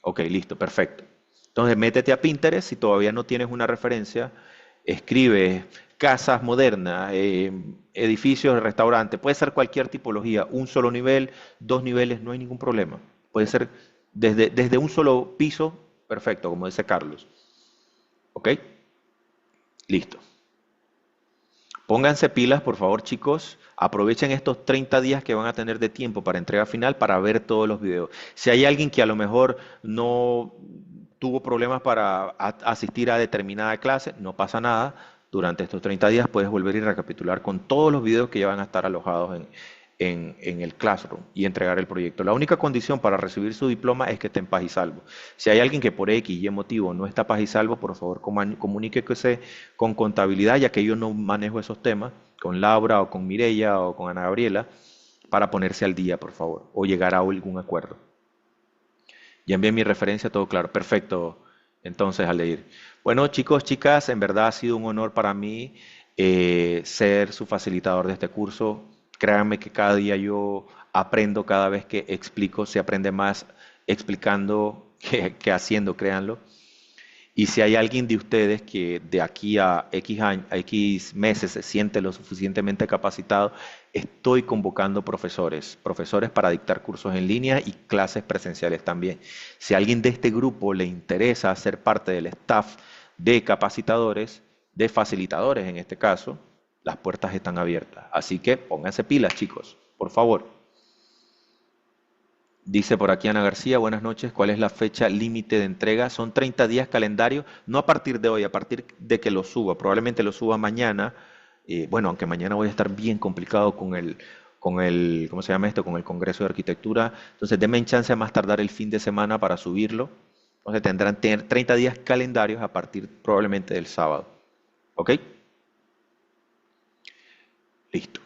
Ok, listo, perfecto. Entonces métete a Pinterest si todavía no tienes una referencia, escribe casas modernas, edificios, restaurantes, puede ser cualquier tipología, un solo nivel, dos niveles, no hay ningún problema. Puede ser desde un solo piso, perfecto, como dice Carlos. ¿Ok? Listo. Pónganse pilas, por favor, chicos. Aprovechen estos 30 días que van a tener de tiempo para entrega final para ver todos los videos. Si hay alguien que a lo mejor no tuvo problemas para asistir a determinada clase, no pasa nada. Durante estos 30 días puedes volver y recapitular con todos los videos que ya van a estar alojados en el Classroom y entregar el proyecto. La única condición para recibir su diploma es que esté en paz y salvo. Si hay alguien que por X y motivo no está paz y salvo, por favor comuníquese con contabilidad, ya que yo no manejo esos temas, con Laura o con Mirella o con Ana Gabriela, para ponerse al día, por favor, o llegar a algún acuerdo. Ya envié mi referencia, todo claro. Perfecto. Entonces, Aldeir. Bueno, chicos, chicas, en verdad ha sido un honor para mí ser su facilitador de este curso. Créanme que cada día yo aprendo cada vez que explico. Se aprende más explicando que haciendo, créanlo. Y si hay alguien de ustedes que de aquí a a X meses se siente lo suficientemente capacitado, estoy convocando profesores, profesores para dictar cursos en línea y clases presenciales también. Si a alguien de este grupo le interesa ser parte del staff de capacitadores, de facilitadores en este caso, las puertas están abiertas. Así que pónganse pilas, chicos, por favor. Dice por aquí Ana García, buenas noches, ¿cuál es la fecha límite de entrega? Son 30 días calendario, no a partir de hoy, a partir de que lo suba, probablemente lo suba mañana, bueno, aunque mañana voy a estar bien complicado ¿cómo se llama esto? Con el Congreso de Arquitectura, entonces denme en chance a más tardar el fin de semana para subirlo, entonces tendrán 30 días calendarios a partir probablemente del sábado, ¿ok? Listo.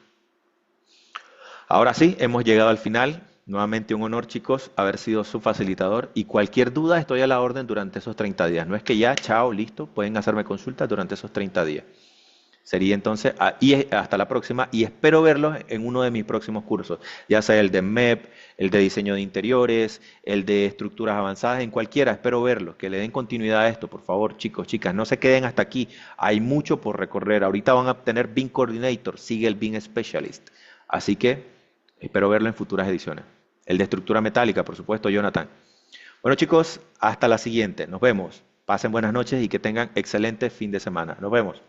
Ahora sí, hemos llegado al final. Nuevamente un honor, chicos, haber sido su facilitador y cualquier duda estoy a la orden durante esos 30 días. No es que ya, chao, listo, pueden hacerme consultas durante esos 30 días. Sería entonces, hasta la próxima y espero verlos en uno de mis próximos cursos, ya sea el de MEP, el de diseño de interiores, el de estructuras avanzadas, en cualquiera, espero verlos, que le den continuidad a esto, por favor, chicos, chicas, no se queden hasta aquí, hay mucho por recorrer. Ahorita van a obtener BIM Coordinator, sigue el BIM Specialist, así que espero verlo en futuras ediciones. El de estructura metálica, por supuesto, Jonathan. Bueno, chicos, hasta la siguiente. Nos vemos. Pasen buenas noches y que tengan excelente fin de semana. Nos vemos.